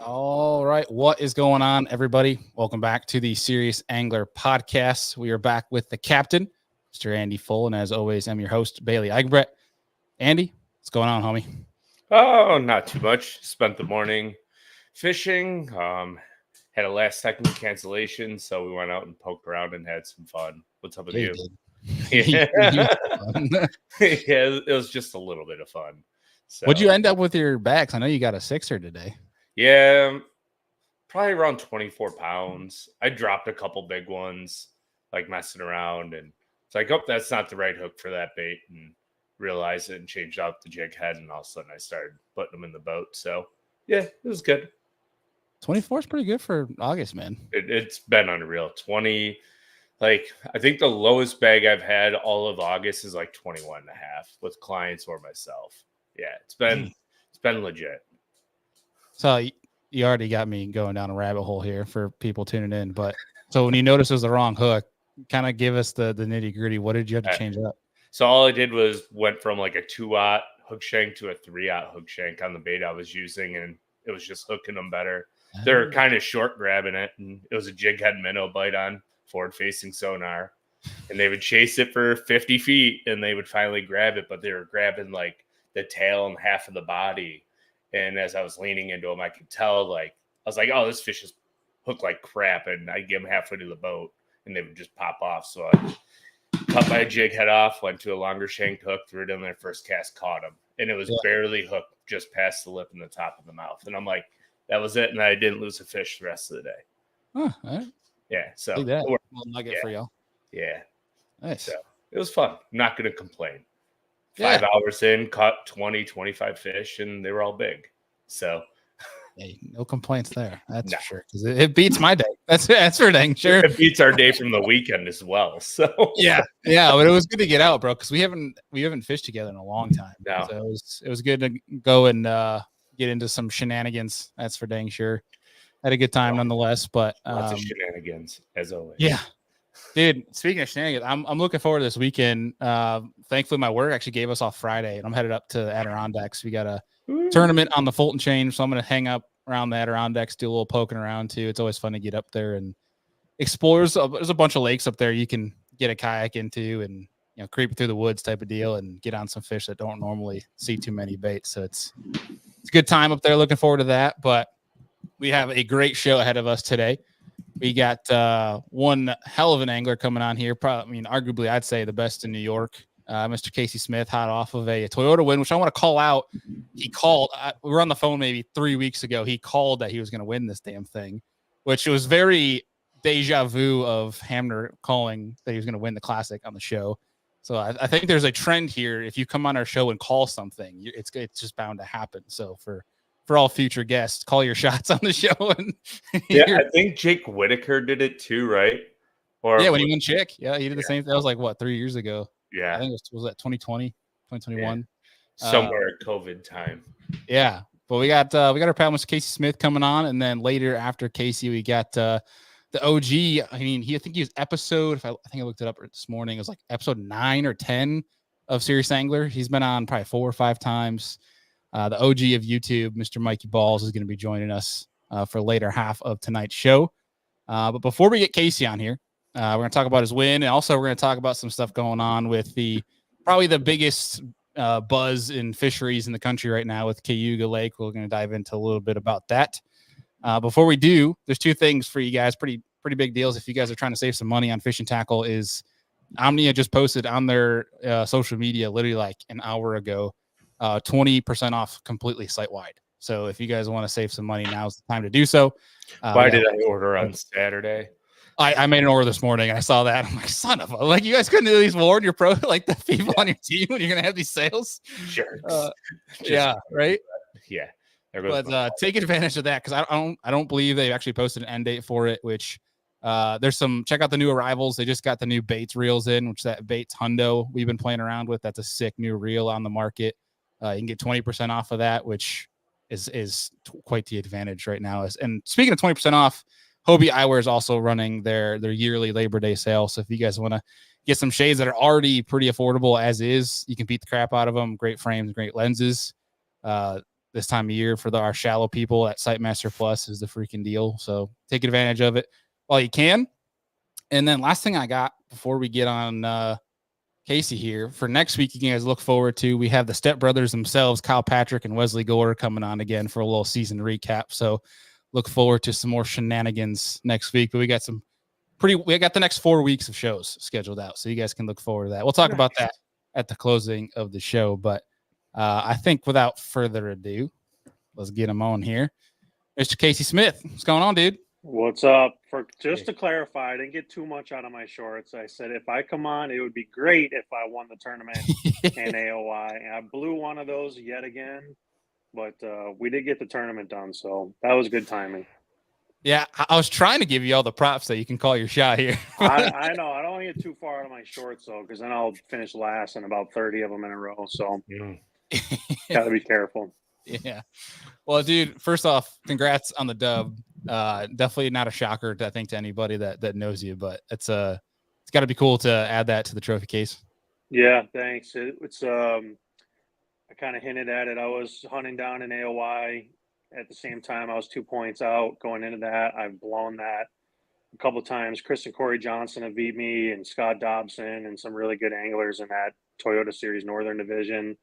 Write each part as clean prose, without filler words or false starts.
All right. What is going on, everybody? Welcome back to the Serious Angler Podcast. We are back with the captain, Mr. Andy Full. And as always, I'm your host, Bailey Eichbrett. Andy, what's going on, homie? Oh, not too much. Spent the morning fishing. Had a last second cancellation, so we went out and poked around and had some fun. What's up with you? Yeah, It was just a little bit of fun. So, what'd you end up with your bags? I know you got a sixer today. Yeah, probably around 24 pounds. I dropped a couple big ones, like messing around, and it's like, oh, that's not the right hook for that bait, and realized it and changed out the jig head, and all of a sudden I started putting them in the boat. So yeah, it was good. 24 is pretty good for August, man. It's been unreal. 20, like I think the lowest bag I've had all of August is like 21 and a half with clients or myself. Yeah, it's been legit. So you already got me going down a rabbit hole here for people tuning in. But so when you notice it was the wrong hook, kind of give us the nitty gritty. What did you have to change up? So all I did was went from like a 2-aught hook shank to a 3-aught hook shank on the bait I was using, and it was just hooking them better. They're kind of short grabbing it, and it was a jig head minnow bite on forward facing sonar, and they would chase it for 50 feet and they would finally grab it, but they were grabbing like the tail and half of the body. And as I was leaning into them, I could tell, like, I was like, oh, this fish is hooked like crap. And I'd give them halfway to the boat and they would just pop off. So I cut my jig head off, went to a longer shanked hook, threw it in their first cast, caught him. And it was barely hooked just past the lip and the top of the mouth. And I'm like, that was it. And I didn't lose a fish the rest of the day. Huh, all right. Yeah. So a little nugget for y'all. Yeah. Nice. So it was fun. I'm not going to complain. 5 hours in, caught 20, 25 fish, and they were all big. So, hey, no complaints there. That's for sure. Because it beats my day. That's for dang sure. It beats our day from the weekend as well. So yeah. But it was good to get out, bro. Because we haven't fished together in a long time. No. So it was good to go and get into some shenanigans. That's for dang sure. Had a good time nonetheless. But lots of shenanigans as always. Yeah. Dude, speaking of shenanigans, I'm looking forward to this weekend. Thankfully, my work actually gave us off Friday, and I'm headed up to Adirondacks. We got a tournament on the Fulton Chain, so I'm going to hang up around the Adirondacks, do a little poking around too. It's always fun to get up there and explore. There's a bunch of lakes up there you can get a kayak into and creep through the woods type of deal and get on some fish that don't normally see too many baits. So it's a good time up there. Looking forward to that. But we have a great show ahead of us today. We got one hell of an angler coming on here. Probably, arguably, I'd say the best in New York. Mr. Casey Smith, hot off of a Toyota win, which I want to call out. He called. We were on the phone maybe 3 weeks ago. He called that he was going to win this damn thing, which was very deja vu of Hamner calling that he was going to win the Classic on the show. So I think there's a trend here. If you come on our show and call something, it's just bound to happen. So for all future guests, call your shots on the show. And I think Jake Whitaker did it too, right? Or when he won Chick. Yeah, he did the same thing. That was like 3 years ago. Yeah. I think it was that 2020, 2021. Yeah. Somewhere at COVID time. Yeah. But we got our pal Mr. Casey Smith coming on, and then later after Casey, we got the OG. I think he was episode, I think I looked it up this morning. It was like episode 9 or 10 of Serious Angler. He's been on probably 4 or 5 times. The OG of YouTube, Mr. Mikeybalzz, is going to be joining us for later half of tonight's show. But before we get Casey on here, we're going to talk about his win, and also we're going to talk about some stuff going on with probably the biggest buzz in fisheries in the country right now with Cayuga Lake. We're going to dive into a little bit about that. Before we do, there's 2 things for you guys, pretty big deals. If you guys are trying to save some money on fishing tackle, is Omnia just posted on their social media literally like an hour ago, 20% off completely site-wide. So if you guys want to save some money, now's the time to do so. Why did I order on Saturday? I made an order this morning and I saw that. I'm like, son of a, like, you guys couldn't at least warn your pro, like the people on your team when you're going to have these sales. Sure. Yeah. Right. Yeah. But take advantage of that. Cause I don't believe they actually posted an end date for it, which there's check out the new arrivals. They just got the new Baits reels in, which that Baits Hundo we've been playing around with. That's a sick new reel on the market. You can get 20% off of that, which is quite the advantage right now. And speaking of 20% off, Hobie Eyewear is also running their yearly Labor Day sale. So if you guys want to get some shades that are already pretty affordable as is, you can beat the crap out of them. Great frames, great lenses. this time of year for our shallow people. At Sightmaster Plus is the freaking deal. So take advantage of it while you can. And then last thing I got before we get on Casey here for next week, you guys look forward to, we have the Step Brothers themselves, Kyle Patrick and Wesley Gore, coming on again for a little season recap. So look forward to some more shenanigans next week. But we got we got the next 4 weeks of shows scheduled out, so you guys can look forward to that. We'll talk about that at the closing of the show. But I think without further ado, let's get him on here. Mr. Casey Smith, what's going on, dude? What's up? Just to clarify, I didn't get too much out of my shorts. I said if I come on, it would be great if I won the tournament in AOY. And I blew one of those yet again, but we did get the tournament done, so that was good timing. Yeah, I was trying to give you all the props that you can call your shot here. I know. I don't want to get too far out of my shorts, though, because then I'll finish last in about 30 of them in a row. So got to be careful. Yeah. Well, dude, first off, congrats on the dub. Definitely not a shocker, I think, to anybody that knows you, but it's got to be cool to add that to the trophy case. Yeah, thanks. It's I kind of hinted at it. I was hunting down in AOY. At the same time, I was 2 points out going into that. I've blown that a couple of times. Chris and Corey Johnson have beat me, and Scott Dobson and some really good anglers in that Toyota Series Northern Division.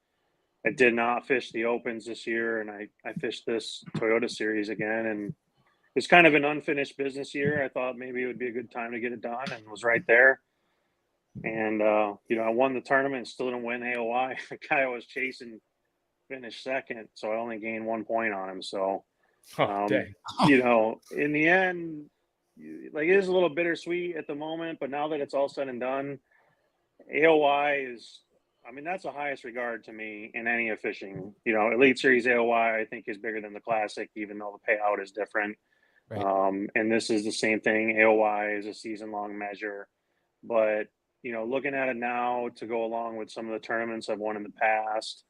I did not fish the Opens this year, and I fished this Toyota Series again. And it's kind of an unfinished business year. I thought maybe it would be a good time to get it done, and was right there. And, I won the tournament and still didn't win AOY. The guy I was chasing finished second, so I only gained 1 point on him. So, in the end, it is a little bittersweet at the moment, but now that it's all said and done, AOY is, that's the highest regard to me in any of fishing. Elite Series AOY, I think, is bigger than the Classic, even though the payout is different. Right. And this is the same thing. AOY is a season-long measure. But, looking at it now to go along with some of the tournaments I've won in the past,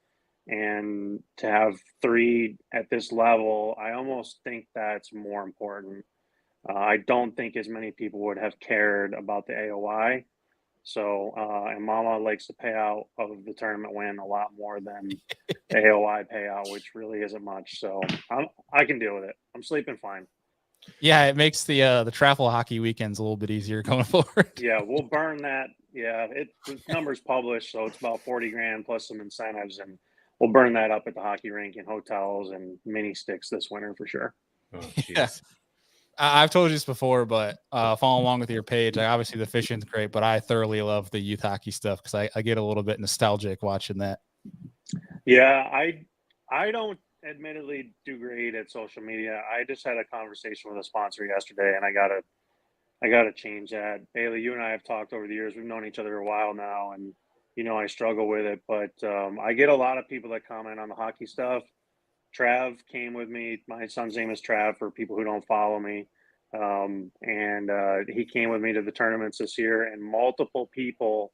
and to have 3 at this level, I almost think that's more important. I don't think as many people would have cared about the AOY. So, and Mama likes the payout of the tournament win a lot more than the AOY payout, which really isn't much. So I can deal with it. I'm sleeping fine. Yeah, it makes the travel hockey weekends a little bit easier going forward. Yeah, we'll burn that. Yeah, the number's published, so it's about 40 grand plus some incentives, and we'll burn that up at the hockey rink and hotels and mini sticks this winter for sure. Oh, yeah. I've told you this before, but follow along with your page. Obviously, the fishing's great, but I thoroughly love the youth hockey stuff because I get a little bit nostalgic watching that. Yeah, I don't admittedly do great at social media. I just had a conversation with a sponsor yesterday, and I gotta change that. Bailey, you and I have talked over the years. We've known each other a while now, and I struggle with it, but I get a lot of people that comment on the hockey stuff. Trav came with me. My son's name is Trav for people who don't follow me. And he came with me to the tournaments this year, and multiple people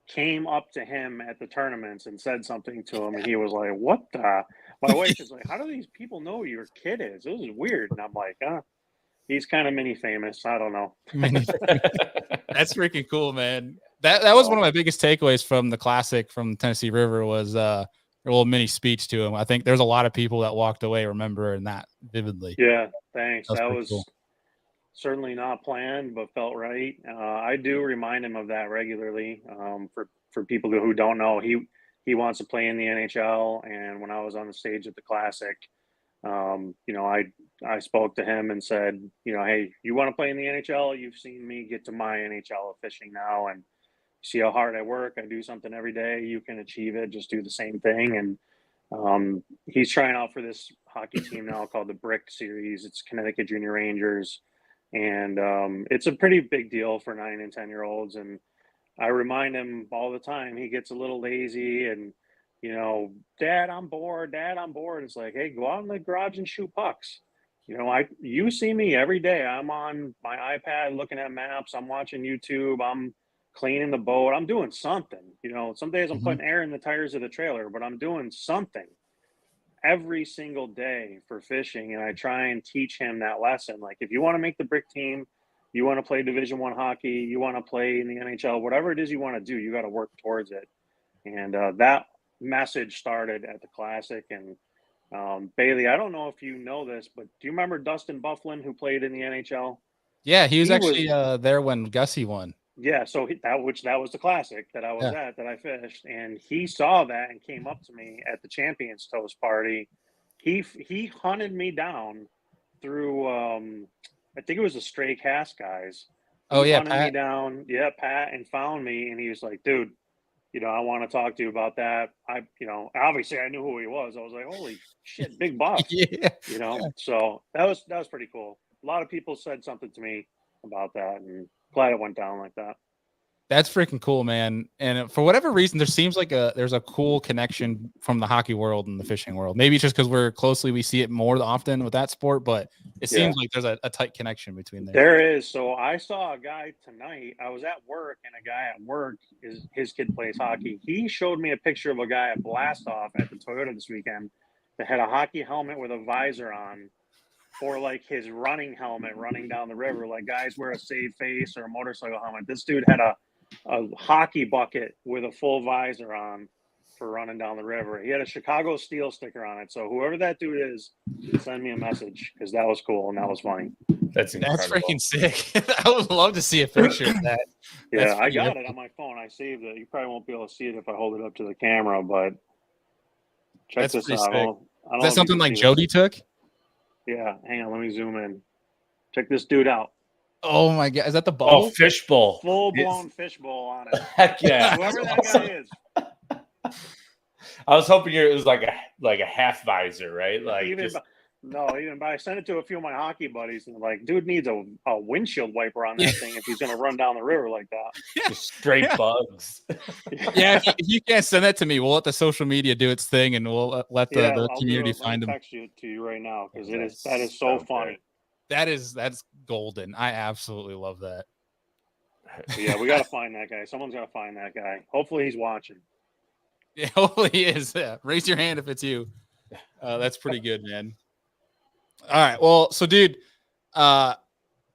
came up to him at the tournaments and said something to him. And he was like, what the? My wife is like, how do these people know who your kid is? This is weird. And I'm like, he's kind of mini famous. I don't know. That's freaking cool, man. That was one of my biggest takeaways from the Classic from Tennessee River was a little mini speech to him. I think there's a lot of people that walked away remembering that vividly. Yeah, thanks. That was cool. Certainly not planned, but felt right. I do remind him of that regularly. For people who don't know, he wants to play in the NHL. And when I was on the stage at the Classic, I spoke to him and said, hey, you want to play in the NHL? You've seen me get to my NHL of fishing now, and see how hard I work. I do something every day. You can achieve it. Just do the same thing. And he's trying out for this hockey team now called the Brick Series. It's Connecticut Junior Rangers. And it's a pretty big deal for 9 and 10-year-olds. And I remind him all the time. He gets a little lazy and, Dad, I'm bored. Dad, I'm bored. It's like, hey, go out in the garage and shoot pucks. You see me every day. I'm on my iPad looking at maps. I'm watching YouTube. I'm cleaning the boat. I'm doing something. Some days I'm putting air in the tires of the trailer, but I'm doing something every single day for fishing. And I try and teach him that lesson. Like, if you want to make the Brick team, you want to play Division I hockey, you want to play in the NHL, whatever it is you want to do, you got to work towards it. And that message started at the Classic, and Bailey, I don't know if you know this, but do you remember Dustin Bufflin, who played in the NHL? Yeah, he was actually there when Gussie won. Yeah, so that was the classic that I was at, that I fished, and he saw that and came up to me at the Champions Toast party. He hunted me down through I think it was the Stray Cast guys. Oh yeah, hunted me down, Pat, and found me, and he was like, dude, I want to talk to you about that. Obviously I knew who he was. I was like, holy shit, big buff. Yeah. So that was pretty cool. A lot of people said something to me about that, and glad it went down like that. That's freaking cool, man. And for whatever reason, there seems like there's a cool connection from the hockey world and the fishing world. Maybe it's just because we see it more often with that sport, but it seems like there's a tight connection between there. There is. So I saw a guy tonight. I was at work, and a guy at work, his kid plays hockey. He showed me a picture of a guy at Blast Off at the Toyota this weekend that had a hockey helmet with a visor on, or like his running helmet running down the river. Like guys wear a save face or a motorcycle helmet. This dude had a hockey bucket with a full visor on for running down the river. He had a Chicago Steel sticker on it. So whoever that dude is, send me a message, because that was cool and that was funny. That's freaking sick. I would love to see a picture of that. Yeah, I got it on my phone. I saved it. You probably won't be able to see it if I hold it up to the camera, but check this out. Is that something like Jody took? Yeah, hang on, let me zoom in. Check this dude out. Oh my god, is that the bubble? Oh, fishbowl. Full-blown fishbowl on it. Heck yeah. Whoever that guy is. I was hoping it was like a half visor, right? Like but I sent it to a few of my hockey buddies, and like, dude needs a windshield wiper on that thing if he's gonna run down the river like that. Just straight bugs. Yeah, if you can't send that to me, we'll let the social media do its thing, and we'll let the community find them. I'll text it to you right now, because that is so funny. That's golden. I absolutely love that. Yeah, we got to find that guy. Someone's got to find that guy. Hopefully he's watching. Yeah, hopefully he is. Yeah. Raise your hand if it's you. That's pretty good, man. All right. Well, so dude, I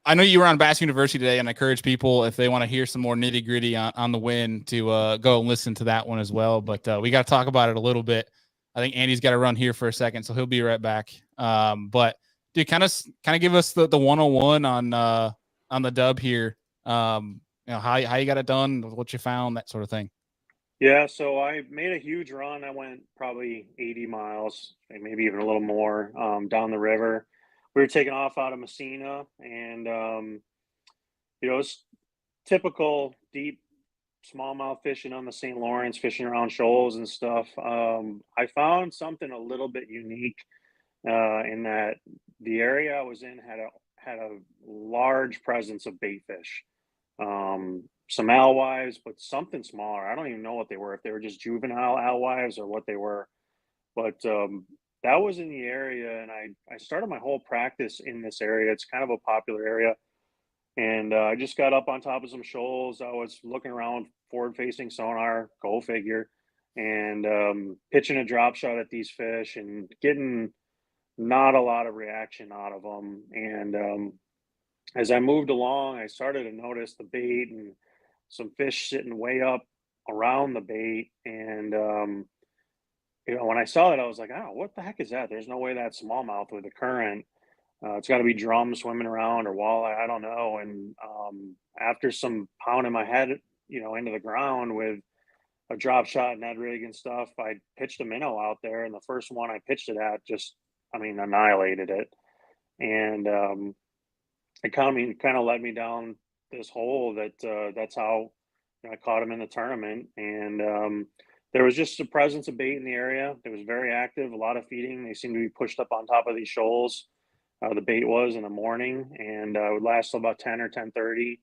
know you were on Bass University today, and I encourage people, if they want to hear some more nitty gritty on the win, to go and listen to that one as well. But we got to talk about it a little bit. I think Andy's got to run here for a second, so he'll be right back. But dude, kind of give us the 101 on the dub here. How you got it done, what you found, that sort of thing. Yeah, so I made a huge run. I went probably 80 miles, maybe even a little more, down the river. We were taking off out of Messina, and it's typical deep smallmouth fishing on the St. Lawrence, fishing around shoals and stuff. I found something a little bit unique in that the area I was in had a large presence of bait fish. Some alewives, but something smaller. I don't even know what they were, if they were just juvenile alewives or what they were. But that was in the area, and I started my whole practice in this area. It's kind of a popular area. And I just got up on top of some shoals. I was looking around, forward-facing sonar, go figure, and pitching a drop shot at these fish and getting not a lot of reaction out of them. And as I moved along, I started to notice the bait and some fish sitting way up around the bait. And when I saw it, I was like, oh, what the heck is that? There's no way that's smallmouth with the current. It's got to be drum swimming around, or walleye, I don't know. And after some pounding my head, into the ground with a drop shot, Ned rig and stuff, I pitched a minnow out there, and the first one I pitched it at just, annihilated it. And it kind of led me down this hole that's how I caught him in the tournament. And there was just a presence of bait in the area. It was very active, a lot of feeding. They seemed to be pushed up on top of these shoals. The bait was in the morning, and it would last till about 10 or 10:30.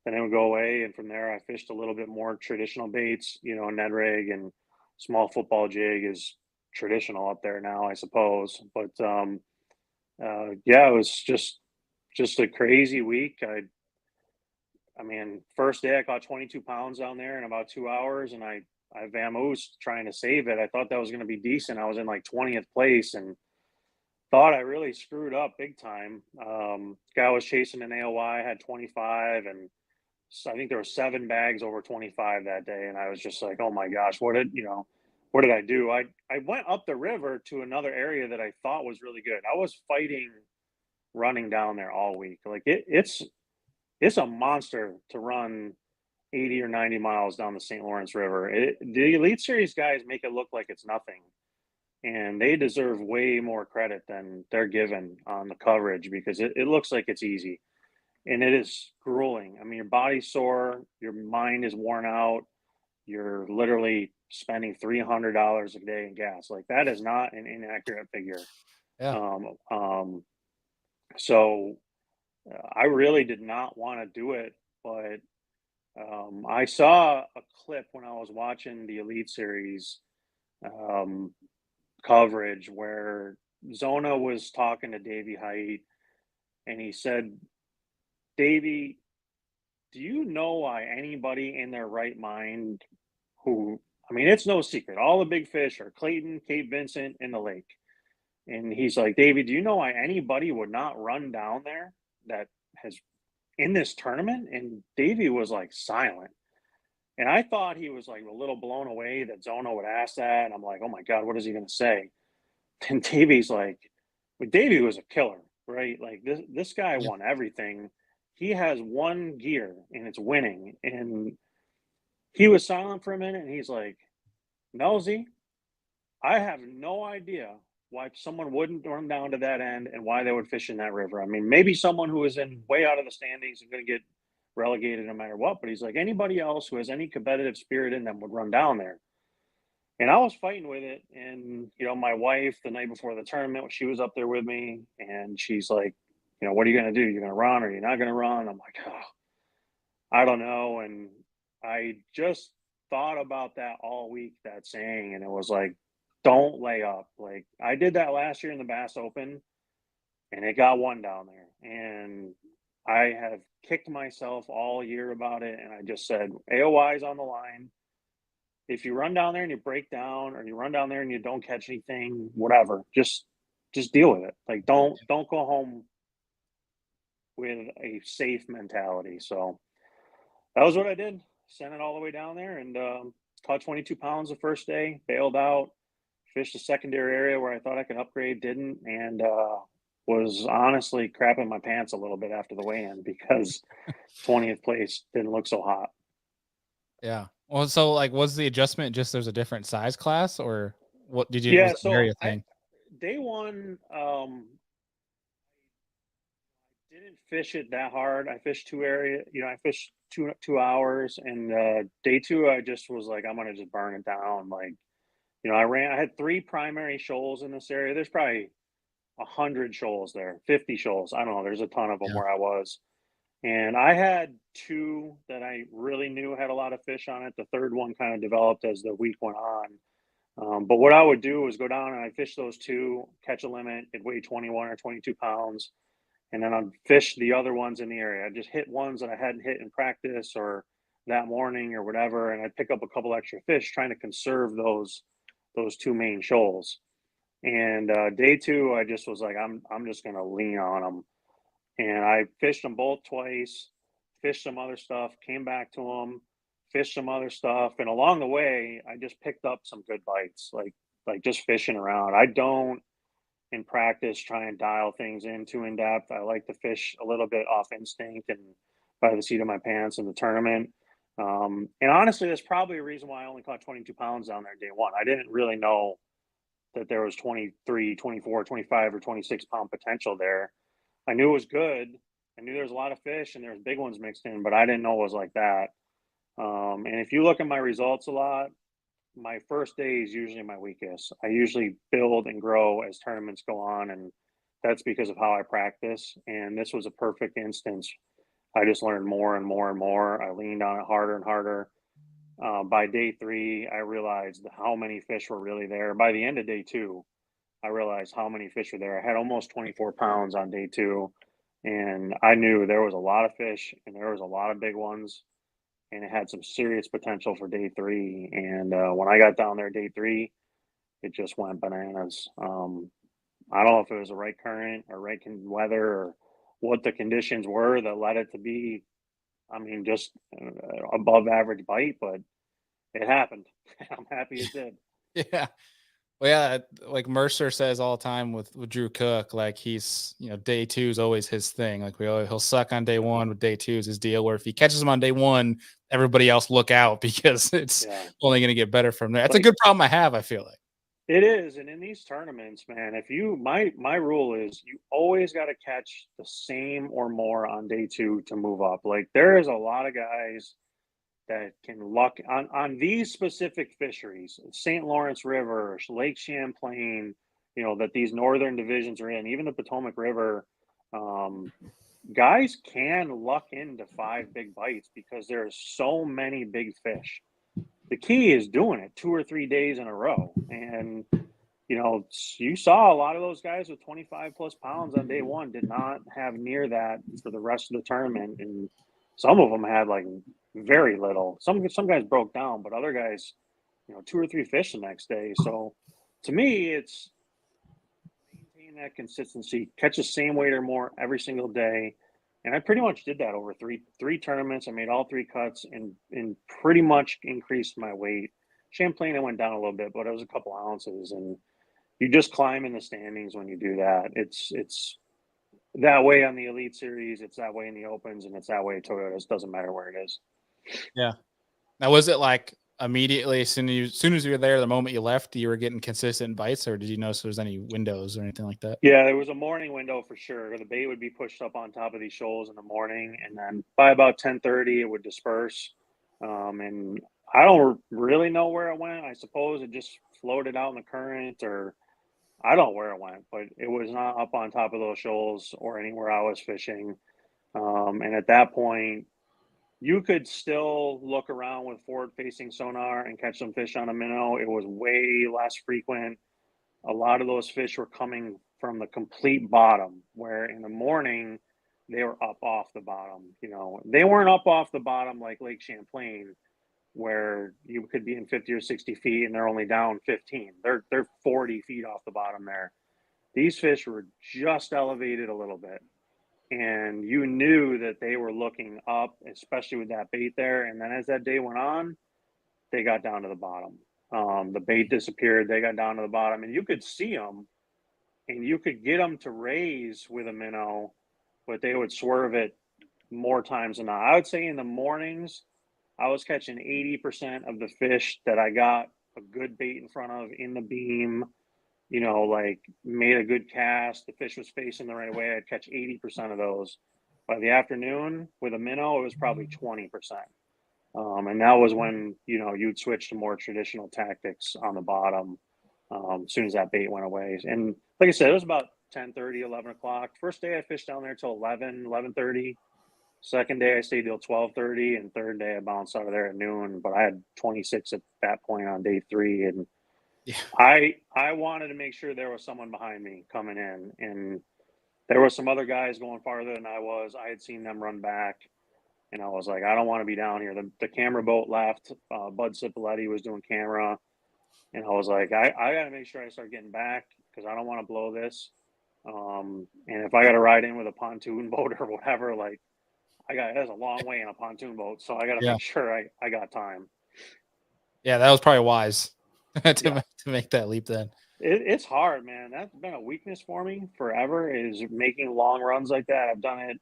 Then it would go away, and from there I fished a little bit more traditional baits. Ned rig and small football jig is traditional up there now, I suppose. But it was just a crazy week. First day I caught 22 pounds down there in about 2 hours, and I vamoosed trying to save it. I thought that was going to be decent. I was in like 20th place and thought I really screwed up big time. Guy was chasing an AOY, had 25, and so I think there were 7 bags over 25 that day. And I was just like, oh my gosh, where what did I do? I went up the river to another area that I thought was really good. I was fighting running down there all week. Like it's a monster to run 80 or 90 miles down the St. Lawrence River. The Elite Series guys make it look like it's nothing, and they deserve way more credit than they're given on the coverage because it looks like it's easy, and it is grueling. I mean, your body's sore, your mind is worn out, you're literally spending $300 a day in gas. Like that is not an inaccurate figure. Yeah. So I really did not want to do it, but I saw a clip when I was watching the Elite Series coverage where Zona was talking to Davey Height, and he said, "Davey, do you know why anybody in their right mind who, I mean, it's no secret, all the big fish are Clayton, Cape Vincent, and the lake." And he's like, "Davey, do you know why anybody would not run down there that has in this tournament?" And Davey was like silent. And I thought he was like a little blown away that Zona would ask that. And I'm like, oh my God, what is he going to say? And Davey's like, well, Davey was a killer, right? Like this guy won everything. He has one gear and it's winning. And he was silent for a minute and he's like, Melzy, I have no idea why someone wouldn't run down to that end and why they would fish in that river. I mean, maybe someone who is in way out of the standings and going to get relegated no matter what, but he's like, anybody else who has any competitive spirit in them would run down there. And I was fighting with it. And, you know, my wife, the night before the tournament, she was up there with me and she's like, you know, what are you going to do? You're going to run or you're not going to run? I'm like, oh, I don't know. And I just thought about that all week, that saying, and it was like, don't lay up. Like I did that last year in the Bass Open and it got one down there. And I have kicked myself all year about it. And I just said, AOI is on the line. If you run down there and you break down or you run down there and you don't catch anything, whatever, just deal with it. Like don't go home with a safe mentality. So that was what I did. Sent it all the way down there and caught 22 pounds the first day, bailed out, fished a secondary area where I thought I could upgrade, didn't, and was honestly crapping my pants a little bit after the weigh-in because 20th place didn't look so hot. Yeah. Well, so like, was the adjustment just there's a different size class, or what did you? Yeah, was it so area thing? day one, didn't fish it that hard. I fished I fished 2 hours, and day two, I just was like, I'm gonna just burn it down. Like, you know, I had 3 primary shoals in this area. There's probably 100 shoals there, 50 shoals. I don't know. There's a ton of them Yeah. where I was. And I had 2 that I really knew had a lot of fish on it. The third one kind of developed as the week went on. But what I would do was go down and I'd fish those 2, catch a limit, it'd weigh 21 or 22 pounds. And then I'd fish the other ones in the area. I'd just hit ones that I hadn't hit in practice or that morning or whatever. And I'd pick up a couple extra fish trying to conserve those 2 main shoals. And day 2, I just was like, I'm just going to lean on them. And I fished them both twice, fished some other stuff, came back to them, fished some other stuff. And along the way, I just picked up some good bites, like just fishing around. I don't in practice try and dial things in too in depth. I like to fish a little bit off instinct and by the seat of my pants in the tournament. And honestly, that's probably a reason why I only caught 22 pounds down there day one. I didn't really know that there was 23, 24, 25, or 26 pound potential there. I knew it was good. I knew there was a lot of fish and there was big ones mixed in, but I didn't know it was like that. And if you look at my results a lot, my first day is usually my weakest. I usually build and grow as tournaments go on, and that's because of how I practice. And this was a perfect instance. I just learned more and more and more. I leaned on it harder and harder. By day 3, I realized how many fish were really there. By the end of day 2, I realized how many fish were there. I had almost 24 pounds on day 2, and I knew there was a lot of fish and there was a lot of big ones, and it had some serious potential for day 3. And when I got down there day 3, it just went bananas. I don't know if it was the right current or right weather or what the conditions were that led it to be, I mean, just above average bite, but it happened. I'm happy it did. Yeah. Well, yeah, like Mercer says all the time with Drew Cook, like he's, day 2 is always his thing. Like he'll suck on day 1, with day 2 is his deal. Where if he catches him on day 1, everybody else look out because it's only going to get better from there. That's a good problem I have. I feel like it is, and in these tournaments, man, if you my rule is you always got to catch the same or more on day 2 to move up. Like there is a lot of guys that can luck on these specific fisheries, St. Lawrence River, Lake Champlain, that these northern divisions are in, even the Potomac River. Guys can luck into 5 big bites because there are so many big fish. The key is doing it 2 or 3 days in a row. And, you saw a lot of those guys with 25 plus pounds on day 1 did not have near that for the rest of the tournament. And some of them had like very little. Some guys broke down, but other guys, 2 or 3 fish the next day. So to me, it's maintain that consistency, catch the same weight or more every single day. And I pretty much did that over three tournaments. I made all 3 cuts and pretty much increased my weight. Champlain, I went down a little bit, but it was a couple ounces. And you just climb in the standings when you do that. It's that way on the Elite Series. It's that way in the Opens, and it's that way at Toyotas. It doesn't matter where it is. Yeah. Now, was it like immediately as soon as you were there, the moment you left, you were getting consistent bites, or did you notice there was any windows or anything like that? Yeah, there was a morning window for sure. The bait would be pushed up on top of these shoals in the morning, and then by about 10:30, it would disperse. And I don't really know where it went. I suppose it just floated out in the current, or I don't know where it went, but it was not up on top of those shoals or anywhere I was fishing. And at that point, you could still look around with forward-facing sonar and catch some fish on a minnow. It was way less frequent. A lot of those fish were coming from the complete bottom, where in the morning they were up off the bottom. They weren't up off the bottom like Lake Champlain, where you could be in 50 or 60 feet and they're only down 15. They're 40 feet off the bottom there. These fish were just elevated a little bit. And you knew that they were looking up, especially with that bait there. And then as that day went on, they got down to the bottom. The bait disappeared. They got down to the bottom, and you could see them, and you could get them to raise with a minnow, but they would swerve it more times than not. I would say in the mornings, I was catching 80% of the fish that I got a good bait in front of in the beam. Like made a good cast, the fish was facing the right way, I'd catch 80% of those. By the afternoon with a minnow, it was probably 20%. And that was when, you'd switch to more traditional tactics on the bottom as soon as that bait went away. And like I said, it was about 10:30, 11 o'clock. First day I fished down there till 11:30. Second day I stayed till 12:30. And third day I bounced out of there at noon. But I had 26 at that point on day 3. And Yeah. I wanted to make sure there was someone behind me coming in, and there were some other guys going farther than I was. I had seen them run back, and I was like, I don't want to be down here. The camera boat left. Bud Cipoletti was doing camera, and I was like, I got to make sure I start getting back because I don't want to blow this. And if I got to ride in with a pontoon boat or whatever, like that's a long way in a pontoon boat, so I got to make sure I got time. Yeah, that was probably wise to make that leap then. It's hard, man. That's been a weakness for me forever, is making long runs like that. I've done it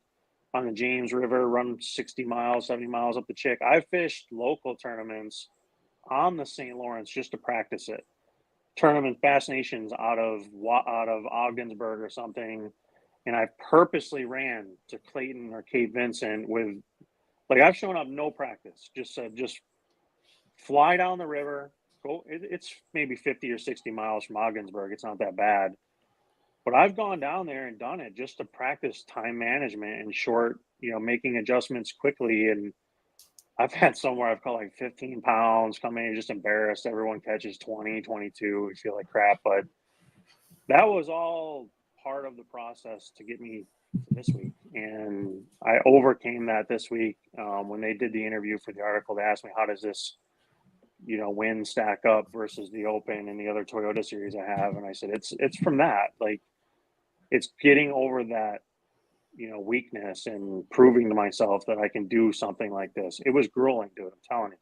on the James River, run 60 miles, 70 miles up the Chick. I've fished local tournaments on the St. Lawrence just to practice it. Tournament Fascinations out of Ogdensburg or something. And I purposely ran to Clayton or Cape Vincent with, like, I've shown up no practice. Just fly down the river. It's maybe 50 or 60 miles from Ogdensburg. It's not that bad. But I've gone down there and done it just to practice time management and short, making adjustments quickly. And I've had somewhere I've caught like 15 pounds, come in and just embarrassed. Everyone catches 20, 22. We feel like crap. But that was all part of the process to get me to this week. And I overcame that this week. When they did the interview for the article, they asked me, how does this win stack up versus the Open and the other Toyota Series I have? And I said, it's from that. Like, it's getting over that, weakness and proving to myself that I can do something like this. It was grueling, dude. I'm telling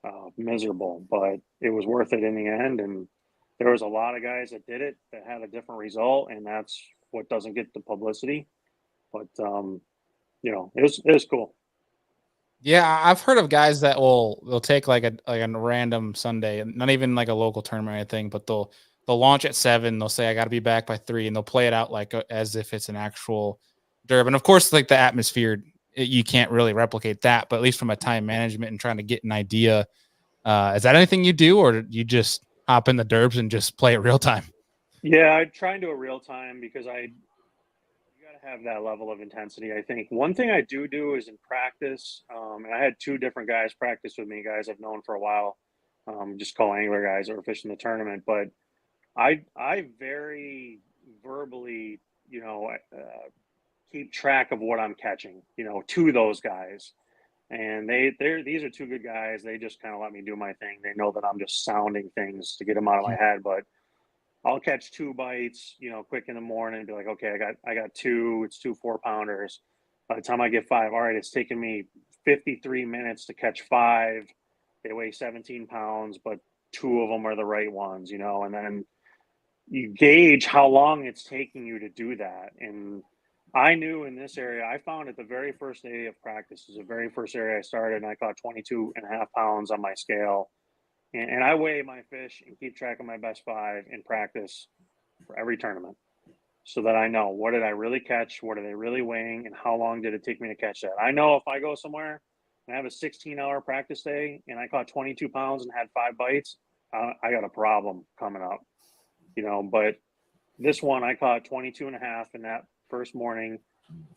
you. miserable, but it was worth it in the end. And there was a lot of guys that did it that had a different result, and that's what doesn't get the publicity. But it was cool. Yeah, I've heard of guys that they'll take like a random Sunday, not even like a local tournament or anything, but they'll launch at 7. They'll say I got to be back by 3, and they'll play it out like as if it's an actual derb. And of course, like the atmosphere, you can't really replicate that. But at least from a time management and trying to get an idea, is that anything you do, or you just hop in the derbs and just play it real time? Yeah, I try and do it real time because you got to have that level of intensity. I think one thing I do is in practice, and I had 2 different guys practice with me, guys I've known for a while, just call angler guys that were fishing the tournament. But I very verbally, keep track of what I'm catching, to those guys. And these are 2 good guys. They just kind of let me do my thing. They know that I'm just sounding things to get them out of my head, but I'll catch 2 bites, quick in the morning and be like, okay, I got 2, it's 2 4-pounders. By the time I get 5, all right, it's taken me 53 minutes to catch 5. They weigh 17 pounds, but 2 of them are the right ones, and then you gauge how long it's taking you to do that. And I knew in this area, I found it the very first day of practice is the very first area I started, and I caught 22.5 pounds on my scale. And I weigh my fish and keep track of my best 5 in practice for every tournament so that I know what did I really catch, what are they really weighing, and how long did it take me to catch that. I know if I go somewhere and I have a 16-hour practice day and I caught 22 pounds and had 5 bites, I got a problem coming up, but this one I caught 22.5 in that first morning.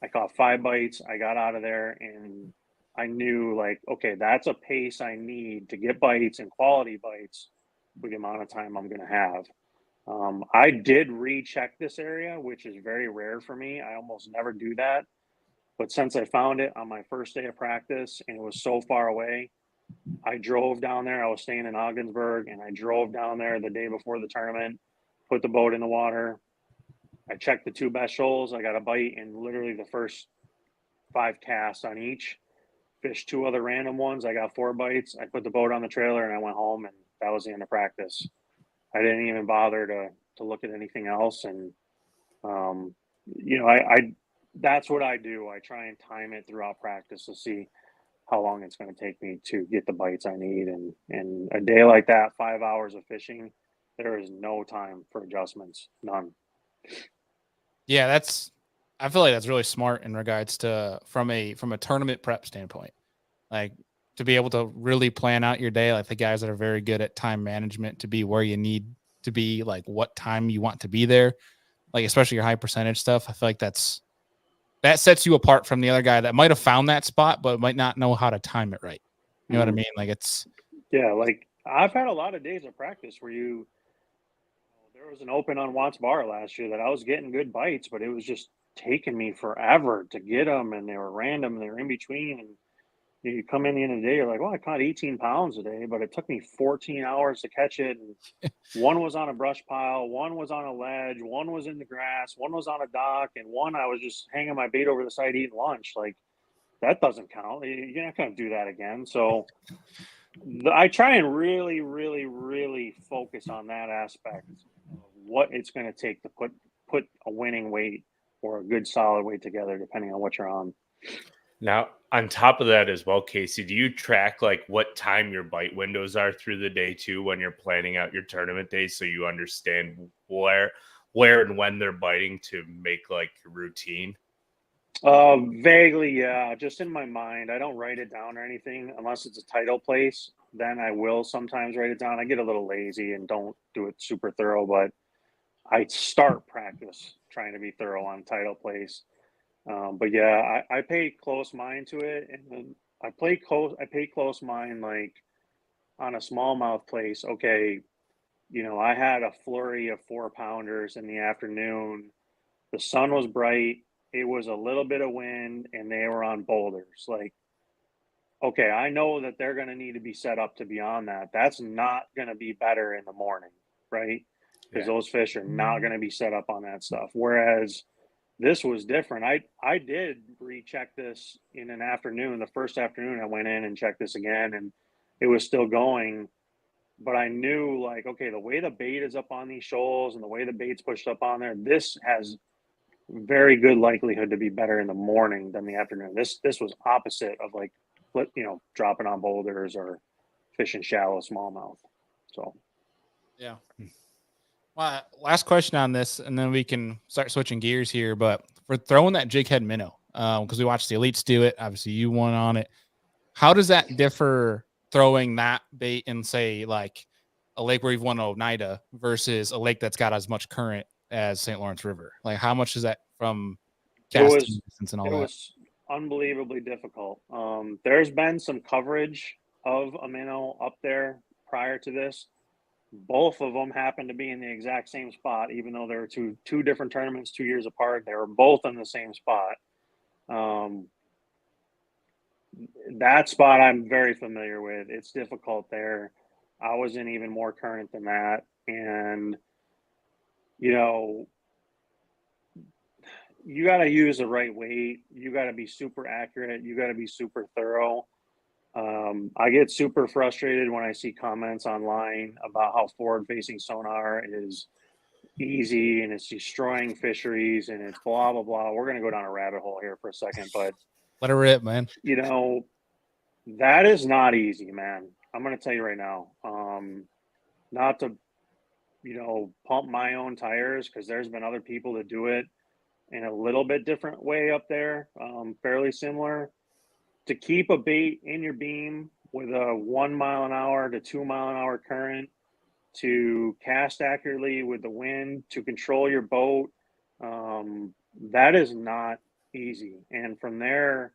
I caught 5 bites. I got out of there and I knew like, okay, that's a pace I need to get bites and quality bites for the amount of time I'm going to have. I did recheck this area, which is very rare for me. I almost never do that. But since I found it on my first day of practice and it was so far away, I drove down there. I was staying in Ogdensburg and I drove down there the day before the tournament, put the boat in the water. I checked the 2 best shoals. I got a bite in literally the first 5 casts on each. Fished 2 other random ones. I got 4 bites. I put the boat on the trailer and I went home, and that was the end of practice. I didn't even bother to look at anything else. And I that's what I do. I try and time it throughout practice to see how long it's going to take me to get the bites I need. And a day like that, 5 hours of fishing, there is no time for adjustments. None. Yeah, I feel like that's really smart in regards to from a tournament prep standpoint. Like to be able to really plan out your day, like the guys that are very good at time management to be where you need to be, like what time you want to be there, like especially your high percentage stuff. I feel like that sets you apart from the other guy that might have found that spot but might not know how to time it right. You know what I mean? Like like I've had a lot of days of practice where there was an open on Watts Bar last year that I was getting good bites, but it was just taking me forever to get them, and they were random, and they were in between. And you come in the end of the day, you're like, well, I caught 18 pounds today, but it took me 14 hours to catch it. And one was on a brush pile, one was on a ledge, one was in the grass, one was on a dock, and one I was just hanging my bait over the side eating lunch. Like, that doesn't count. You're not going to do that again. So I try and really, really, really focus on that aspect of what it's going to take to put a winning weight or a good solid weight together, depending on what you're on. Now, on top of that as well, Casey, do you track like what time your bite windows are through the day too when you're planning out your tournament days so you understand where and when they're biting to make like your routine? Vaguely, yeah. Just in my mind. I don't write it down or anything unless it's a title place. Then I will sometimes write it down. I get a little lazy and don't do it super thorough, but I start practice trying to be thorough on title place. But yeah, I pay close mind to it, and then I pay close mind like on a smallmouth place. Okay, I had a flurry of 4-pounders in the afternoon. The sun was bright. It was a little bit of wind, and they were on boulders. Like, okay, I know that they're going to need to be set up to be on that. That's not going to be better in the morning, right? Because those fish are not going to be set up on that stuff. Whereas this was different. I did recheck this in an afternoon. The first afternoon I went in and checked this again, and it was still going. But I knew, like, okay, the way the bait is up on these shoals and the way the bait's pushed up on there, this has very good likelihood to be better in the morning than the afternoon. This was opposite of like dropping on boulders or fishing shallow smallmouth. So Yeah. Well, last question on this, and then we can start switching gears here. But for throwing that jig head minnow, because we watched the elites do it. Obviously, you won on it. How does that differ throwing that bait in, say, like a lake where you've won Oneida versus a lake that's got as much current as St. Lawrence River? Like, how much is that from casting distance and all that? It was unbelievably difficult. There's been some coverage of a minnow up there prior to this. Both of them happened to be in the exact same spot, even though they were two different tournaments 2 years apart. They were both in the same spot. That spot I'm very familiar with. It's difficult there. I was in even more current than that. And, you got to use the right weight. You got to be super accurate. You got to be super thorough. I get super frustrated when I see comments online about how forward-facing sonar is easy and it's destroying fisheries and it's blah, blah, blah. We're going to go down a rabbit hole here for a second, but let it rip, man. That is not easy, man. I'm going to tell you right now, not to, pump my own tires, because there's been other people that do it in a little bit different way up there, fairly similar. To keep a bait in your beam with a 1 mile an hour to 2 mile an hour current, to cast accurately with the wind, to control your boat, that is not easy. And from there,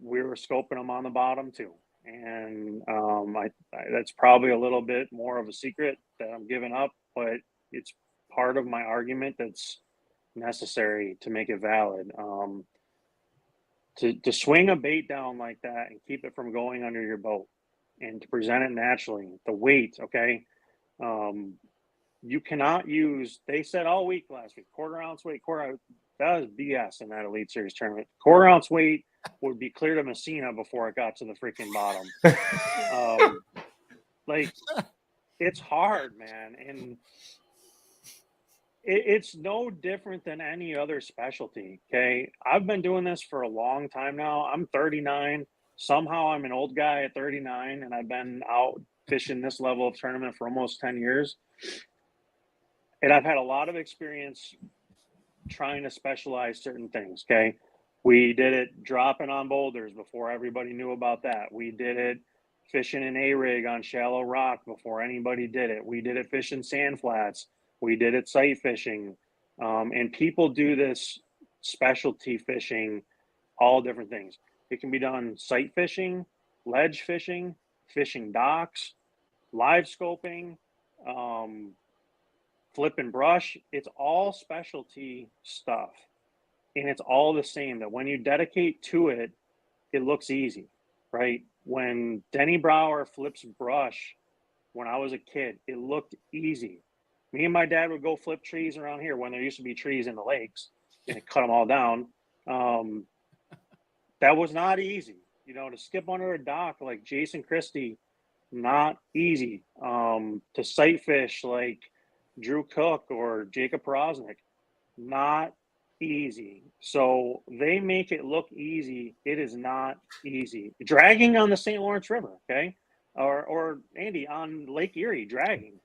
we were scoping them on the bottom too. And that's probably a little bit more of a secret that I'm giving up, but it's part of my argument that's necessary to make it valid. To swing a bait down like that and keep it from going under your boat and to present it naturally, the weight, okay? You cannot use, they said all week last week, quarter ounce weight, that was BS in that Elite Series tournament. Quarter ounce weight would be clear to Messina before it got to the freaking bottom. It's hard, man. And it's no different than any other specialty. Okay. I've been doing this for a long time now. I'm 39. Somehow I'm an old guy at 39, and I've been out fishing this level of tournament for almost 10 years. And I've had a lot of experience trying to specialize certain things. Okay. We did it dropping on boulders before everybody knew about that. We did it fishing an A-rig on shallow rock before anybody did it. We did it fishing sand flats. We did it sight fishing. And people do this specialty fishing, all different things. It can be done sight fishing, ledge fishing, fishing docks, live scoping, flip and brush. It's all specialty stuff. And it's all the same, that when you dedicate to it, it looks easy, right? When Denny Brower flips brush when I was a kid, it looked easy. Me and my dad would go flip trees around here when there used to be trees in the lakes and cut them all down. That was not easy. To skip under a dock like Jason Christie, not easy. To sight fish like Drew Cook or Jacob Porosnik, not easy. So they make it look easy. It is not easy. Dragging on the St. Lawrence River, okay? Or Andy, on Lake Erie, dragging.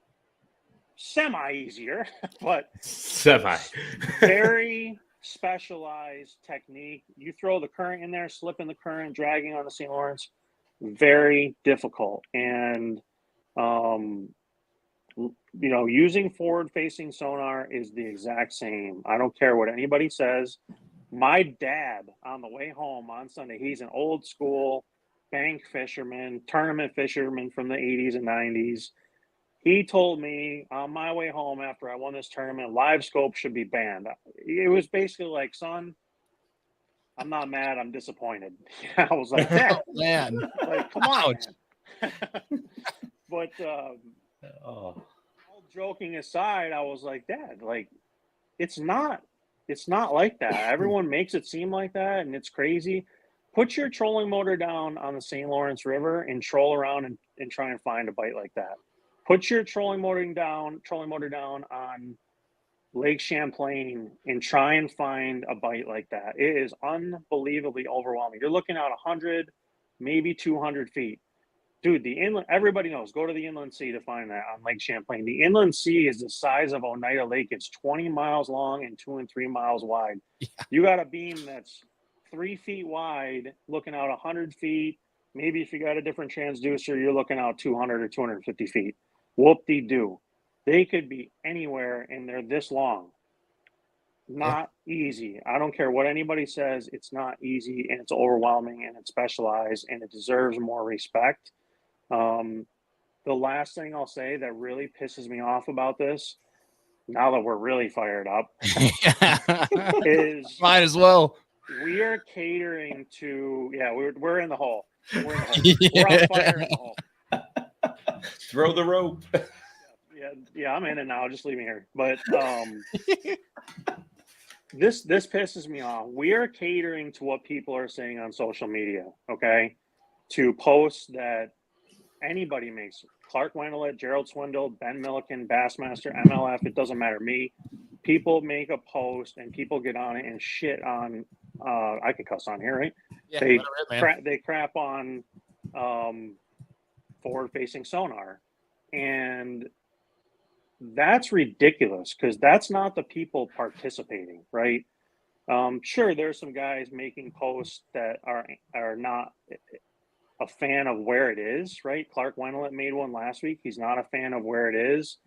Semi easier, but very specialized technique. You throw the current in there, slipping the current, dragging on the St. Lawrence, very difficult. And using forward-facing sonar is the exact same. I don't care what anybody says. My dad, on the way home on Sunday, he's an old school bank fisherman, tournament fisherman from the 80s and 90s. He told me on my way home after I won this tournament, live scope should be banned. It was basically like, son, I'm not mad, I'm disappointed. I was like, Dad, man, like, come on, man. But all joking aside, I was like, Dad, like, it's not like that. Everyone makes it seem like that, and it's crazy. Put your trolling motor down on the St. Lawrence River and troll around and try and find a bite like that. Put your trolling motor down on Lake Champlain and try and find a bite like that. It is unbelievably overwhelming. You're looking at 100, maybe 200 feet. Dude, the inland, everybody knows, go to the inland sea to find that on Lake Champlain. The inland sea is the size of Oneida Lake. It's 20 miles long and 2 and 3 miles wide. Yeah. You got a beam that's 3 feet wide, looking out 100 feet. Maybe if you got a different transducer, you're looking out 200 or 250 feet. Whoop-de-doo. They could be anywhere, and they're this long. Not easy. I don't care what anybody says. It's not easy, and it's overwhelming, and it's specialized, and it deserves more respect. The last thing I'll say that really pisses me off about this, now that we're really fired up, is might as well. We are catering to we're in the hole. We're in the hole. We're on fire in the hole. Throw the rope. Yeah, I'm in it now. Just leave me here. But this pisses me off. We are catering to what people are saying on social media, okay? To posts that anybody makes. Clark Wendelet, Gerald Swindle, Ben Milliken, Bassmaster, MLF, it doesn't matter. Me. People make a post and people get on it and shit on I could cuss on here, right? Yeah, they crap on forward-facing Sonar. And that's ridiculous because that's not the people participating, right? Sure, there's some guys making posts that are not a fan of where it is, right? Clark Wendelet made one last week. He's not a fan of where it is.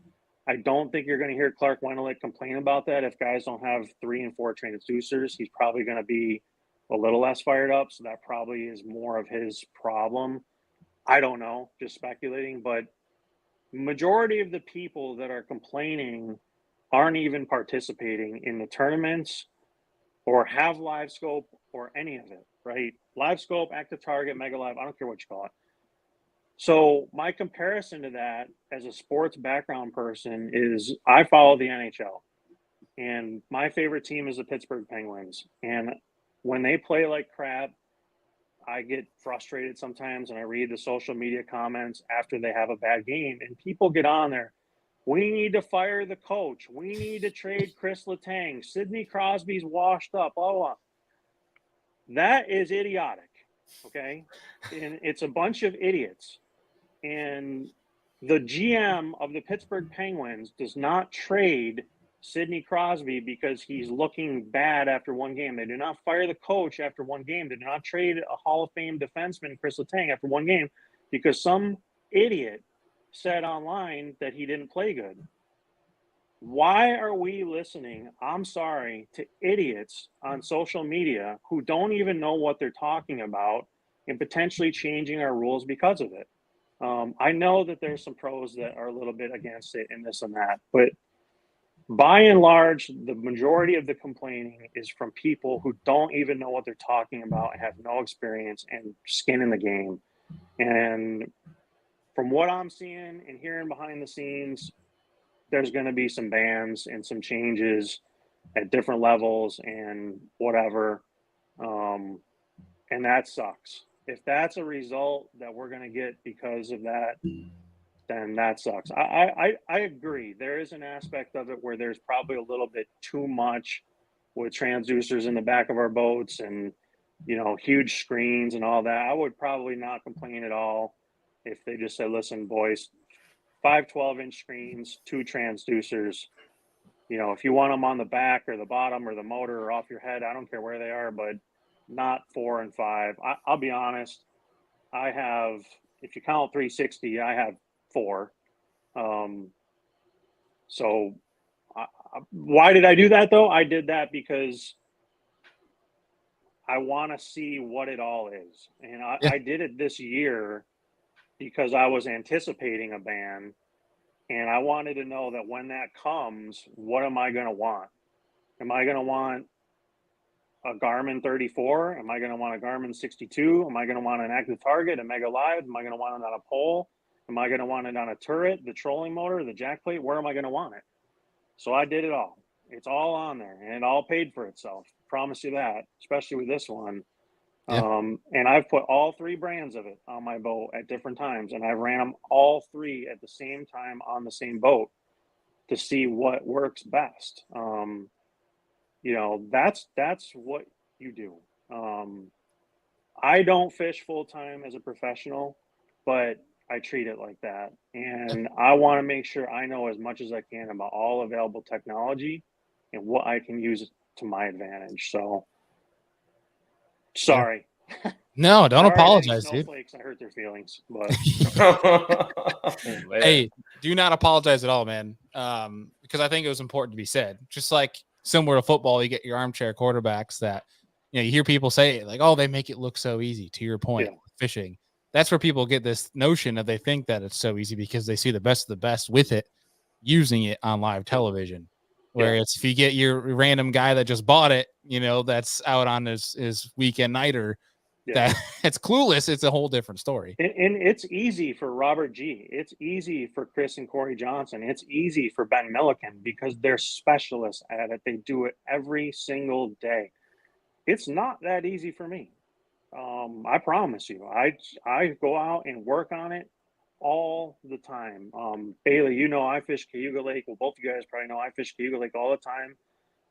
I don't think you're going to hear Clark Wendelet complain about that. If guys don't have 3 and 4 transducers, he's probably going to be a little less fired up. So that probably is more of his problem. I don't know, just speculating, but majority of the people that are complaining aren't even participating in the tournaments or have live scope or any of it, right? Live scope, active target, mega live, I don't care what you call it. So my comparison to that as a sports background person is I follow the NHL and my favorite team is the Pittsburgh Penguins. And when they play like crap, I get frustrated sometimes and I read the social media comments after they have a bad game and people get on there. We need to fire the coach. We need to trade Chris Letang. Sidney Crosby's washed up, blah, blah, blah. That is idiotic, okay? And it's a bunch of idiots. And the GM of the Pittsburgh Penguins does not trade Sidney Crosby because he's looking bad after one game. They do not fire the coach after one game. They do not trade a Hall of Fame defenseman, Chris Letang, after one game because some idiot said online that he didn't play good. Why are we listening, I'm sorry, to idiots on social media who don't even know what they're talking about and potentially changing our rules because of it? I know that there's some pros that are a little bit against it and this and that, but by and large, the majority of the complaining is from people who don't even know what they're talking about and have no experience and skin in the game. And from what I'm seeing and hearing behind the scenes, there's going to be some bans and some changes at different levels and whatever. And that sucks. If that's a result that we're going to get because of that, then that sucks. I agree. There is an aspect of it where there's probably a little bit too much with transducers in the back of our boats and, you know, huge screens and all that. I would probably not complain at all if they just said, listen, boys, 5 12-inch screens, 2 transducers. You know, if you want them on the back or the bottom or the motor or off your head, I don't care where they are, but not 4 and 5. I'll be honest. I have, if you count 360, I have 4. So why did I do that though? I did that because I want to see what it all is. And I did it this year because I was anticipating a ban and I wanted to know that when that comes, what am I going to want? Am I going to want a Garmin 34? Am I going to want a Garmin 62? Am I going to want an active target, a Mega Live? Am I going to want it on a pole? Am I going to want it on a turret, the trolling motor, the jack plate? Where am I going to want it? So I did it all. It's all on there and it all paid for itself. Promise you that, especially with this one. Yeah. And I've put all 3 brands of it on my boat at different times, and I've ran them all 3 at the same time on the same boat to see what works best. That's what you do. I don't fish full time as a professional, but I treat it like that. And I want to make sure I know as much as I can about all available technology and what I can use to my advantage. So sorry. No, don't Sorry to any apologize, dude. snowflakes. I hurt their feelings, but Hey, do not apologize at all, man. Because I think it was important to be said. Just like similar to football, you get your armchair quarterbacks that you hear people say like, "Oh, they make it look so easy." To your point, Yeah. fishing. That's where people get this notion that they think that it's so easy because they see the best of the best with it, using it on live television. Whereas if you get your random guy that just bought it, that's out on his weekend nighter, that it's clueless, it's a whole different story. And it's easy for Robert G. It's easy for Chris and Corey Johnson. It's easy for Ben Milliken because they're specialists at it. They do it every single day. It's not that easy for me. I promise you. I go out and work on it all the time. Bailey, I fish Cayuga Lake. Well, both of you guys probably know I fish Cayuga Lake all the time.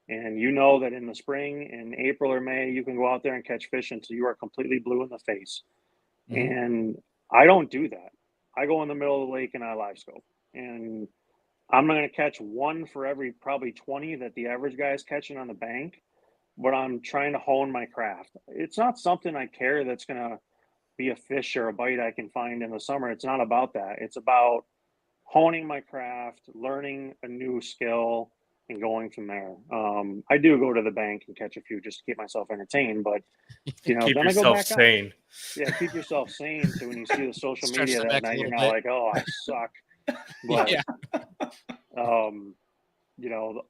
And you know that in the spring, in April or May, you can go out there and catch fish until you are completely blue in the face. Mhm. And I don't do that. I go in the middle of the lake and I live scope. And I'm not going to catch one for every probably 20 that the average guy is catching on the bank, but I'm trying to hone my craft. It's not something I care that's going to be a fish or a bite I can find in the summer. It's not about that. It's about honing my craft, learning a new skill, and going from there. I do go to the bank and catch a few just to keep myself entertained, but Keep then I go yourself back out. sane. Yeah, keep yourself sane. So when you see the social Stretch media the that neck a night, you're little not bit. like, "Oh, I suck." But Yeah.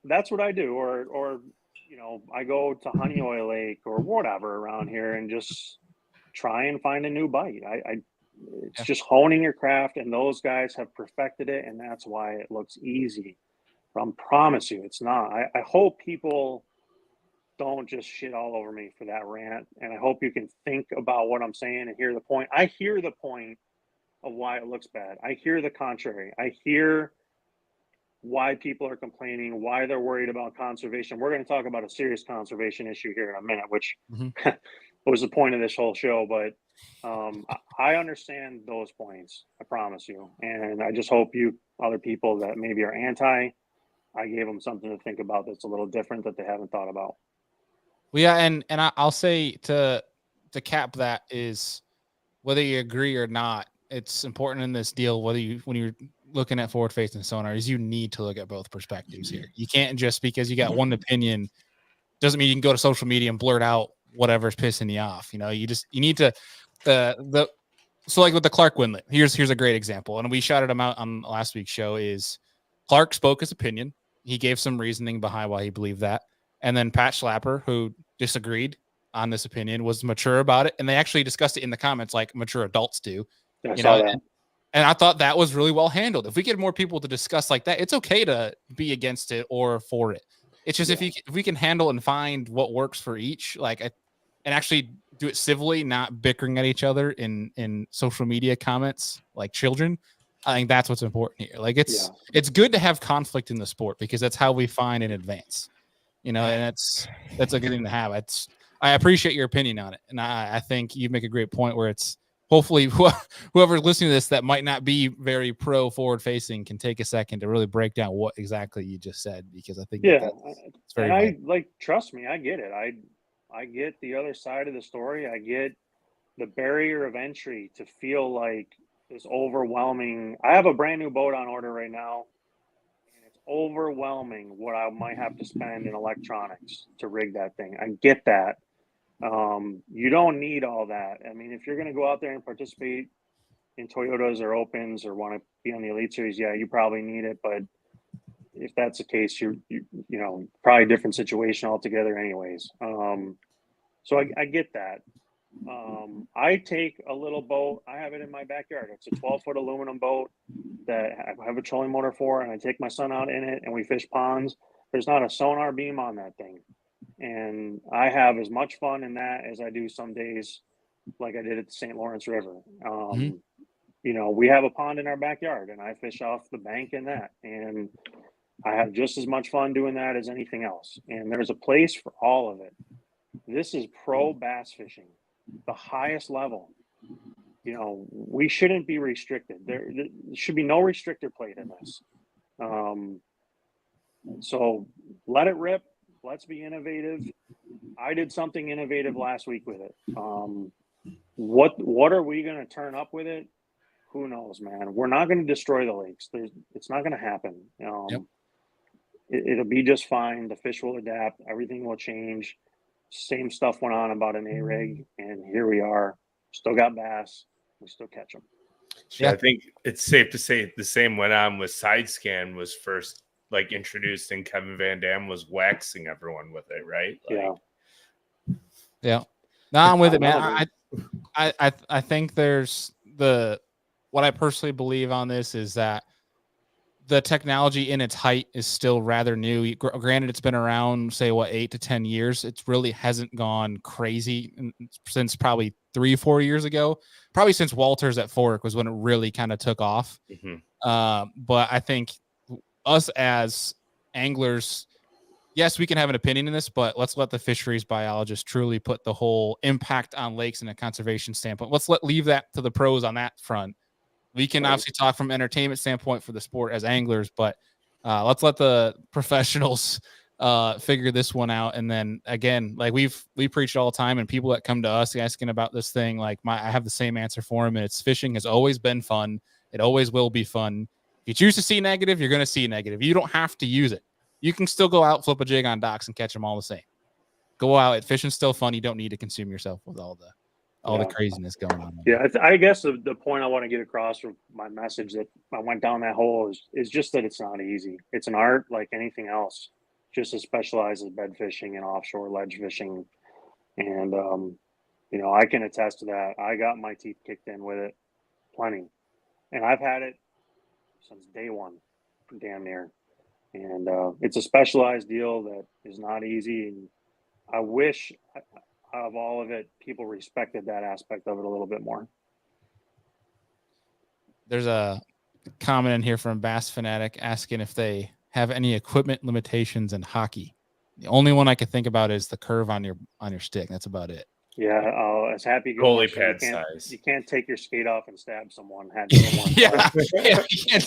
that's what I do. Or I go to Honey Oil Lake or whatever around here and just try and find a new bite. It's just honing your craft, and those guys have perfected it, and that's why it looks easy. But I promise you, it's not. I hope people don't just shit all over me for that rant, and I hope you can think about what I'm saying and hear the point. I hear the point of why it looks bad. I hear the contrary. I hear why people are complaining, why they're worried about conservation. We're going to talk about a serious conservation issue here in a minute, which was the point of this whole show. But I understand those points. I promise you. And I just hope you other people that maybe are anti, I gave them something to think about that's a little different that they haven't thought about. Well, yeah, and I'll say to cap that is whether you agree or not, it's important in this deal when you're looking at forward facing sonar is you need to look at both perspectives here. You can't just because you got one opinion doesn't mean you can go to social media and blurt out whatever's pissing you off. You need to so like with the Clark Windlet, here's a great example, and we shouted him out on last week's show. Is Clark spoke his opinion. He gave some reasoning behind why he believed that, and then Pat Schlapper, who disagreed on this opinion, was mature about it, and they actually discussed it in the comments like mature adults do. I saw that. And I thought that was really well handled. If we get more people to discuss like that, it's okay to be against it or for it. It's just if we can handle and find what works for each, and actually do it civilly, not bickering at each other in social media comments like children. I think that's what's important here. Like it's good to have conflict in the sport because that's how we find and advance. And that's a good thing to have. I appreciate your opinion on it, and I think you make a great point where it's hopefully whoever's listening to this that might not be very pro forward facing can take a second to really break down what exactly you just said, because I think it's very and trust me, I get it. I get the other side of the story. I get the barrier of entry to feel like this overwhelming. I have a brand new boat on order right now, and it's overwhelming what I might have to spend in electronics to rig that thing. I get that. You don't need all that. I mean, if you're going to go out there and participate in Toyotas or Opens or want to be on the Elite Series, you probably need it. But if that's the case, you probably a different situation altogether anyways. So I get that. I take a little boat. I have it in my backyard. It's a 12-foot aluminum boat that I have a trolling motor for, and I take my son out in it, and we fish ponds. There's not a sonar beam on that thing. And I have as much fun in that as I do some days like I did at the St. Lawrence River. You know, we have a pond in our backyard and I fish off the bank in that. And I have just as much fun doing that as anything else. And there's a place for all of it. This is pro bass fishing, the highest level. You know, we shouldn't be restricted. There should be no restrictor plate in this. So let it rip. Let's be innovative. I did something innovative last week with it. What are we going to turn up with it? Who knows, man? We're not going to destroy the lakes. It's not going to happen. It'll be just fine. The fish will adapt. Everything will change. Same stuff went on about an A-rig, and here we are. Still got bass. We still catch them. Yeah, I think it's safe to say the same went on with side scan was first like introduced, and Kevin Van Dam was waxing everyone with it, right? Like, yeah. No, I'm with it, man. I think there's what I personally believe on this is that the technology in its height is still rather new. Granted, it's been around, say, 8 to 10 years. It really hasn't gone crazy since probably 3-4 years ago. Probably since Walters at Fork was when it really kind of took off. But I think us as anglers, yes, we can have an opinion in this, but let's let the fisheries biologists truly put the whole impact on lakes in a conservation standpoint. Let's leave that to the pros on that front. We can obviously talk from an entertainment standpoint for the sport as anglers, but let's let the professionals figure this one out. And then again, like we preach all the time, and people that come to us asking about this thing, like I have the same answer for them. And it's fishing has always been fun. It always will be fun. If you choose to see negative, you're going to see negative. You don't have to use it. You can still go out, flip a jig on docks, and catch them all the same. Go out. Fishing's still fun. You don't need to consume yourself with all the craziness going on. Yeah, I guess the point I want to get across with my message that I went down that hole is just that it's not easy. It's an art like anything else, just as specialized as bed fishing and offshore ledge fishing. And, you know, I can attest to that. I got my teeth kicked in with it plenty. And I've had it since day one, damn near. And it's a specialized deal that is not easy. And I wish of all of it, people respected that aspect of it a little bit more. There's a comment in here from Bass Fanatic asking if they have any equipment limitations in hockey. The only one I could think about is the curve on your stick. That's about it. Yeah, as happy goalie pad size. You can't take your skate off and stab someone. Yeah,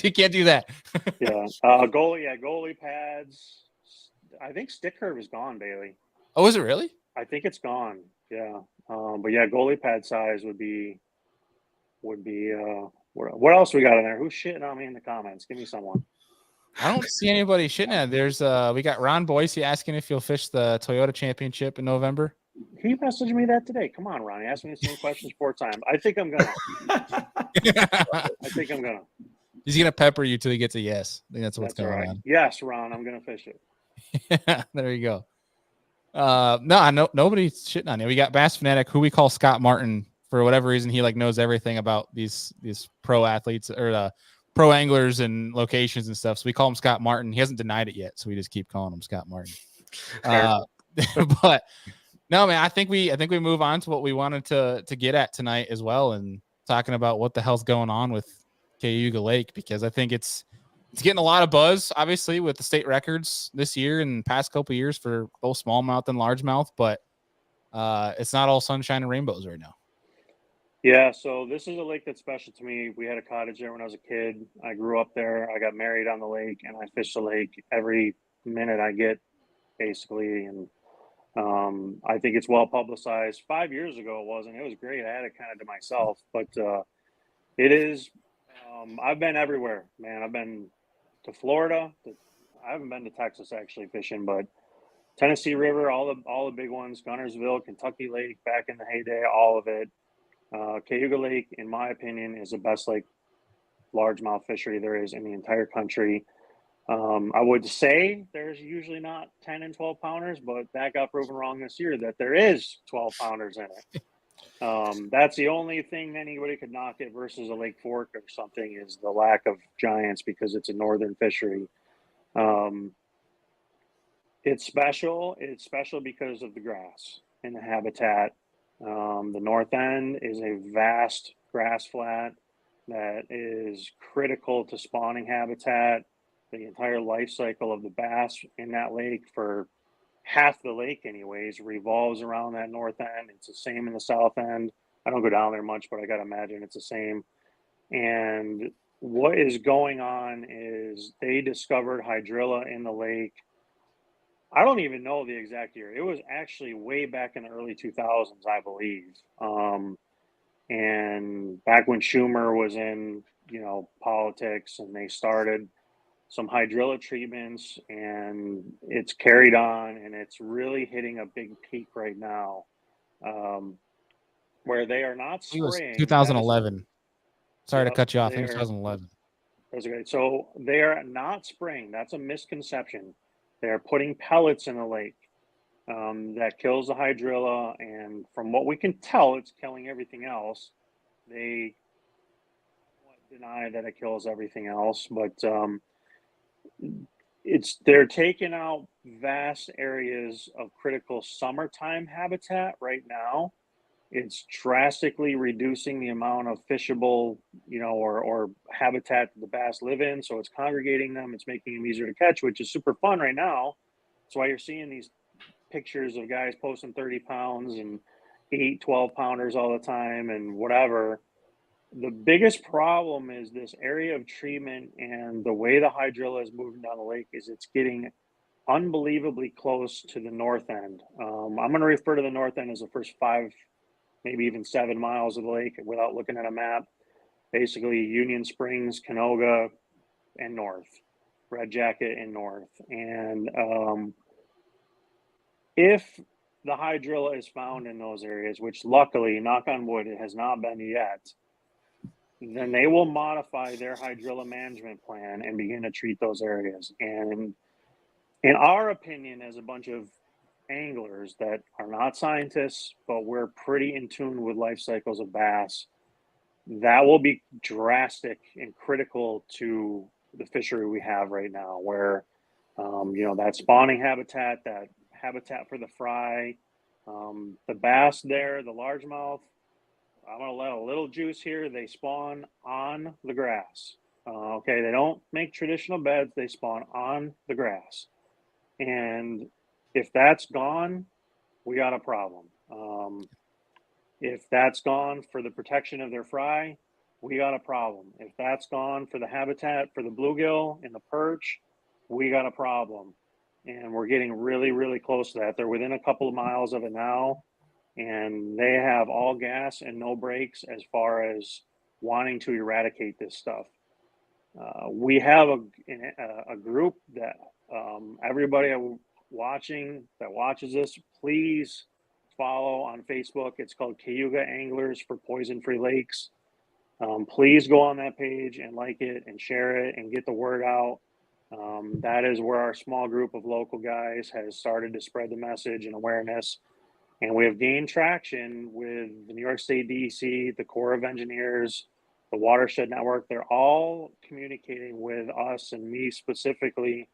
you can't do that. Goalie pads. I think stick curve is gone, Bailey. Oh, is it really? I think it's gone. Yeah. But yeah, goalie pad size would be what else we got in there? Who's shitting on me in the comments? Give me someone. I don't see anybody shitting at. There's we got Ron Boise asking if you'll fish the Toyota Championship in November. He messaged me that today. Come on, Ron. He asked me the same questions 4 times. I think I'm gonna. He's gonna pepper you till he gets a yes. I think that's what's going on. Yes, Ron, I'm gonna fish it. There you go. No, nobody's shitting on you. We got Bass Fanatic, who we call Scott Martin for whatever reason. He like knows everything about these pro athletes or pro anglers and locations and stuff. So we call him Scott Martin. He hasn't denied it yet, so we just keep calling him Scott Martin. But no, man, I think we move on to what we wanted to get at tonight as well, and talking about what the hell's going on with Cayuga Lake, because I think it's getting a lot of buzz, obviously, with the state records this year and the past couple of years for both smallmouth and largemouth, but it's not all sunshine and rainbows right now. Yeah, so this is a lake that's special to me. We had a cottage there when I was a kid. I grew up there. I got married on the lake, and I fish the lake every minute I get, basically. And I think it's well publicized. 5 years ago, it wasn't. It was great. I had it kind of to myself, but it is. I've been everywhere, man. I've been to Florida. I haven't been to Texas actually fishing, but Tennessee River, all the big ones, Gunnersville, Kentucky Lake, back in the heyday, all of it. Cayuga Lake, in my opinion, is the best lake largemouth fishery there is in the entire country. I would say there's usually not 10 and 12 pounders, but that got proven wrong this year that there is 12 pounders in it. That's the only thing anybody could knock it versus a Lake Fork or something is the lack of giants because it's a northern fishery. It's special. It's special because of the grass and the habitat. The north end is a vast grass flat that is critical to spawning habitat. The entire life cycle of the bass in that lake, for half the lake anyways, revolves around that north end. It's the same in the south end. I don't go down there much, but I gotta imagine it's the same. And what is going on is they discovered hydrilla in the lake. I don't even know the exact year. It was actually way back in the early 2000s, I believe. And back when Schumer was in, politics, and they started some hydrilla treatments, and it's carried on, and it's really hitting a big peak right now, where they are not It was spraying. 2011. Sorry to Yep, cut you off. I they think it's are. 2011. That's okay. So they are not spraying. That's a misconception. They are putting pellets in the lake. That kills the hydrilla, and from what we can tell, it's killing everything else. They deny that it kills everything else, but they're taking out vast areas of critical summertime habitat right now. It's drastically reducing the amount of fishable, or habitat that the bass live in. So it's congregating them. It's making them easier to catch, which is super fun right now. That's why you're seeing these pictures of guys posting 30 pounds and 12 pounders all the time and whatever. The biggest problem is this area of treatment, and the way the hydrilla is moving down the lake is it's getting unbelievably close to the north end. I'm going to refer to the north end as the first 5, maybe even 7 miles of the lake without looking at a map. Basically, Union Springs, Cayuga, and north, Red Jacket and north. And if the hydrilla is found in those areas, which luckily, knock on wood, it has not been yet, then they will modify their hydrilla management plan and begin to treat those areas. And in our opinion, as a bunch of anglers that are not scientists, but we're pretty in tune with life cycles of bass, that will be drastic and critical to the fishery we have right now, where that spawning habitat, that habitat for the fry, the bass there, the largemouth, I'm going to let a little juice here. They spawn on the grass. Okay, they don't make traditional beds. They spawn on the grass. And if that's gone, we got a problem. If that's gone for the protection of their fry, we got a problem. If that's gone for the habitat for the bluegill and the perch, we got a problem. And we're getting really, really close to that. They're within a couple of miles of it now. And they have all gas and no brakes as far as wanting to eradicate this stuff. We have a group that everybody watching that watches this, please follow on Facebook. It's called Cayuga Anglers for Poison-Free Lakes. Please go on that page and like it and share it and get the word out. That is where our small group of local guys has started to spread the message and awareness. And we have gained traction with the New York State DEC, the Corps of Engineers, the Watershed Network. They're all communicating with us and me specifically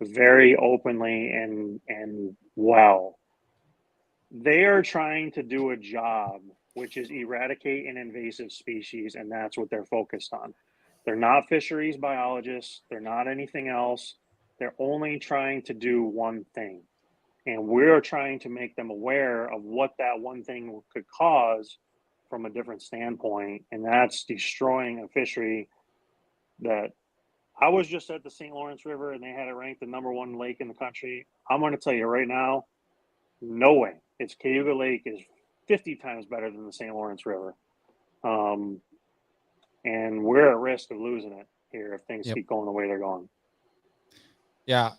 very openly and well. They are trying to do a job, which is eradicate an invasive species, and that's what they're focused on. They're not fisheries biologists. They're not anything else. They're only trying to do one thing. And we're trying to make them aware of what that one thing could cause from a different standpoint. And that's destroying a fishery that I was just at the St. Lawrence River, and they had it ranked the #1 lake in the country. I'm going to tell you right now, no way. It's Cayuga Lake is 50 times better than the St. Lawrence River. And we're at risk of losing it here if things keep going the way they're going. Yeah.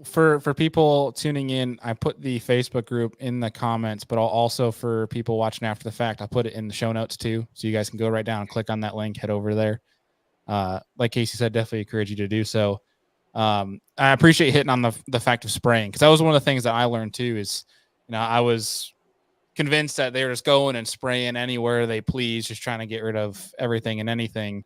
For people tuning in, I put the Facebook group in the comments, but I'll also, for people watching after the fact, I'll put it in the show notes too. So you guys can go right down and click on that link, head over there. Like Casey said, definitely encourage you to do so. I appreciate hitting on the fact of spraying, because that was one of the things that I learned too is, I was convinced that they were just going and spraying anywhere they please, just trying to get rid of everything and anything.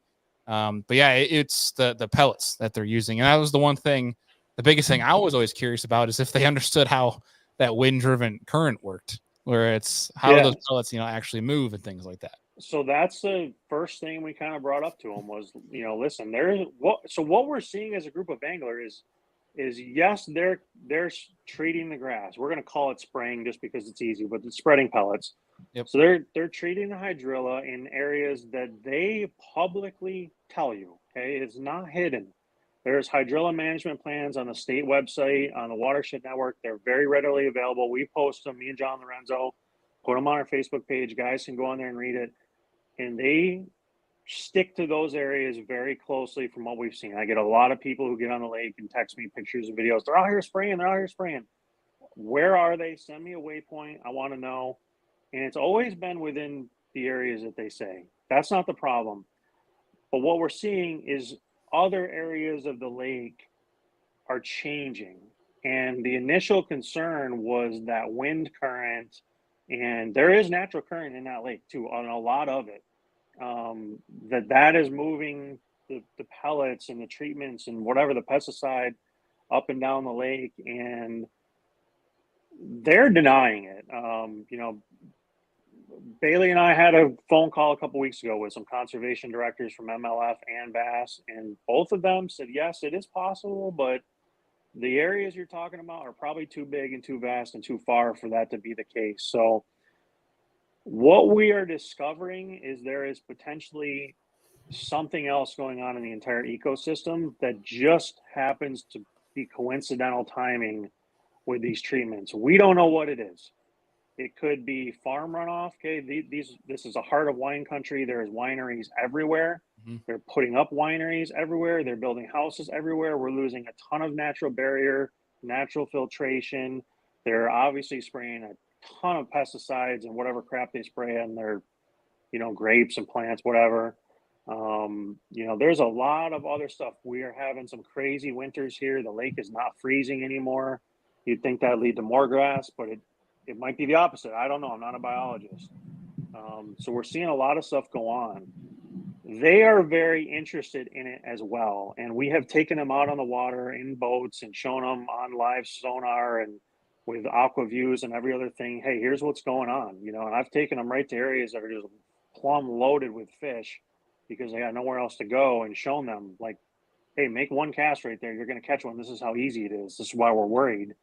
But yeah, it's the pellets that they're using. And that was the one thing the biggest thing I was always curious about is if they understood how that wind-driven current worked, where it's how do those pellets, actually move and things like that. So that's the first thing we kind of brought up to them was, listen, what we're seeing as a group of anglers is yes, they're treating the grass. We're going to call it spraying just because it's easy, but it's spreading pellets. Yep. So they're treating the hydrilla in areas that they publicly tell you. Okay, it's not hidden. There's hydrilla management plans on the state website, on the Watershed Network. They're very readily available. We post them. Me and John Lorenzo put them on our Facebook page. Guys can go on there and read it. And they stick to those areas very closely from what we've seen. I get a lot of people who get on the lake and text me pictures and videos. They're out here spraying. They're out here spraying. Where are they? Send me a waypoint. I want to know. And it's always been within the areas that they say. That's not the problem. But what we're seeing is other areas of the lake are changing. And the initial concern was that wind current, and there is natural current in that lake too, on a lot of it. That is moving the pellets and the treatments and whatever the pesticide up and down the lake, and they're denying it. Bailey and I had a phone call a couple weeks ago with some conservation directors from MLF and Bass, and both of them said, yes, it is possible, but the areas you're talking about are probably too big and too vast and too far for that to be the case. So what we are discovering is there is potentially something else going on in the entire ecosystem that just happens to be coincidental timing with these treatments. We don't know what it is. It could be farm runoff. Okay, this is a heart of wine country. There's wineries everywhere. Mm-hmm. They're putting up wineries everywhere. They're building houses everywhere. We're losing a ton of natural barrier, natural filtration. They're obviously spraying a ton of pesticides and whatever crap they spray on their, grapes and plants, whatever. There's a lot of other stuff. We are having some crazy winters here. The lake is not freezing anymore. You'd think that'd lead to more grass, but it might be the opposite. I don't know. I'm not a biologist. So we're seeing a lot of stuff go on. They are very interested in it as well. And we have taken them out on the water in boats and shown them on live sonar and with aqua views and every other thing. Hey, here's what's going on. And I've taken them right to areas that are just plumb loaded with fish because they got nowhere else to go, and shown them like, hey, make one cast right there. You're going to catch one. This is how easy it is. This is why we're worried.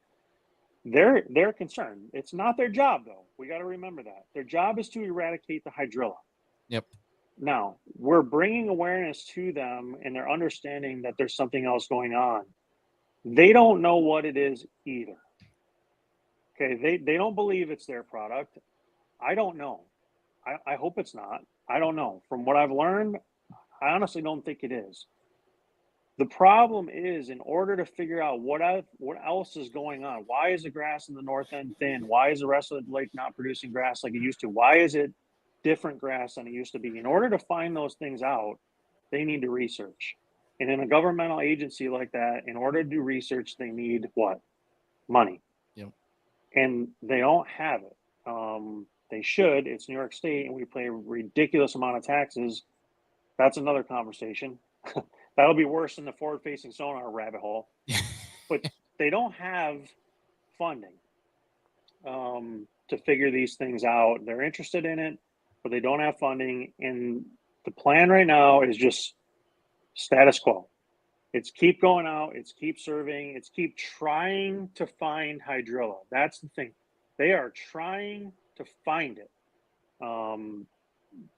They're concerned. It's not their job, though. We got to remember that. Their job is to eradicate the hydrilla. Yep. Now, we're bringing awareness to them, and they're understanding that there's something else going on. They don't know what it is either. Okay, they don't believe it's their product. I don't know. I hope it's not. I don't know. From what I've learned, I honestly don't think it is. The problem is, in order to figure out what else is going on, why is the grass in the north end thin? Why is the rest of the lake not producing grass like it used to? Why is it different grass than it used to be? In order to find those things out, they need to research. And in a governmental agency like that, in order to do research, they need what? Money. Yep. And they don't have it. They should. It's New York State, and we pay a ridiculous amount of taxes. That's another conversation. That'll be worse than the forward-facing sonar rabbit hole. But they don't have funding to figure these things out. They're interested in it, but they don't have funding. And the plan right now is just status quo. It's keep going out. It's keep serving. It's keep trying to find hydrilla. That's the thing. They are trying to find it.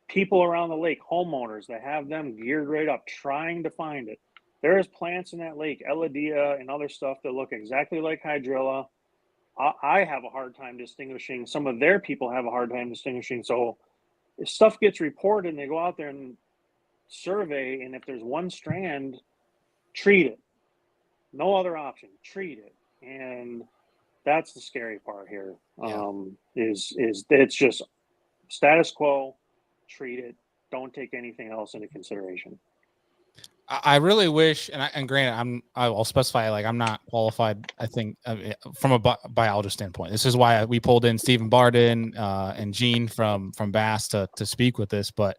People around the lake, homeowners that have them geared right up, trying to find it. There's plants in that lake, Eladia and other stuff that look exactly like hydrilla. I have a hard time distinguishing. Some of their people have a hard time distinguishing. So if stuff gets reported and they go out there and survey, and if there's one strand, treat it. No other option. Treat it. And that's the scary part here. Is it's just status quo. Treat it. Don't take anything else into consideration. I really wish, and granted, I'll specify, like, I'm not qualified, I think, from a biologist standpoint. This is why we pulled in Stephen Barden and Gene from Bass to speak with this. But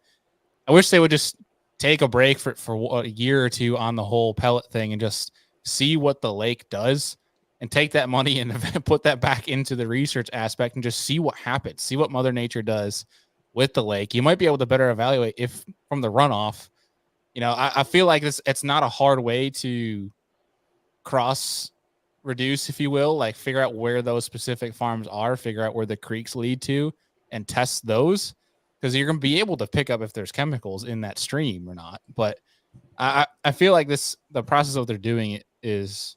I wish they would just take a break for a year or two on the whole pellet thing and just see what the lake does, and take that money and put that back into the research aspect and just see what happens, see what Mother Nature does with the lake. You might be able to better evaluate if from the runoff, I feel like it's not a hard way to cross reduce, if you will, like figure out where those specific farms are, figure out where the creeks lead to, and test those, because you're going to be able to pick up if there's chemicals in that stream or not. But I feel like the process of they're doing it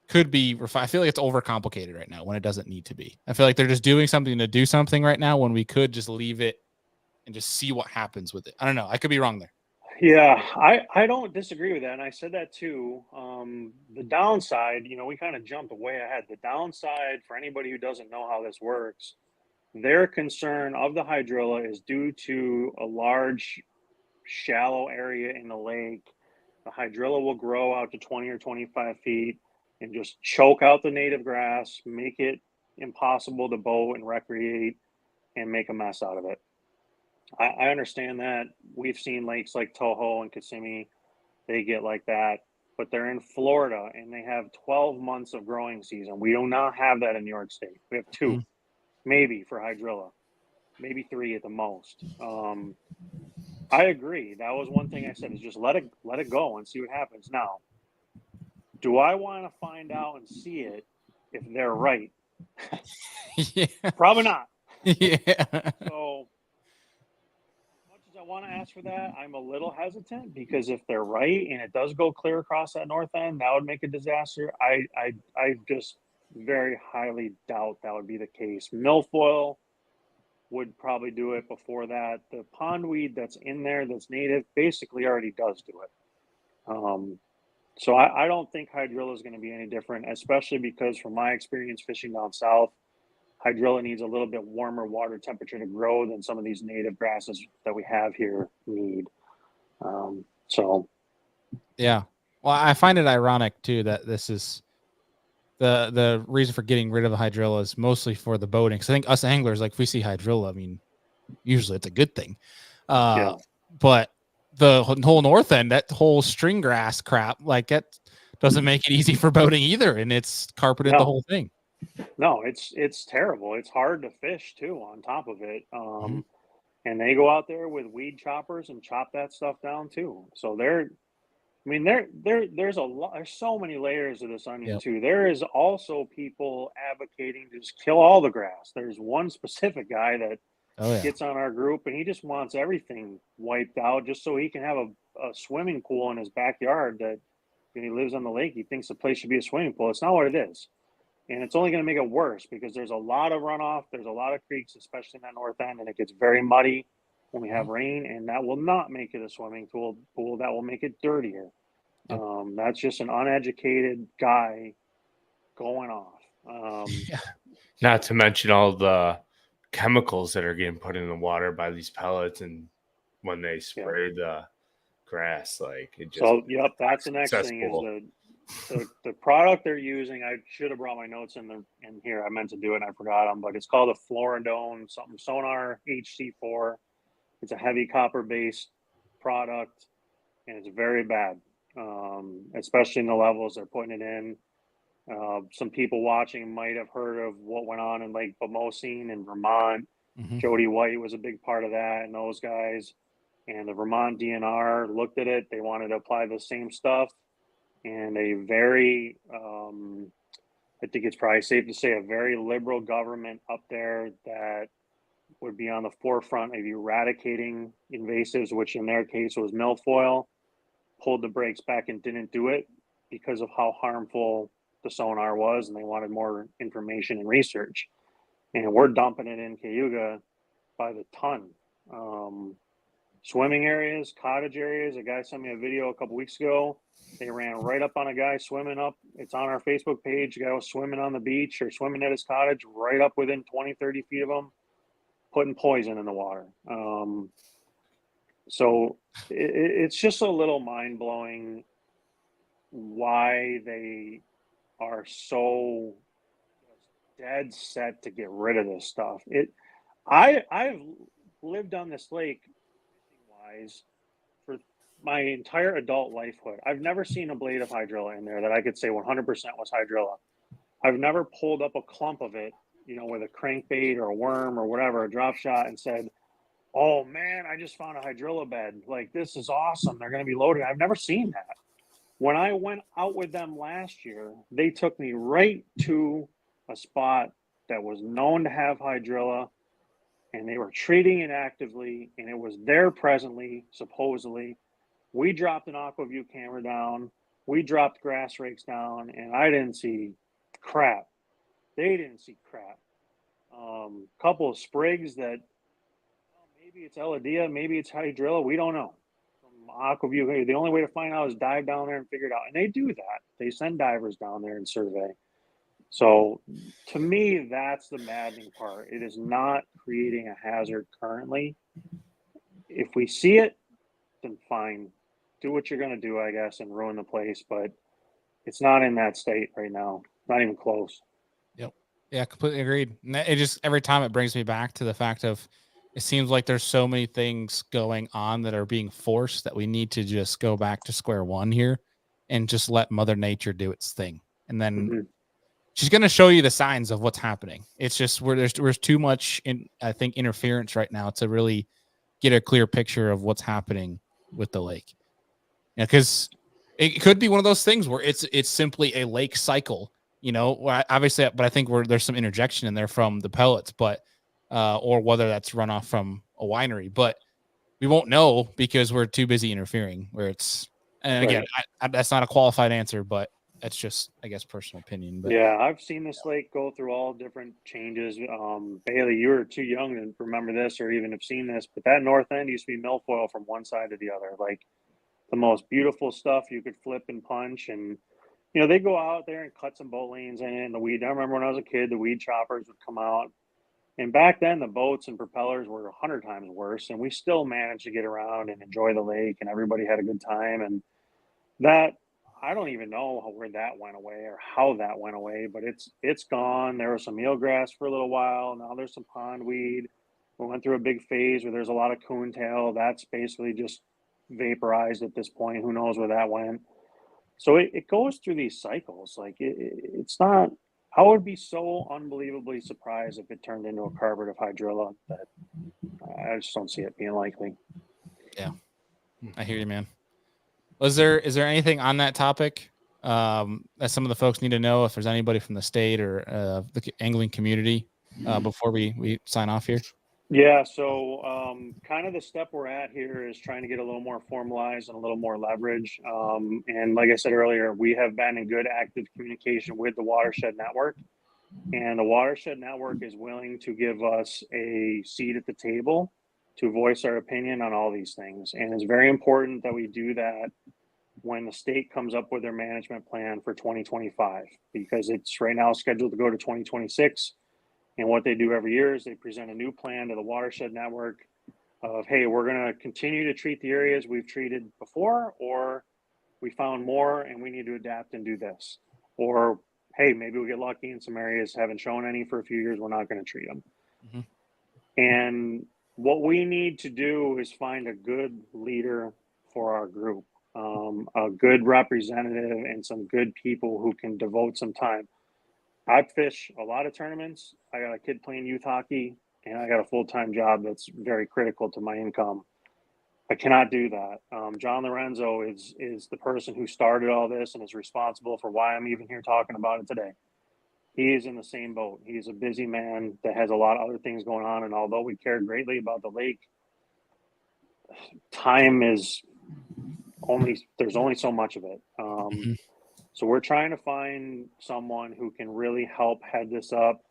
could be refined. I feel like it's overcomplicated right now when it doesn't need to be. I feel like they're just doing something to do something right now when we could just leave it and just see what happens with it. I don't know. I could be wrong there. Yeah, I don't disagree with that, and I said that too. The downside, we kind of jumped way ahead. The downside for anybody who doesn't know how this works, their concern of the hydrilla is due to a large, shallow area in the lake. The hydrilla will grow out to 20 or 25 feet and just choke out the native grass, make it impossible to boat and recreate, and make a mess out of it. I understand that. We've seen lakes like Toho and Kissimmee, they get like that, but they're in Florida and they have 12 months of growing season. We do not have that in New York State. We have 2, maybe for hydrilla, maybe 3 at the most. I agree. That was one thing I said, is just let it go and see what happens. Now, do I want to find out and see it if they're right? Yeah. Probably not. Yeah. So I want to ask for that, I'm a little hesitant, because if they're right and it does go clear across that north end, that would make a disaster. I just very highly doubt that would be the case. Milfoil would probably do it before that. The pondweed that's in there that's native basically already does do it. So I don't think hydrilla is going to be any different, especially because from my experience fishing down south, hydrilla needs a little bit warmer water temperature to grow than some of these native grasses that we have here need. Yeah. Well, I find it ironic too that this is the reason for getting rid of the hydrilla is mostly for the boating. Because I think us anglers, like if we see hydrilla, I mean, usually it's a good thing. Yeah. But the whole north end, that whole string grass crap, like that doesn't make it easy for boating either, and it's carpeted the whole thing. No, it's terrible. It's hard to fish too on top of it. And they go out there with weed choppers and chop that stuff down too. So there's a lot, there's so many layers of this onion too. There is also people advocating to just kill all the grass. There's one specific guy that gets on our group and he just wants everything wiped out just so he can have a swimming pool in his backyard that when he lives on the lake, he thinks the place should be a swimming pool. It's not what it is. And it's only going to make it worse because there's a lot of runoff. There's a lot of creeks, especially in that north end, and it gets very muddy when we have rain, and that will not make it a swimming pool. That will make it dirtier. That's just an uneducated guy going off. Not to mention all the chemicals that are getting put in the water by these pellets, and when they spray the grass, like it just. So, that's the next thing is the product they're using. I should have brought my notes in here. I meant to do it and I forgot them, but it's called a Floridone something Sonar HC4. It's a heavy copper based product and it's very bad, especially in the levels they're putting it in. Some people watching might have heard of what went on in Lake Bomosine in Vermont. Jody White was a big part of that, and those guys. And the Vermont DNR looked at it. They wanted to apply the same stuff. And a very, I think it's probably safe to say, a very liberal government up there that would be on the forefront of eradicating invasives, which in their case was milfoil, pulled the brakes back and didn't do it because of how harmful the sonar was, and they wanted more information and research. And we're dumping it in Cayuga by the ton. Swimming areas, cottage areas. A guy sent me a video a couple weeks ago. They ran right up on a guy swimming up. It's on our Facebook page. A guy was swimming on the beach or swimming at his cottage, right up within 20, 30 feet of him, putting poison in the water. So it's just a little mind-blowing why they are so dead set to get rid of this stuff. I've lived on this lake wise for my entire adult lifehood, I've never seen a blade of hydrilla in there that I could say 100% was hydrilla. I've never pulled up a clump of it, with a crankbait or a worm or whatever, a drop shot, and said, "Oh man, I just found a hydrilla bed. Like, this is awesome. They're going to be loaded." I've never seen that. When I went out with them last year, they took me right to a spot that was known to have hydrilla, and they were treating it actively, and it was there presently, supposedly. We dropped an aqua-view camera down, we dropped grass rakes down, and I didn't see crap. They didn't see crap. Couple of sprigs that, maybe it's Eladia, maybe it's hydrilla, we don't know. From aqua-view, the only way to find out is dive down there and figure it out. And they do that. They send divers down there and survey. So to me, that's the maddening part. It is not creating a hazard currently. If we see it, then fine. Do what you're going to do, I guess, and ruin the place. But it's not in that state right now. Not even close. Yep. Yeah, completely agreed. And it just, every time it brings me back to the fact of, it seems like there's so many things going on that are being forced that we need to just go back to square one here and just let Mother Nature do its thing. And then she's going to show you the signs of what's happening. It's just where there's too much, I think, interference right now to really get a clear picture of what's happening with the lake. Yeah, because it could be one of those things where it's simply a lake cycle, obviously, but I think there's some interjection in there from the pellets, but or whether that's runoff from a winery, but we won't know because we're too busy interfering. And again, that's not a qualified answer, but that's just, I guess, personal opinion. But yeah, I've seen this lake go through all different changes. Bailey, you were too young to remember this or even have seen this, but that north end used to be milfoil from one side to the other. Like, the most beautiful stuff you could flip and punch. And, they go out there and cut some boat lanes in it and the weed. I remember when I was a kid, the weed choppers would come out. And back then, the boats and propellers were 100 times worse. And we still managed to get around and enjoy the lake, and everybody had a good time. And that, I don't even know where that went away or how that went away, but it's gone. There was some eelgrass for a little while. Now there's some pondweed. We went through a big phase where there's a lot of coontail. That's basically just vaporized at this point. Who knows where that went? So it goes through these cycles. Like, it's not. I would be so unbelievably surprised if it turned into a carpet of hydrilla. That I just don't see it being likely. Yeah, I hear you, man. Is there anything on that topic that some of the folks need to know, if there's anybody from the state or the angling community before we sign off here? Yeah, so kind of the step we're at here is trying to get a little more formalized and a little more leverage. And like I said earlier, we have been in good active communication with the Watershed Network. And the Watershed Network is willing to give us a seat at the table to voice our opinion on all these things. And it's very important that we do that when the state comes up with their management plan for 2025, because it's right now scheduled to go to 2026. And what they do every year is they present a new plan to the Watershed Network of, hey, we're going to continue to treat the areas we've treated before, or we found more and we need to adapt and do this. Or, hey, maybe we get lucky in some areas haven't shown any for a few years, we're not going to treat them. And what we need to do is find a good leader for our group, a good representative and some good people who can devote some time. I fish a lot of tournaments. I got a kid playing youth hockey, and I got a full-time job that's very critical to my income. I cannot do that. John Lorenzo is the person who started all this and is responsible for why I'm even here talking about it today. He is in the same boat. He's a busy man that has a lot of other things going on, and although we care greatly about the lake, time is there's only so much of it. So we're trying to find someone who can really help head this up,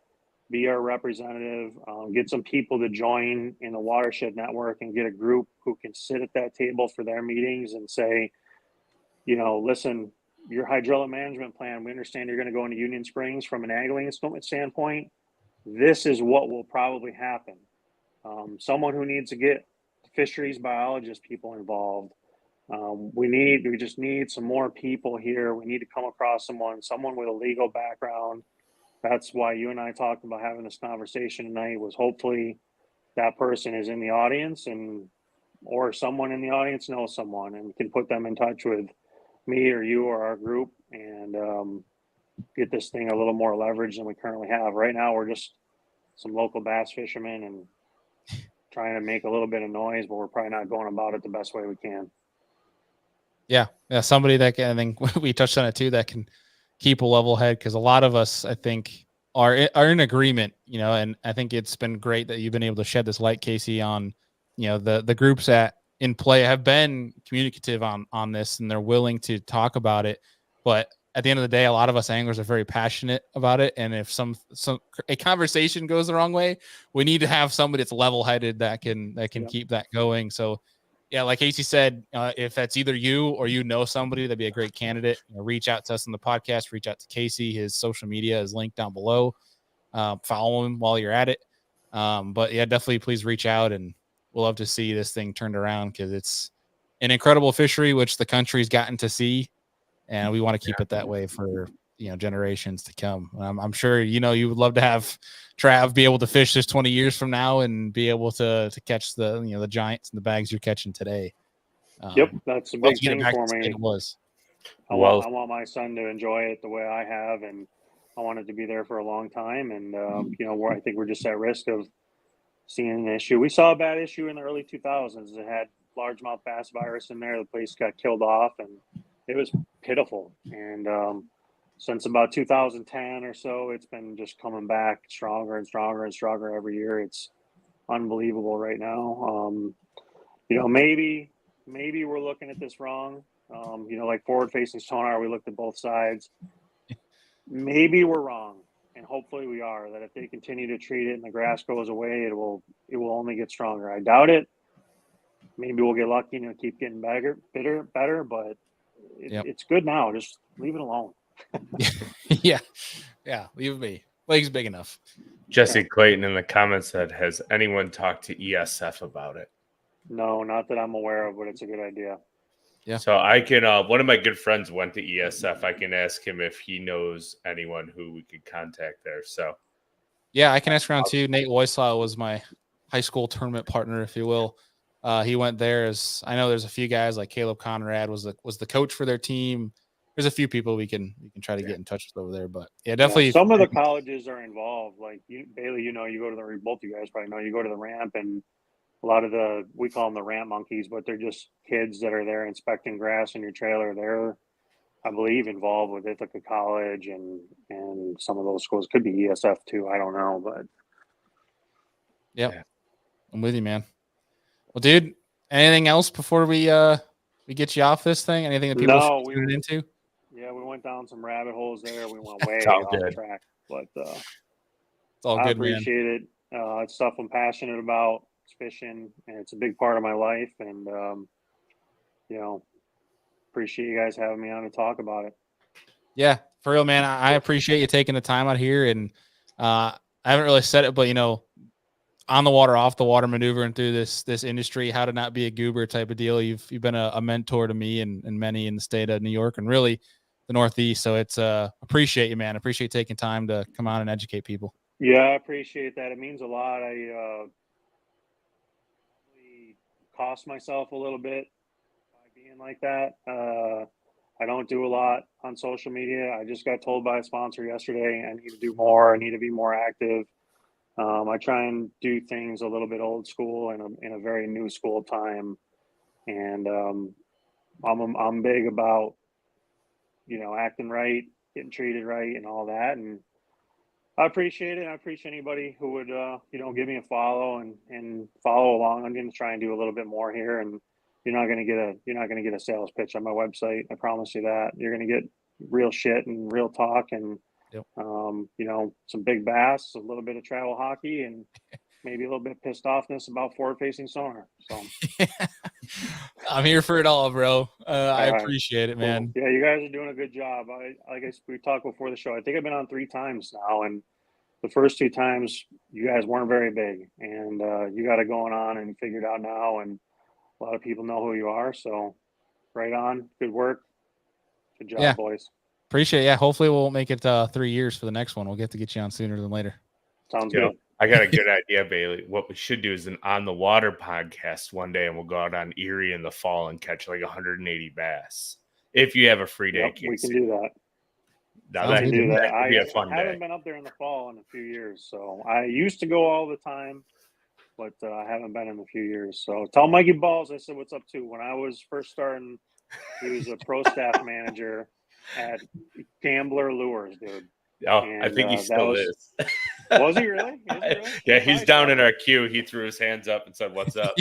be our representative, get some people to join in the Watershed Network and get a group who can sit at that table for their meetings and say, listen, your hydrilla management plan, we understand you're going to go into Union Springs from an angling standpoint. This is what will probably happen. Someone who needs to get fisheries biologist people involved. We just need some more people here. We need to come across someone with a legal background. That's why you and I talked about having this conversation tonight, was hopefully that person is in the audience and or someone in the audience knows someone and can put them in touch with me or you or our group, and get this thing a little more leverage than we currently have. Right now, we're just some local bass fishermen and trying to make a little bit of noise, but we're probably not going about it the best way we can. Yeah. Somebody that can, I think we touched on it too, that can keep a level head, because a lot of us, I think, are in agreement, and I think it's been great that you've been able to shed this light, Casey, on, the groups that in play have been communicative on this, and they're willing to talk about it. But at the end of the day, a lot of us anglers are very passionate about it. And if a conversation goes the wrong way, we need to have somebody that's level headed that can keep that going. So yeah, like Casey said, if that's either you or somebody, that'd be a great candidate. Reach out to us on the podcast. Reach out to Casey. His social media is linked down below. Follow him while you're at it. But yeah, definitely please reach out, and we'll love to see this thing turned around, because it's an incredible fishery which the country's gotten to see, and we want to keep it that way for generations to come. I'm sure you would love to have Trav be able to fish this 20 years from now and be able to catch the the giants and the bags you're catching today. Yep, that's a big thing for me. It was. I want my son to enjoy it the way I have, and I want it to be there for a long time. And where I think we're just at risk of seeing an issue. We saw a bad issue in the early 2000s. It had largemouth bass virus in there. The place got killed off, and it was pitiful. And since about 2010 or so, it's been just coming back stronger and stronger and stronger every year. It's unbelievable right now. Maybe we're looking at this wrong. Like forward-facing sonar, we looked at both sides. Maybe we're wrong, and hopefully we are. That if they continue to treat it and the grass goes away, it will only get stronger. I doubt it. Maybe we'll get lucky and it'll keep getting better. But it's good now. Just leave it alone. Yeah. Leave me. Lake's big enough. Jesse Clayton in the comments said, "Has anyone talked to ESF about it?" No, not that I'm aware of, but it's a good idea. Yeah. So I can. One of my good friends went to ESF. I can ask him if he knows anyone who we could contact there. So. Yeah, I can ask around too. Nate Woislaw was my high school tournament partner, if you will. He went there. I know there's a few guys like Caleb Conrad was the coach for their team. There's a few people we can try to get in touch with over there, but yeah, definitely. Yeah, some of the colleges are involved. Like Bailey, you go to both you guys probably know, you go to the ramp, and a lot of we call them the ramp monkeys, but they're just kids that are there inspecting grass in your trailer. They're, I believe, involved with Ithaca College and some of those schools. Could be ESF too. I don't know, but yeah, I'm with you, man. Well, dude, anything else before we get you off this thing? Anything that people should tune into? Yeah, we went down some rabbit holes there. We went way off track, but it's all good, I appreciate it. It's stuff I'm passionate about. It's fishing, and it's a big part of my life. And appreciate you guys having me on to talk about it. Yeah, for real, man. I appreciate you taking the time out here, and I haven't really said it, but on the water, off the water, maneuvering through this industry, how to not be a goober type of deal. You've been a mentor to me and many in the state of New York and really the Northeast. So it's appreciate you, man. Appreciate taking time to come on and educate people. Yeah, I appreciate that. It means a lot. I cost myself a little bit by being like that. I don't do a lot on social media. I just got told by a sponsor yesterday I need to do more. I need to be more active. I try and do things a little bit old school and in a very new school time. And I'm big about, acting right, getting treated right and all that. And I appreciate it. I appreciate anybody who would, give me a follow and follow along. I'm going to try and do a little bit more here. And you're not going to get a sales pitch on my website. I promise you that. You're going to get real shit and real talk and, Yep. Some big bass, a little bit of travel hockey, and maybe a little bit of pissed offness about forward-facing sonar. So I'm here for it all, bro. I appreciate it, man. Yeah, you guys are doing a good job. I guess we talked before the show. I think I've been on 3 times now, and the first 2 times you guys weren't very big, and you got it going on and figured out now, and a lot of people know who you are. So right on, good work, good job, boys. Appreciate it. Yeah, hopefully we'll make it 3 years for the next one. We'll get to get you on sooner than later. Sounds good. I got a good idea, Bailey. What we should do is an on the water podcast one day, and we'll go out on Erie in the fall and catch like 180 bass. If you have a free day, we can Casey. do that. Now Sounds that, good. Do that. that could be a I fun haven't day. been up there in the fall in a few years, so I used to go all the time, but I haven't been in a few years. So tell Mikeybalzz I said what's up too. When I was first starting, he was a pro staff manager at Gambler Lures, dude. Oh, And, I think he that still was- is. Was he really? Is he really? Yeah, Well, he's nice, down bro. in our queue. He threw his hands up and said, "What's up?"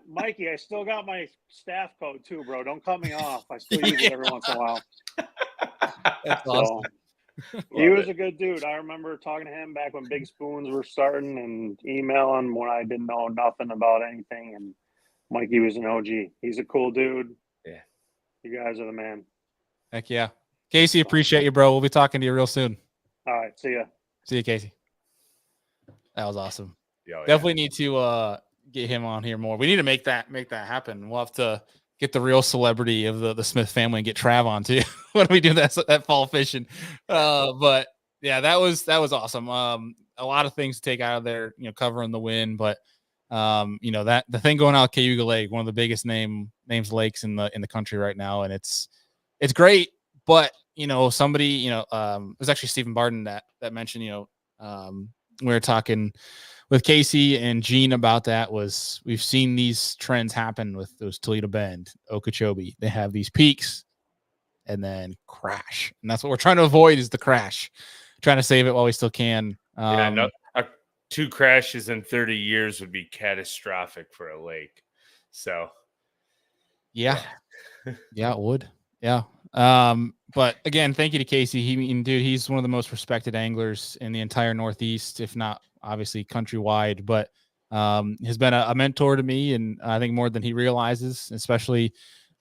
Mikey, I still got my staff code too, bro. Don't cut me off. I still use it every once in a while. That's So, awesome. he Love was it. a good dude. I remember talking to him back when Big Spoons were starting and emailing when I didn't know nothing about anything. And Mikey was an OG. He's a cool dude. Yeah. You guys are the man. Heck yeah. Casey, appreciate you, bro. We'll be talking to you real soon. All right. See ya. See you, Casey. That was awesome. Oh, yeah. Definitely need to get him on here more. We need to make that happen. We'll have to get the real celebrity of the Smith family and get Trav on too when we do that fall fishing. But yeah, that was awesome. A lot of things to take out of there, covering the win, but that the thing going out Cayuga Lake, one of the biggest names lakes in the country right now, and it's great. But somebody, it was actually Stephen Barden that mentioned, we were talking with Casey and Gene about that. Was we've seen these trends happen with those Toledo Bend, Okeechobee. They have these peaks and then crash, and that's what we're trying to avoid is the crash. Trying to save it while we still can. No, 2 crashes in 30 years would be catastrophic for a lake. So, yeah, it would. Yeah. But again, thank you to Casey. He's one of the most respected anglers in the entire Northeast, if not obviously countrywide, but has been a mentor to me, and I think more than he realizes, especially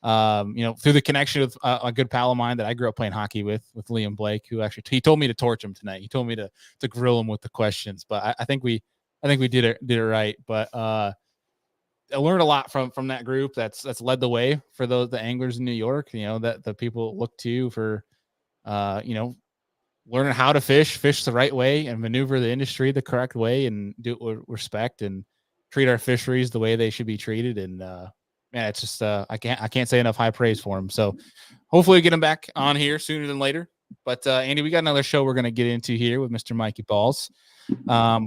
through the connection with a good pal of mine that I grew up playing hockey with Liam Blake, who actually he told me to torch him tonight. He told me to grill him with the questions, but I think we did it right. But I learned a lot from that group that's led the way for the anglers in New York, that the people look to for, learning how to fish the right way and maneuver the industry the correct way and do it with respect and treat our fisheries the way they should be treated. And, man, it's just, I can't say enough high praise for him. So hopefully we get him back on here sooner than later. But, Andy, we got another show we're going to get into here with Mr. Mikeybalzz.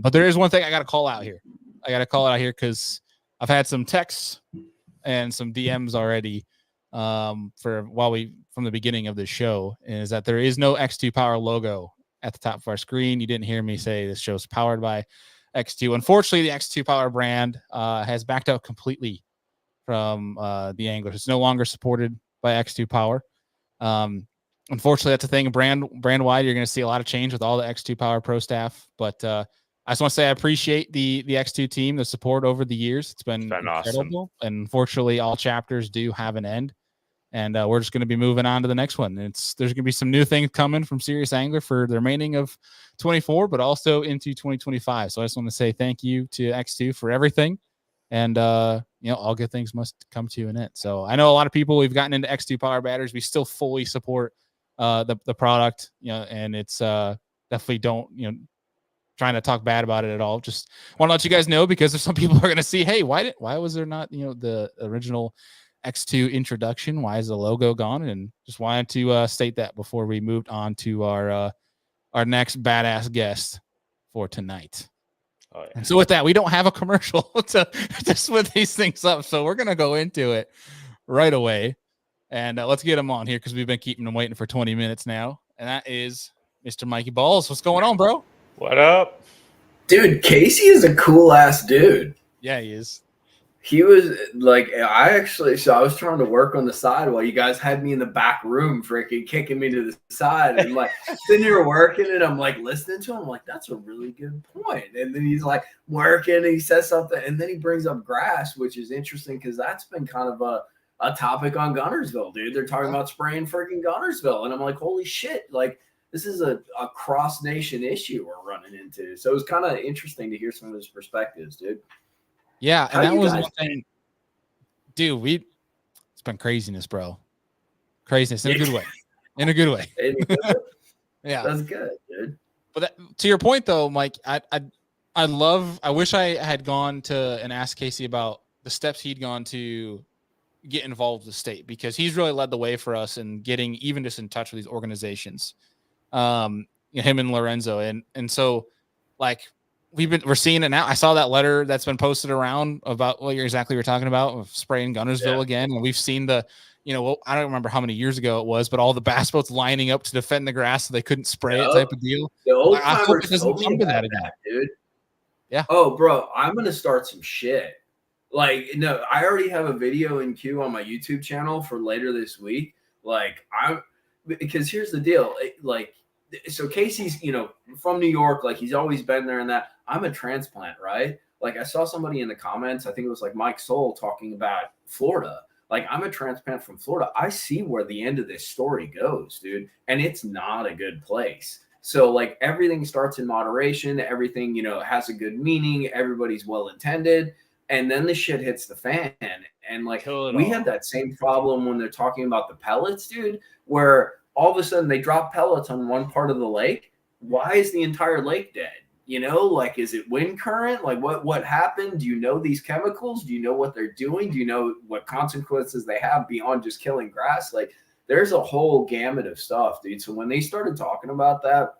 But there is one thing I got to call out here. Because I've had some texts and some DMs already from the beginning of the show, is that there is no X2 Power logo at the top of our screen. You didn't hear me say this show's powered by X2. Unfortunately, the X2 Power brand has backed out completely from the anglers. It's no longer supported by X2 Power. Unfortunately, that's a thing. Brand wide, you're going to see a lot of change with all the X2 Power Pro staff, but I just want to say I appreciate the X2 team, the support over the years. It's been incredible. Awesome. And unfortunately, all chapters do have an end. And we're just going to be moving on to the next one. There's going to be some new things coming from Serious Angler for the remaining of 24, but also into 2025. So I just want to say thank you to X2 for everything. And, all good things must come to an end. So I know a lot of people, we've gotten into X2 Power batteries. We still fully support the product, and it's definitely don't, trying to talk bad about it at all. Just want to let you guys know, because there's some people who are going to see, hey, why was there not, the original X2 introduction? Why is the logo gone? And just wanted to state that before we moved on to our next badass guest for tonight. Oh, yeah. And so with that, we don't have a commercial to split these things up. So we're going to go into it right away. And let's get him on here, because we've been keeping him waiting for 20 minutes now. And that is Mr. Mikeybalzz. What's going on, bro? What up? Dude, Casey is a cool ass dude. Yeah, he is. He was like, I was trying to work on the side while you guys had me in the back room, freaking kicking me to the side. And like, sitting here working, and I'm like listening to him. I'm like, that's a really good point. And then he's like working, and he says something, and then he brings up grass, which is interesting because that's been kind of a topic on Gunnersville, dude. They're talking about spraying freaking Gunnersville. And I'm like, holy shit. Like, this is a cross-nation issue we're running into. So it was kind of interesting to hear some of his perspectives, dude. Yeah, and that was one thing. Dude, it's been craziness, bro. Craziness in a good way. In a good way. Yeah. That's good, dude. To your point though, Mike, I wish I had gone to and asked Casey about the steps he'd gone to get involved with the state, because he's really led the way for us in getting even just in touch with these organizations. Him and Lorenzo. And so like we're seeing it now. I saw that letter that's been posted around about what you're talking about of spraying Gunnersville again. And we've seen I don't remember how many years ago it was, but all the bass boats lining up to defend the grass so they couldn't spray it type of deal. The old I hope it doesn't come to that again. Dude. Yeah. Oh, bro, I'm going to start some shit. Like, no, I already have a video in queue on my YouTube channel for later this week. Like, because here's the deal. Like, so Casey's, from New York, like he's always been there and that. I'm a transplant, right? Like I saw somebody in the comments, I think it was like Mike Soul talking about Florida. Like I'm a transplant from Florida. I see where the end of this story goes, dude. And it's not a good place. So like everything starts in moderation. Everything, has a good meaning. Everybody's well-intended. And then the shit hits the fan. And like we have that same problem when they're talking about the pellets, dude, where all of a sudden they drop pellets on one part of the lake. Why is the entire lake dead? Like, is it wind current? Like what happened? Do you know these chemicals? Do you know what they're doing? Do you know what consequences they have beyond just killing grass? Like there's a whole gamut of stuff, dude. So when they started talking about that,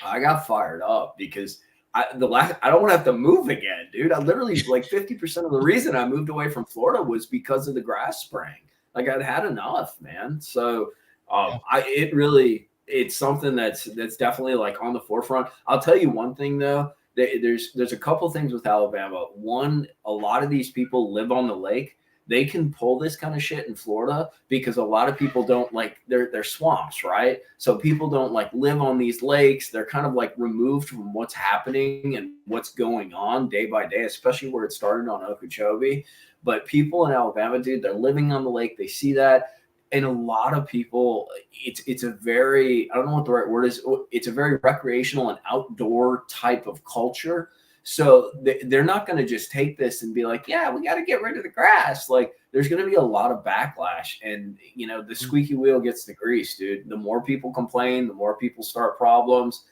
I got fired up because I don't want to have to move again, dude. I literally like 50% of the reason I moved away from Florida was because of the grass spraying. Like I'd had enough, man. So it's something that's definitely like on the forefront. I'll tell you one thing though, there's a couple things with Alabama. One, a lot of these people live on the lake. They can pull this kind of shit in Florida because a lot of people don't like they're swamps, right? So people don't like live on these lakes. They're kind of like removed from what's happening and what's going on day by day, especially where it started on Okeechobee. But people in Alabama, dude, they're living on the lake. They see that. And a lot of people, it's a very, I don't know what the right word is. It's a very recreational and outdoor type of culture. So they're not going to just take this and be like, yeah, we got to get rid of the grass. Like there's going to be a lot of backlash and, the squeaky wheel gets the grease, dude. The more people complain, the more people start problems.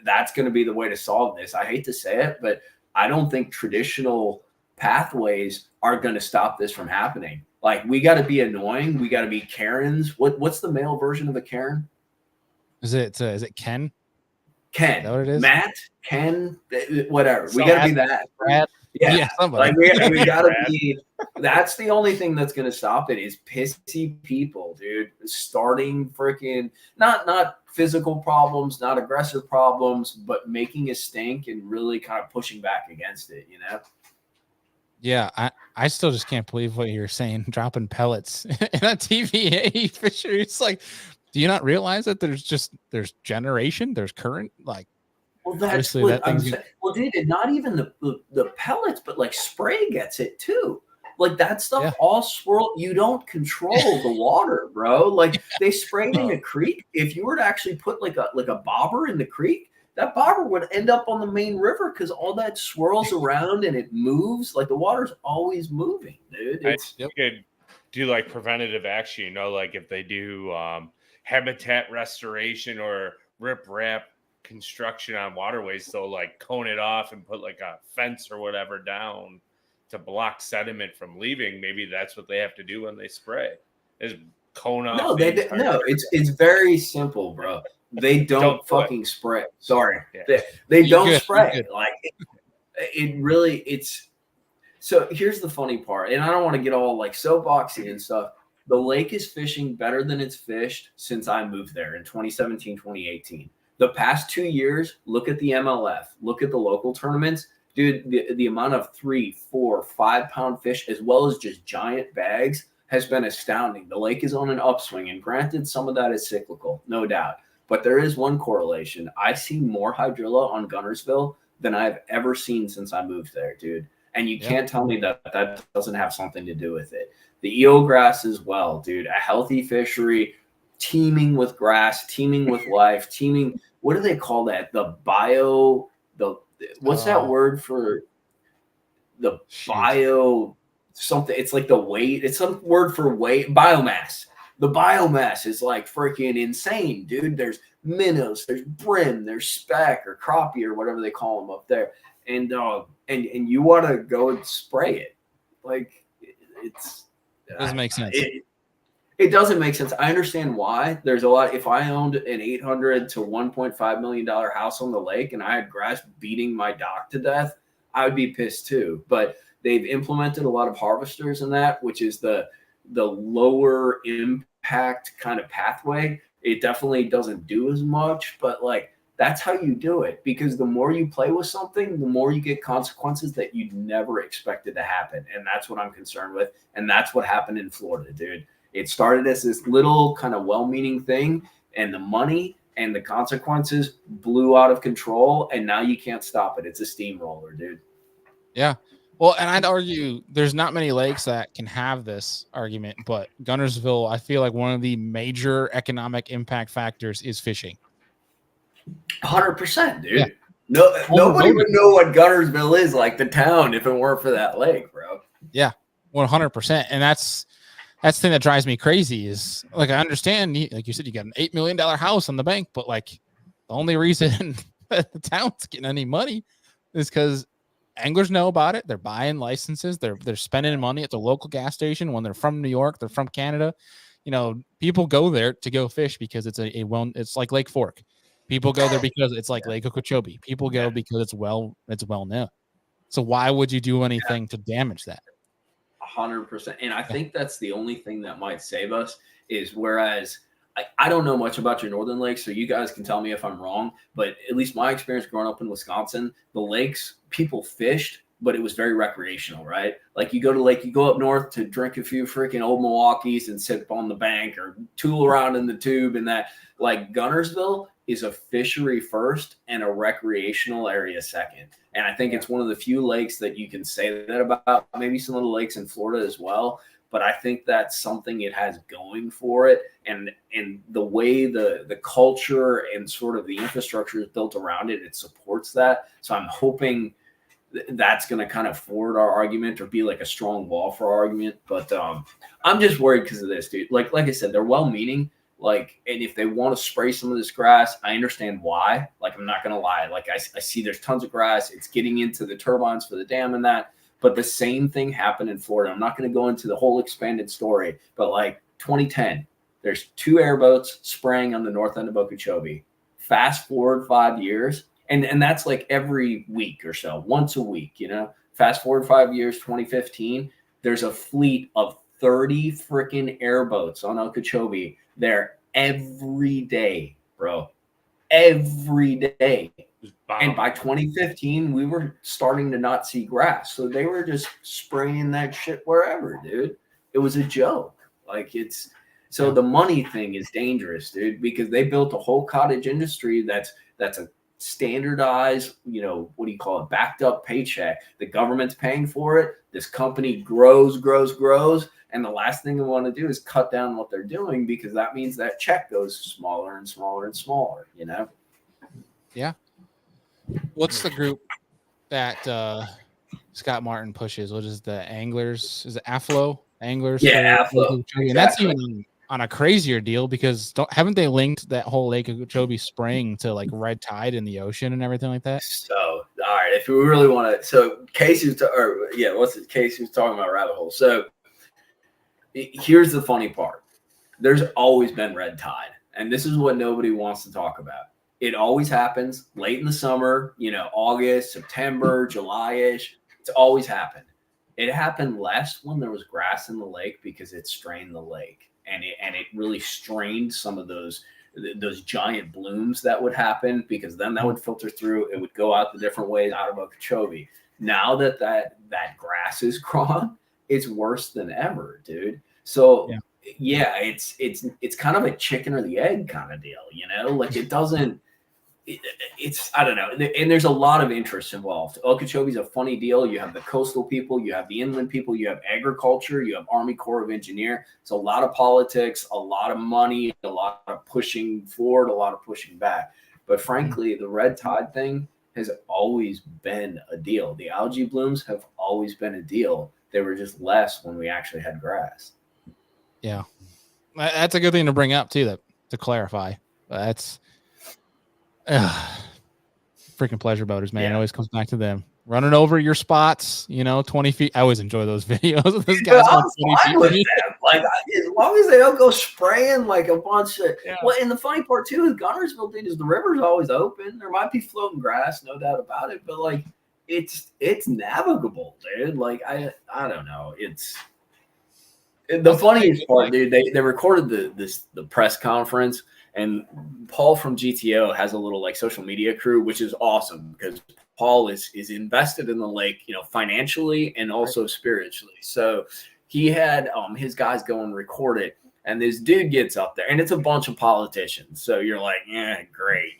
That's going to be the way to solve this. I hate to say it, but I don't think traditional pathways are going to stop this from happening. Like we got to be annoying. We got to be Karens. What's the male version of a Karen? Is it Ken? Ken. Is that what it is? Matt, Ken, whatever. We got to be that. Brad. Yeah. Somebody. Like we got to be. That's the only thing that's going to stop it is pissy people, dude. Starting freaking not physical problems, not aggressive problems, but making a stink and really kind of pushing back against it. Yeah, I still just can't believe what you're saying, dropping pellets in a TVA fishery. It's like, do you not realize that there's generation, there's current, like, well, that's what I'm saying. Well, dude, not even the pellets, but like spray gets it too. Like that stuff all swirl. You don't control the water, bro. Like they sprayed in a creek. If you were to actually put like a bobber in the creek, that bobber would end up on the main river because all that swirls around and it moves. Like the water's always moving, dude. You could do like preventative action, like if they do habitat restoration or rip-rap construction on waterways, so like cone it off and put like a fence or whatever down to block sediment from leaving. Maybe that's what they have to do when they spray is cone off. No, it's very simple, bro. They don't fucking spray. Sorry. Yeah. They don't spray. Like it really, so here's the funny part. And I don't want to get all like soapboxy and stuff. The lake is fishing better than it's fished since I moved there in 2017, 2018. The past 2 years, look at the MLF, look at the local tournaments. Dude, the amount of 3, 4, 5 pound fish, as well as just giant bags, has been astounding. The lake is on an upswing. And granted, some of that is cyclical, no doubt. But there is one correlation. I see more hydrilla on Gunnersville than I've ever seen since I moved there, dude. And you can't tell me that doesn't have something to do with it. The eelgrass as well, dude. A healthy fishery, teeming with grass, teeming with life, teeming. What do they call that? What's that word for the bio something? It's like the weight. It's some word for weight. Biomass. The biomass is like freaking insane, dude. There's minnows, there's brim, there's speck or crappie or whatever they call them up there. And you want to go and spray it. Like it's Doesn't make sense. It doesn't make sense. I understand why. There's a lot. If I owned an $800 to $1.5 million house on the lake and I had grass beating my dock to death, I would be pissed too. But they've implemented a lot of harvesters in that, which is the lower impact kind of pathway. It definitely doesn't do as much, but like that's how you do it, because the more you play with something, the more you get consequences that you'd never expected to happen. And that's what I'm concerned with. And that's what happened in Florida, dude. It started as this little kind of well-meaning thing, and the money and the consequences blew out of control, and now you can't stop it. It's a steamroller, dude. Yeah. Well, and I'd argue there's not many lakes that can have this argument, but Guntersville, I feel like one of the major economic impact factors is fishing. 100%, dude. Yeah. Nobody would know what Guntersville is, like the town, if it weren't for that lake, bro. Yeah, 100%. And that's the thing that drives me crazy is, like, I understand, like you said, you got an $8 million house on the bank, but like the only reason that the town's getting any money is because anglers know about it. They're buying licenses. They're spending money at the local gas station. When they're from New York, they're from Canada. You know, people go there to go fish because it's it's like Lake Fork. People go there because it's like Lake Okeechobee. People go because it's well known. So why would you do anything to damage that? 100%. And I think that's the only thing that might save us is, whereas I don't know much about your northern lakes, so you guys can tell me if I'm wrong, but at least my experience growing up in Wisconsin, the lakes, people fished, but it was very recreational, right? Like you go to lake, you go up north to drink a few freaking old Milwaukees and sit on the bank or tool around in the tube, and that. Like Guntersville is a fishery first and a recreational area second. And I think it's one of the few lakes that you can say that about. Maybe some of the lakes in Florida as well. But I think that's something it has going for it. And the way the culture and sort of the infrastructure is built around it, it supports that. So I'm hoping that's going to kind of forward our argument or be like a strong wall for our argument. But I'm just worried because of this, dude. Like I said, they're well-meaning. Like, and if they want to spray some of this grass, I understand why. Like, I'm not going to lie. Like, I see there's tons of grass. It's getting into the turbines for the dam and that. But the same thing happened in Florida. I'm not going to go into the whole expanded story, but like 2010, there's 2 airboats spraying on the north end of Okeechobee. Fast forward 5 years, and that's like every week or so, once a week, you know. Fast forward 5 years, 2015, there's a fleet of 30 freaking airboats on Okeechobee there every day, bro. Every day. And by 2015, we were starting to not see grass. So they were just spraying that shit wherever, dude. It was a joke. Like, it's so the money thing is dangerous, dude, because they built a whole cottage industry that's a standardized, you know, what do you call it, backed up paycheck. The government's paying for it. This company grows. And the last thing they want to do is cut down what they're doing, because that means that check goes smaller and smaller and smaller, you know? Yeah. What's the group that Scott Martin pushes? What is the Anglers? Is it AFLO? Anglers? Yeah, AFLO. Exactly. And that's even on a crazier deal, because haven't they linked that whole Lake Okeechobee spraying to like red tide in the ocean and everything like that? So, all right, if we really want to, so Casey was talking about rabbit hole. So here's the funny part. There's always been red tide, and this is what nobody wants to talk about. It always happens late in the summer, you know, August, September, July-ish. It's always happened. It happened less when there was grass in the lake because it strained the lake, and it really strained some of those giant blooms that would happen, because then that would filter through. It would go out the different ways out of Okeechobee. Now that grass is gone, it's worse than ever, dude. So yeah, it's kind of a chicken or the egg kind of deal, you know. Like it's I don't know, and there's a lot of interest involved. Okeechobee's a funny deal. You have the coastal people, you have the inland people, you have agriculture, you have Army Corps of Engineer. It's a lot of politics, a lot of money, a lot of pushing forward, a lot of pushing back. But frankly, the red tide thing has always been a deal. The algae blooms have always been a deal. They were just less when we actually had grass. Yeah, that's a good thing to bring up too, to clarify. Freaking pleasure boaters, man. It Yeah. always comes back to them. Running over your spots, 20 feet. I always enjoy those videos of those guys But going I'm 20 fine feet. with them. Like, as long as they don't go spraying like a bunch of. Yeah. Well, and the funny part too is Gunnersville, dude, is the river's always open. There might be floating grass, no doubt about it, but like it's navigable, dude. Like I don't know. It's the funniest part, dude. They recorded the press conference, and Paul from GTO has a little like social media crew, which is awesome because Paul is invested in the lake, financially and also spiritually. So he had his guys go and record it, and this dude gets up there, and it's a bunch of politicians. So you're like, yeah, great,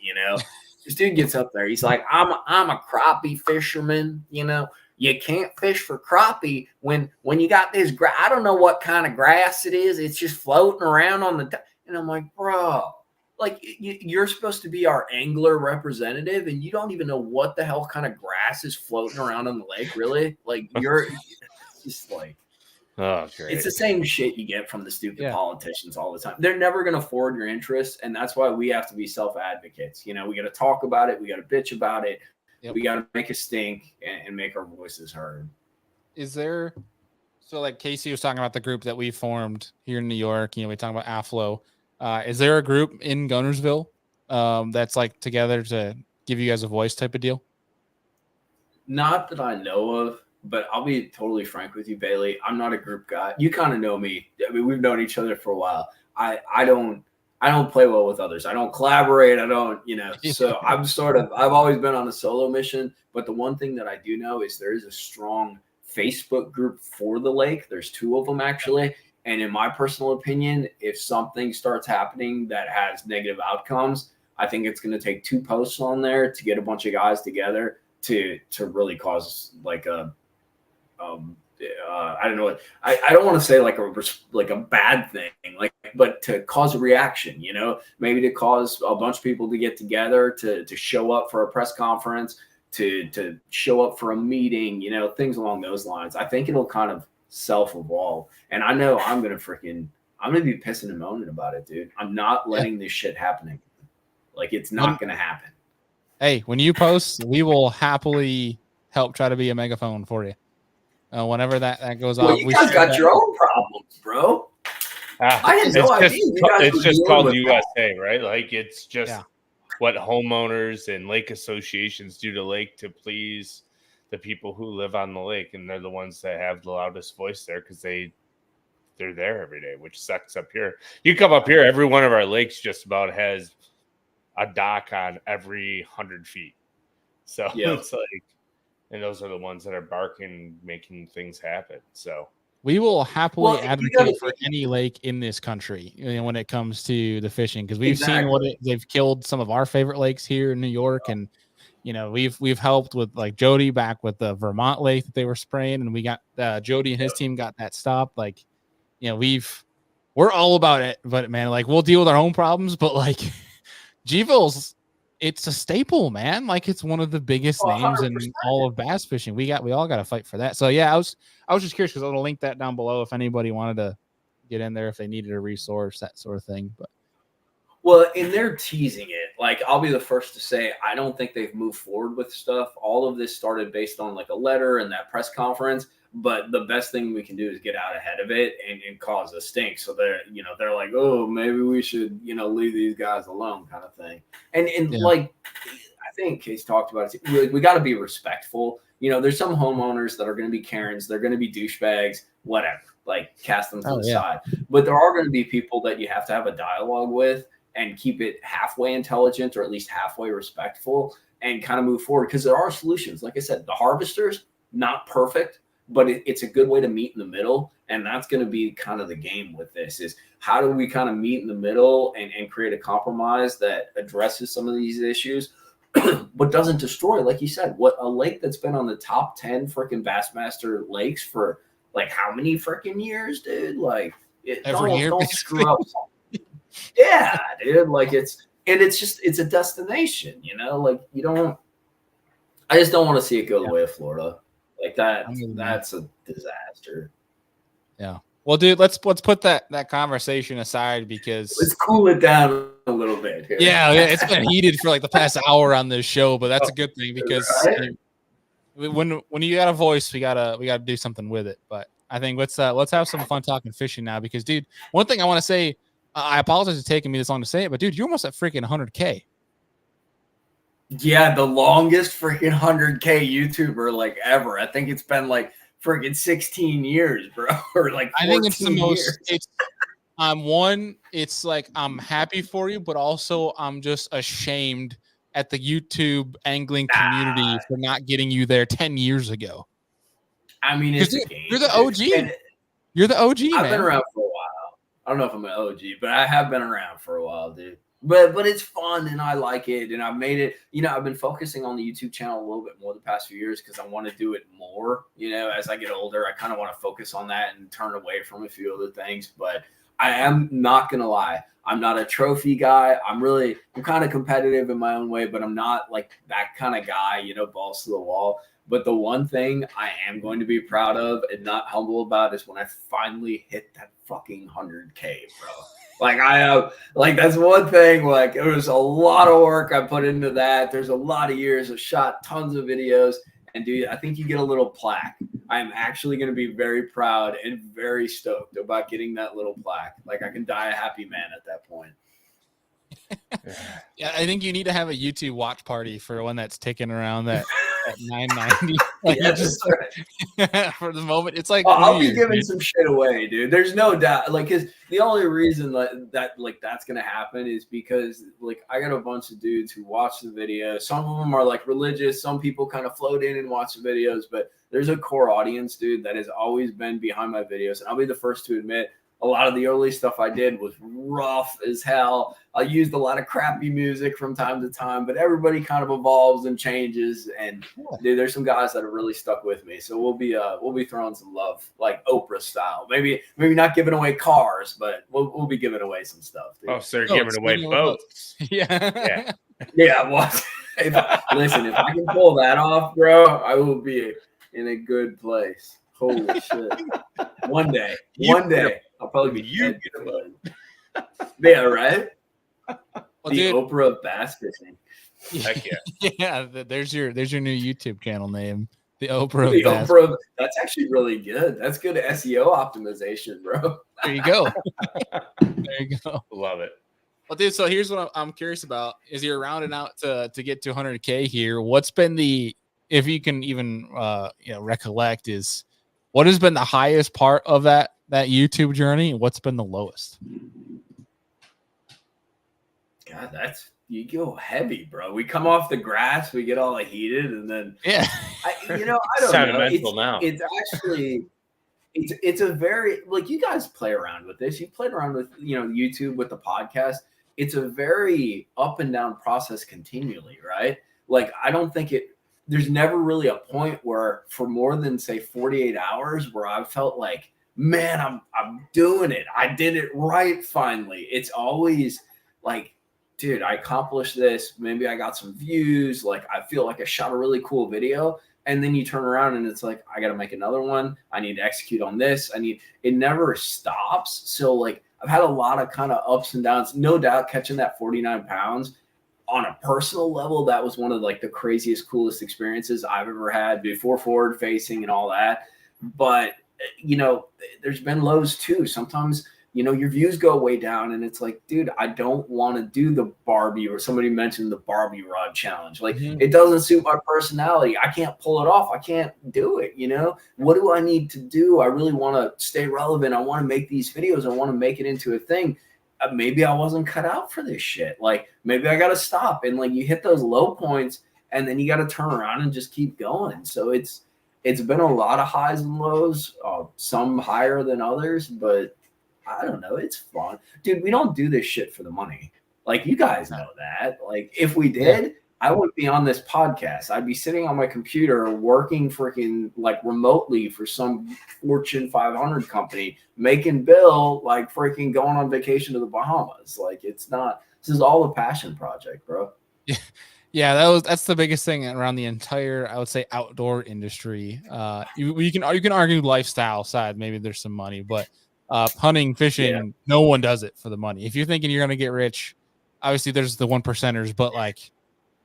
This dude gets up there, he's like, I'm a crappie fisherman, You can't fish for crappie when you got this I don't know what kind of grass it is. It's just floating around on the and I'm like, bro. Like you're supposed to be our angler representative, and you don't even know what the hell kind of grass is floating around on the lake. Really? Like it's just like, oh, great. It's the same shit you get from the stupid politicians all the time. They're never going to forward your interests, and that's why we have to be self-advocates. We got to talk about it. We got to bitch about it. Yep. We got to make a stink and make our voices heard. Is there? So like Casey was talking about the group that we formed here in New York. We talk about AFLO. Is there a group in Gunnersville that's like together to give you guys a voice type of deal? Not that I know of, but I'll be totally frank with you, Bailey. I'm not a group guy. You kind of know me. I mean, we've known each other for a while. I don't play well with others. I don't collaborate. I don't, so I've always been on a solo mission. But the one thing that I do know is there is a strong Facebook group for the lake. There's 2 of them actually. And in my personal opinion, if something starts happening that has negative outcomes, I think it's going to take 2 posts on there to get a bunch of guys together to really cause like a, I don't know. I don't want to say like a bad thing, but to cause a reaction, maybe to cause a bunch of people to get together to show up for a press conference, to show up for a meeting, things along those lines. I think it'll kind of self-evolve, and I know I'm gonna be pissing and moaning about it, dude. I'm not letting this shit happening. Like it's not gonna happen. Hey, when you post, we will happily help try to be a megaphone for you. Whenever that goes well, off, you guys got your own problems, bro. I had no idea. It's just called USA, right? Like it's just what homeowners and lake associations do to lake to please the people who live on the lake, and they're the ones that have the loudest voice there because they're there every day, which sucks up here. You come up here, every one of our lakes just about has a dock on every 100 feet. So it's like, and those are the ones that are barking, making things happen. So we will happily advocate for any lake in this country when it comes to the fishing, because we've seen they've killed some of our favorite lakes here in New York, and we've helped with like Jody back with the Vermont lake that they were spraying, and we got Jody and his team got that stopped. Like, we're all about it, but man, like we'll deal with our own problems, but like G-Ville's, it's a staple, man. Like it's one of the biggest names in all of bass fishing. We all got to fight for that. So yeah, I was just curious because I'll link that down below if anybody wanted to get in there, if they needed a resource, that sort of thing. But well, and they're teasing it. Like I'll be the first to say, I don't think they've moved forward with stuff. All of this started based on like a letter and that press conference. But the best thing we can do is get out ahead of it and cause a stink. So they're like, oh, maybe we should, leave these guys alone, kind of thing. And like, I think Case talked about it. We got to be respectful. There's some homeowners that are going to be Karens. They're going to be douchebags, whatever, like cast them to the side. But there are going to be people that you have to have a dialogue with and keep it halfway intelligent or at least halfway respectful and kind of move forward. Because there are solutions. Like I said, the harvesters, not perfect, but it's a good way to meet in the middle. And that's going to be kind of the game with this is how do we kind of meet in the middle and create a compromise that addresses some of these issues, but doesn't destroy, like you said, what a lake that's been on the top 10 freaking Bassmaster lakes for like how many freaking years, dude? Like don't screw up. Yeah, dude. Like it's a destination, like I just don't want to see it go the way of Florida. Like that, that's a disaster. Yeah. Well, dude, let's put that conversation aside because Let's cool it down a little bit here. yeah, it's been heated for like the past hour on this show, but that's a good thing because when you got a voice, we gotta do something with it. But I think let's have some fun talking fishing now because, dude, one thing I want to say, I apologize for taking me this long to say it, but dude, you're almost at freaking 100K. Yeah, the longest freaking 100K YouTuber like ever. I think it's been like freaking 16 years, bro, or like 14 I think it's the most. years. It's it's like I'm happy for you, but also I'm just ashamed at the YouTube angling community for not getting you there 10 years ago. I mean, it's a game. You're the OG. And You're the OG, I've man. been around for a while. I don't know if I'm an OG, but I have been around for a while, dude. But it's fun and I like it. And I've made it, I've been focusing on the YouTube channel a little bit more the past few years because I want to do it more. As I get older, I kind of want to focus on that and turn away from a few other things. But I am not going to lie. I'm not a trophy guy. I'm kind of competitive in my own way, but I'm not like that kind of guy, balls to the wall. But the one thing I am going to be proud of and not humble about is when I finally hit that fucking 100K, bro. That's one thing. Like, it was a lot of work I put into that. There's a lot of years. I shot tons of videos. And dude, I think you get a little plaque. I am actually going to be very proud and very stoked about getting that little plaque. Like, I can die a happy man at that point. Yeah, I think you need to have a YouTube watch party for one that's ticking around that 990. Like, Yes, for the moment, it's like I'll be giving some shit away, dude. There's no doubt. Like, because the only reason that's gonna happen is because like I got a bunch of dudes who watch the videos. Some of them are like religious. Some people kind of float in and watch the videos, but there's a core audience, dude, that has always been behind my videos. And I'll be the first to admit, a lot of the early stuff I did was rough as hell. I used a lot of crappy music from time to time, but everybody kind of evolves and changes. And dude, there's some guys that have really stuck with me. So we'll be throwing some love, like Oprah style. Maybe not giving away cars, but we'll be giving away some stuff. Dude. Oh, so they're giving away boats. Yeah. Yeah. Well, listen, if I can pull that off, bro, I will be in a good place. Holy shit. One day. I'll probably be you. Yeah, right? Well, the dude, Oprah of bass fishing. Heck yeah. Yeah, there's your new YouTube channel name. The Oprah The of bass. Oprah. That's actually really good. That's good SEO optimization, bro. There you go. There you go. Love it. Well, dude, so here's what I'm curious about. Is you're rounding out to get to 100K here. What's been if you can even recollect, is what has been the highest part of that YouTube journey? What's been the lowest? God, you go heavy, bro. We come off the grass, we get all heated, and then I don't know. It's actually it's a very, like, you guys play around with this. You played around with YouTube with the podcast. It's a very up and down process continually, right? Like, I don't think there's never really a point where for more than say 48 hours where I've felt like, man, I'm doing it. I did it right finally. It's always like, dude, I accomplished this. Maybe I got some views. Like, I feel like I shot a really cool video. And then you turn around and it's like, I got to make another one. I need to execute on this. It never stops. So like, I've had a lot of kind of ups and downs. No doubt catching that 49 pounds on a personal level, that was one of like the craziest, coolest experiences I've ever had before forward facing and all that. But, there's been lows too. Sometimes, your views go way down and it's like, dude, I don't want to do the Barbie, or somebody mentioned the Barbie rod challenge. Like, It doesn't suit my personality. I can't pull it off. I can't do it. What do I need to do? I really want to stay relevant. I want to make these videos. I want to make it into a thing. Maybe I wasn't cut out for this shit. Like, maybe I got to stop. And like, you hit those low points and then you got to turn around and just keep going. So it's been a lot of highs and lows, some higher than others, but I don't know. It's fun. Dude, we don't do this shit for the money. Like, you guys know that. Like, if we did, I wouldn't be on this podcast. I'd be sitting on my computer working freaking like remotely for some Fortune 500 company, making bill, like freaking going on vacation to the Bahamas. Like, it's not, this is all a passion project, bro. Yeah, that's the biggest thing around the entire, I would say, outdoor industry. You can argue lifestyle side, maybe there's some money, but Hunting, fishing, no one does it for the money. If you're thinking you're going to get rich, obviously there's the 1%ers, but like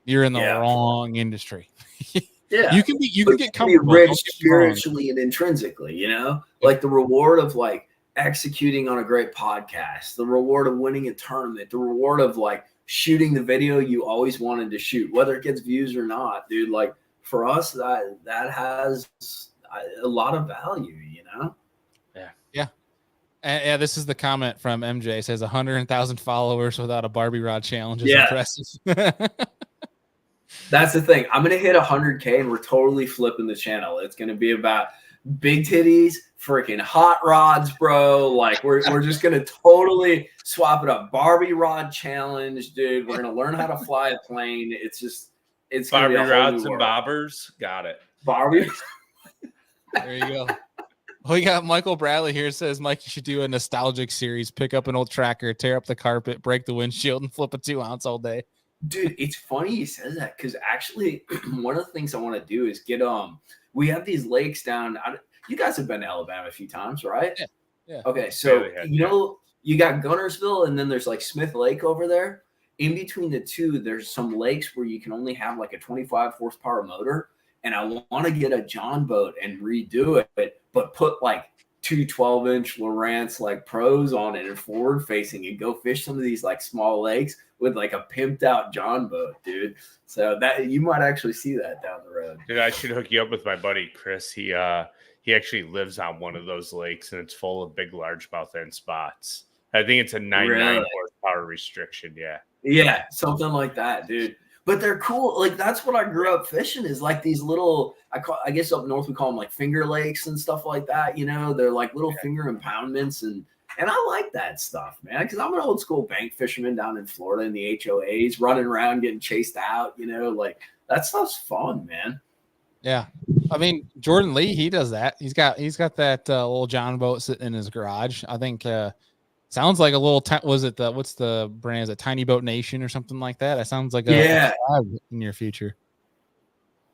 you're in the wrong industry. Yeah, you can get comfortable. Rich spiritually and intrinsically, you know, like the reward of like executing on a great podcast, the reward of winning a tournament, the reward of like shooting the video you always wanted to shoot, whether it gets views or not, dude. Like for us, that has a lot of value, you know. Yeah, this is the comment from MJ. It says 100,000 followers without a Barbie rod challenge is impressive. That's the thing. I'm gonna hit 100K and we're totally flipping the channel. It's gonna be about big titties, freaking hot rods, bro. Like we're just gonna totally swap it up. Barbie rod challenge, dude. We're gonna learn how to fly a plane. It's Barbie gonna be rods and bobbers. Got it. Barbie. There you go. We got Michael Bradley here. Says Mike, you should do a nostalgic series. Pick up an old tracker, tear up the carpet, break the windshield, and flip a 2-ounce all day. Dude, it's funny you said that because actually, one of the things I want to do is get we have these lakes down. You guys have been to Alabama a few times, right? Yeah. Okay, so you know you got Gunnersville, and then there's like Smith Lake over there. In between the two, there's some lakes where you can only have like a 25 horsepower motor. And I want to get a John boat and redo it, but put like two 12-inch Lowrance like pros on it and forward facing and go fish some of these like small lakes with like a pimped out John boat, dude. So that you might actually see that down the road. Dude, I should hook you up with my buddy Chris. He actually lives on one of those lakes and it's full of big largemouth end spots. I think it's a 99 horsepower restriction. Yeah, something like that, dude. But they're cool. Like that's what I grew up fishing is like these little. I guess up north we call them like finger lakes and stuff like that. You know, they're like little finger impoundments, and I like that stuff, man. Because I'm an old school bank fisherman down in Florida in the HOAs, running around getting chased out. You know, like that stuff's fun, man. Yeah, I mean Jordan Lee, he does that. He's got that little John boat sitting in his garage. I think. Sounds like a little. Was it what's the brand? Is it Tiny Boat Nation or something like that? It sounds like a near future.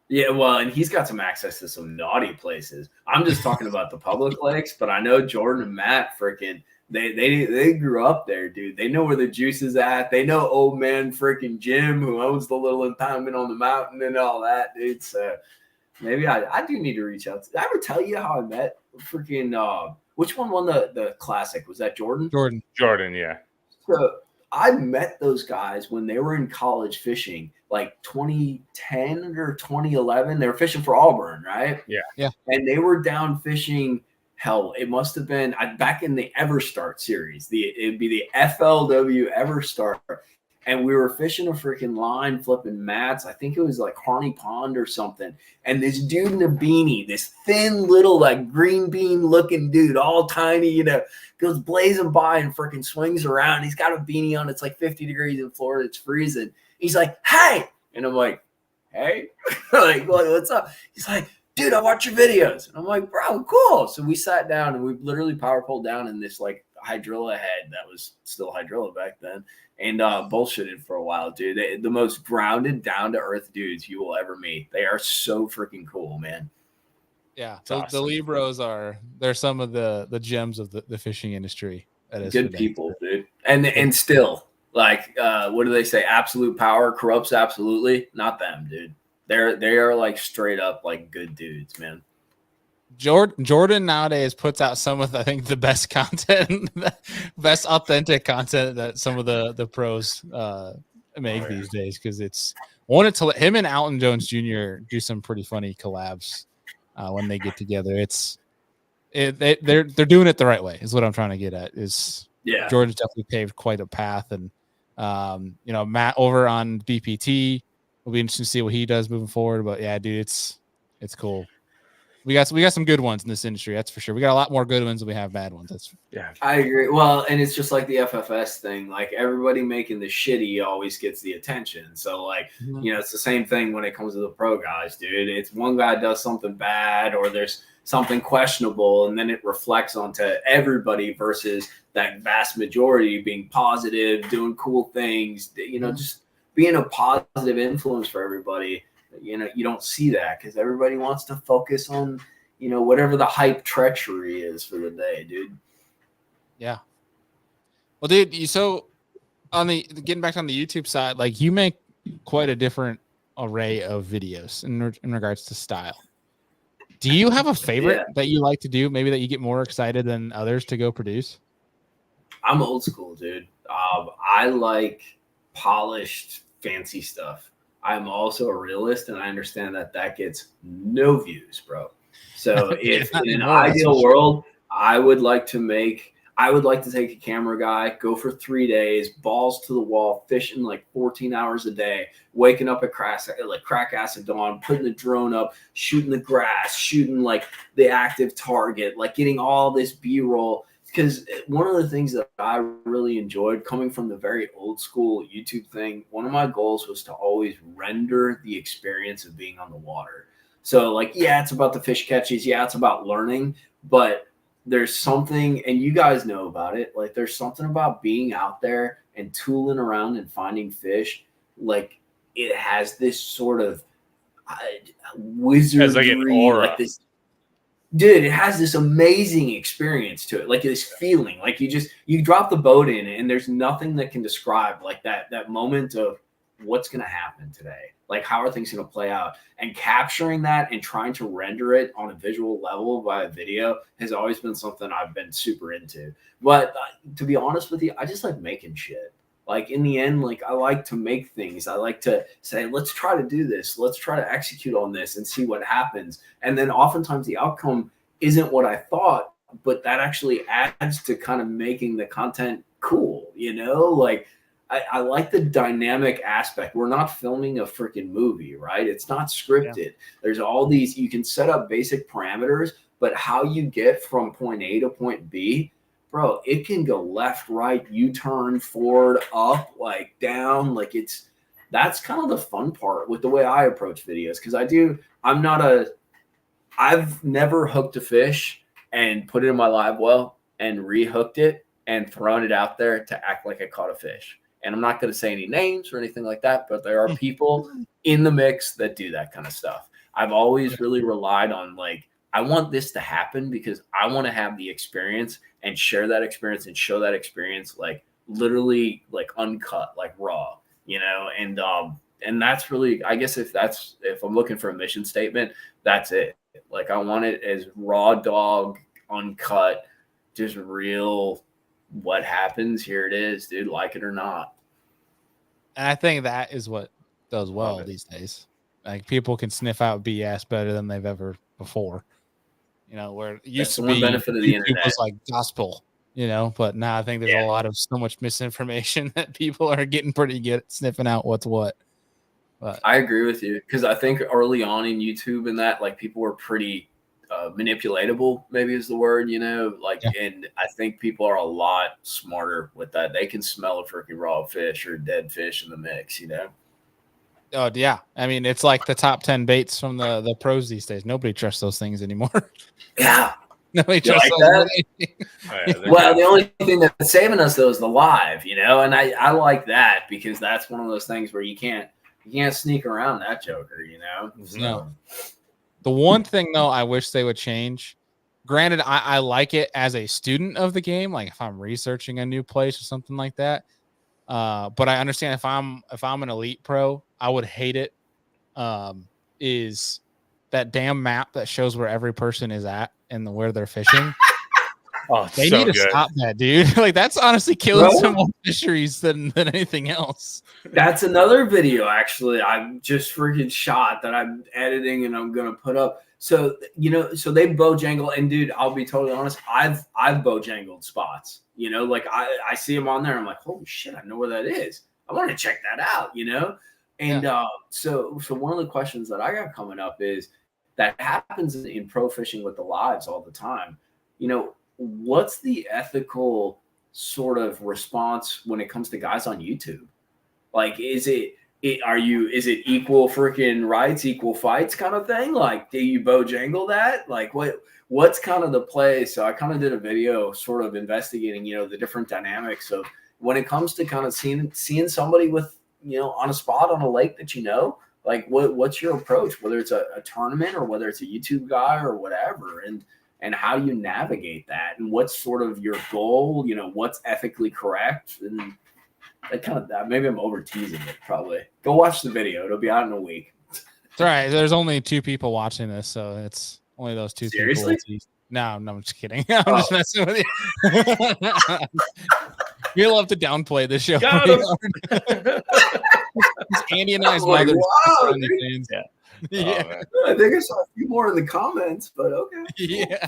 Yeah, well, and he's got some access to some naughty places. I'm just talking about the public lakes, but I know Jordan and Matt freaking they grew up there, dude. They know where the juice is at. They know old man freaking Jim who owns the little impoundment on the mountain and all that, dude. So maybe I do need to reach out. Did I ever tell you how I met freaking which one won the classic? Was that Jordan? Jordan, yeah. So I met those guys when they were in college fishing, like 2010 or 2011. They were fishing for Auburn, right? Yeah. And they were down fishing. Hell, it must have been back in the Everstart series. It'd be the FLW Everstart. And we were fishing a freaking line, flipping mats. I think it was like Harney Pond or something. And this dude in a beanie, this thin little like green bean looking dude, all tiny, you know, goes blazing by and freaking swings around. He's got a beanie on. It's like 50 degrees in Florida. It's freezing. He's like, hey. And I'm like, hey, like, what's up? He's like, dude, I watch your videos. And I'm like, bro, cool. So we sat down and we literally power pulled down in this like hydrilla head that was still hydrilla back then. And bullshitted for a while, dude. The most grounded, down-to-earth dudes you will ever meet. They are so freaking cool, man. Yeah, awesome. The Libros they're some of the gems of the fishing industry. That is good people, dude. And still, like, what do they say? Absolute power corrupts absolutely. Not them, dude. They are like straight up like good dudes, man. Jordan nowadays puts out some of, I think, the best content, best authentic content that some of the pros make these days. Because it's wanted to let him and Alton Jones Jr. do some pretty funny collabs when they get together. They're doing it the right way. Is what I'm trying to get at. Jordan's definitely paved quite a path, and Matt over on BPT will be interesting to see what he does moving forward. But yeah, dude, it's cool. We got some good ones in this industry, that's for sure. We got a lot more good ones than we have bad ones. I agree. Well, and it's just like the FFS thing. Like everybody making the shitty always gets the attention. So like, it's the same thing when it comes to the pro guys, dude. It's one guy does something bad or there's something questionable, and then it reflects onto everybody versus that vast majority being positive, doing cool things, just being a positive influence for everybody. You don't see that because everybody wants to focus on, whatever the hype treachery is for the day, dude. Yeah. Well, dude, so on the getting back on the YouTube side, like you make quite a different array of videos in regards to style. Do you have a favorite that you like to do? Maybe that you get more excited than others to go produce? I'm old school, dude. I like polished, fancy stuff. I'm also a realist, and I understand that gets no views, bro. So if in an ideal world, I would like to take a camera guy, go for 3 days, balls to the wall, fishing like 14 hours a day, waking up at crack acid dawn, putting the drone up, shooting the grass, shooting like the active target, like getting all this B-roll. Because one of the things that I really enjoyed coming from the very old school YouTube thing, one of my goals was to always render the experience of being on the water. So like, yeah, it's about the fish catches. Yeah, it's about learning, but there's something, and you guys know about it, like there's something about being out there and tooling around and finding fish. Like it has this sort of wizardry, it's like an aura. like this. Dude, it has this amazing experience to it, like this feeling, like you drop the boat in and there's nothing that can describe like that moment of what's going to happen today. Like, how are things going to play out? And capturing that and trying to render it on a visual level via video has always been something I've been super into. But to be honest with you, I just like making shit. Like, in the end, like, I like to make things. I like to say, let's try to do this. Let's try to execute on this and see what happens. And then oftentimes the outcome isn't what I thought, but that actually adds to kind of making the content cool, you know? Like, I like the dynamic aspect. We're not filming a freaking movie, right? It's not scripted. Yeah. There's all these, you can set up basic parameters, but how you get from point A to point B, bro, it can go left, right, U-turn, forward, up, like down. Like that's kind of the fun part with the way I approach videos. Cause I've never hooked a fish and put it in my live well and rehooked it and thrown it out there to act like I caught a fish. And I'm not going to say any names or anything like that, but there are people in the mix that do that kind of stuff. I've always really relied on, like, I want this to happen because I want to have the experience and share that experience and show that experience, like, literally, like, uncut, like raw, you know? And that's really, I guess if I'm looking for a mission statement, that's it. Like, I want it as raw dog, uncut, just real. What happens, here it is, dude, like it or not. And I think that is what does well these days. Like, people can sniff out BS better than they've ever before. You know, where it used to be benefit of the internet was like gospel, you know, but now I think there's a lot of so much misinformation that people are getting pretty good at sniffing out what's what. But I agree with you, because I think early on in YouTube and that, like, people were pretty manipulatable, maybe is the word, you know, like, and I think people are a lot smarter with that. They can smell a freaking raw fish or dead fish in the mix, you know? Oh yeah. I mean, it's like the top 10 baits from the pros these days. Nobody trusts those things anymore. Yeah. Nobody trusts that. Well, the only thing that's saving us though is the live, you know, and I like that because that's one of those things where you can't sneak around that joker, you know? So. No. The one thing, though, I wish they would change, granted, I like it as a student of the game, like if I'm researching a new place or something like that. But I understand if I'm an elite pro, I would hate it. Is that damn map that shows where every person is at and where they're fishing. Oh, they need to stop that, dude. Like, that's honestly killing some more fisheries than anything else. That's another video, actually, I just freaking shot that I'm editing and I'm gonna put up. So, you know, so they bojangle, and dude, I'll be totally honest, I've bojangled spots. You know, like I see them on there, I'm like, holy shit, I know where that is. I want to check that out, you know? And so one of the questions that I got coming up is that happens in pro fishing with the lives all the time. You know, what's the ethical sort of response when it comes to guys on YouTube? Like, is it equal freaking rights, equal fights kind of thing? Like, do you bojangle that? Like, what's kind of the play? So I kind of did a video sort of investigating, you know, the different dynamics of when it comes to kind of seeing somebody with, you know, on a spot on a lake that, you know, like what's your approach, whether it's a tournament or whether it's a YouTube guy or whatever. And and how do you navigate that, and what's sort of your goal, you know, what's ethically correct. And that kind of that, maybe I'm over teasing it. Probably go watch the video. It'll be out in a week. It's all right. There's only 2 people watching this, so it's only those 2 Seriously? people. No, I'm just kidding. I'm just messing with you. We love to downplay this show. Got him. Andy and I's Like, mother. wow, Yeah. Yeah. I think I saw a few more in the comments, but okay. Yeah.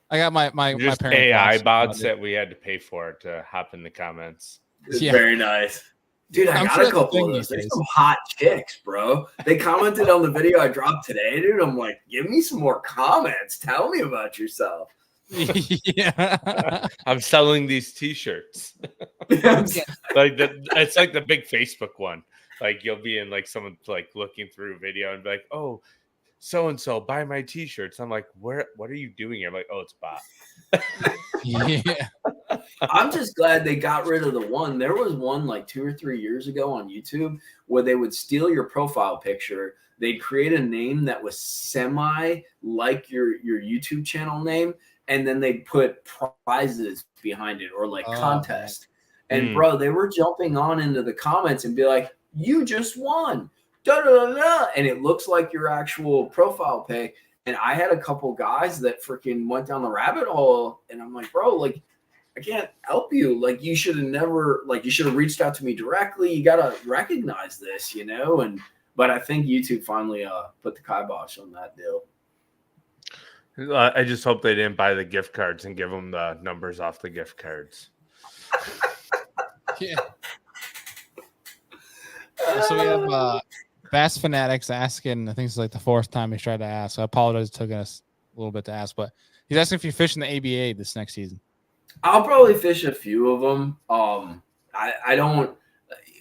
I got my Just parents AI watched bots it. that we had to pay for to hop in the comments. It's Yeah. very nice. Dude, I I'm got sure a that's a couple thing of those. these There's days. some hot chicks, bro. They commented on the video I dropped today, dude. I'm like, give me some more comments. Tell me about yourself. Yeah. I'm selling these T-shirts. Like it's like the big Facebook one. Like you'll be in like someone like looking through a video and be like, oh, so and so buy my T-shirts. I'm like, what are you doing here? I'm like, oh, it's bot. Yeah. I'm just glad they got rid of the one. There was one like 2 or 3 years ago on YouTube where they would steal your profile picture. They'd create a name that was semi like your YouTube channel name, and then they'd put prizes behind it or like contest. And bro, they were jumping on into the comments and be like, you just won. Da, da, da, da. And it looks like your actual profile pic. And I had a couple guys that freaking went down the rabbit hole, and I'm like, bro, like, I can't help you. Like, you should have never, like, you should have reached out to me directly. You got to recognize this, you know? But I think YouTube finally put the kibosh on that deal. I just hope they didn't buy the gift cards and give them the numbers off the gift cards. Yeah. So we have Bass Fanatics asking, I think it's like the 4th time he's tried to ask. I apologize, it took us a little bit to ask, but he's asking if you're fishing the ABA this next season. I'll probably fish a few of them. I don't.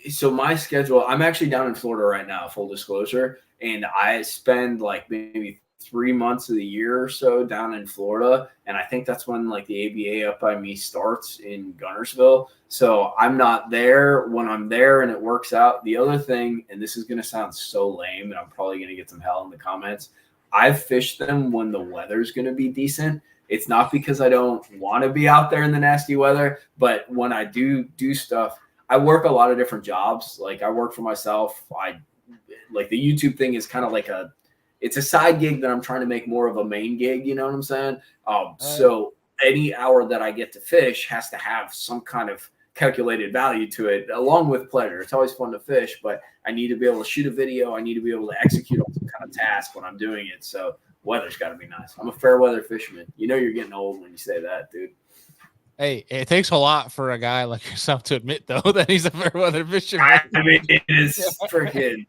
So my schedule, I'm actually down in Florida right now, full disclosure, and I spend like maybe 3 months of the year or so down in Florida, and I think that's when like the ABA up by me starts in Guntersville. So I'm not there when I'm there, and it works out. The other thing, and this is going to sound so lame, and I'm probably going to get some hell in the comments, I've fished them when the weather's going to be decent. It's not because I don't want to be out there in the nasty weather, but when I do stuff, I work a lot of different jobs. Like I work for myself. Like the YouTube thing is kind of like it's a side gig that I'm trying to make more of a main gig. You know what I'm saying? So any hour that I get to fish has to have some kind of calculated value to it, along with pleasure. It's always fun to fish, but I need to be able to shoot a video. I need to be able to execute on some kind of task when I'm doing it. So weather's got to be nice. I'm a fair weather fisherman. You know you're getting old when you say that, dude. Hey, it takes a lot for a guy like yourself to admit, though, that he's a fair weather fisherman. I mean, it is freaking.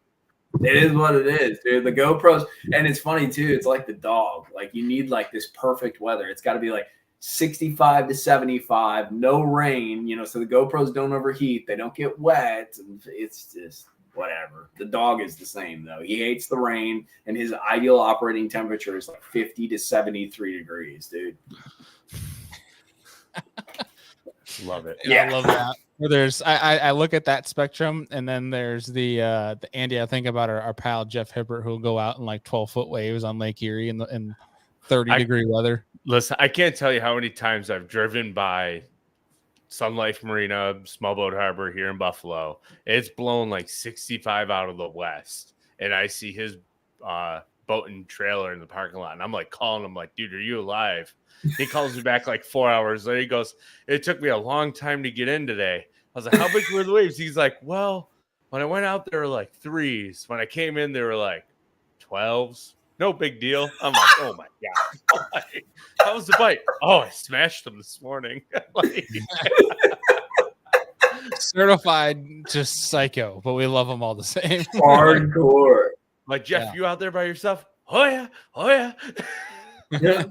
It is what it is, dude. The GoPros, and it's funny too. It's like the dog. Like you need like this perfect weather. It's got to be like 65 to 75, no rain. You know, so the GoPros don't overheat. They don't get wet, and it's just whatever. The dog is the same though. He hates the rain, and his ideal operating temperature is like 50 to 73 degrees, dude. Love it. Yeah, I love that. There's I look at that spectrum, and then there's the Andy. I think about our pal Jeff Hibbert, who'll go out in like 12-foot waves on Lake Erie in 30-degree weather. Listen, I can't tell you how many times I've driven by Sun Life Marina, Small Boat Harbor here in Buffalo. It's blowing like 65 out of the west, and I see his boat and trailer in the parking lot, and I'm like calling him like, dude, are you alive? He calls me back like 4 hours later. He goes, it took me a long time to get in today. I was like, how big were the waves? He's like, well, when I went out, there were like 3s. When I came in, they were like 12s. No big deal. I'm like, oh my God. Like, how was the bite? Oh, I smashed them this morning. Like, Certified just psycho, but we love them all the same. Hardcore. like, Jeff, Yeah. you out there by yourself? Oh yeah. Oh yeah. Yeah.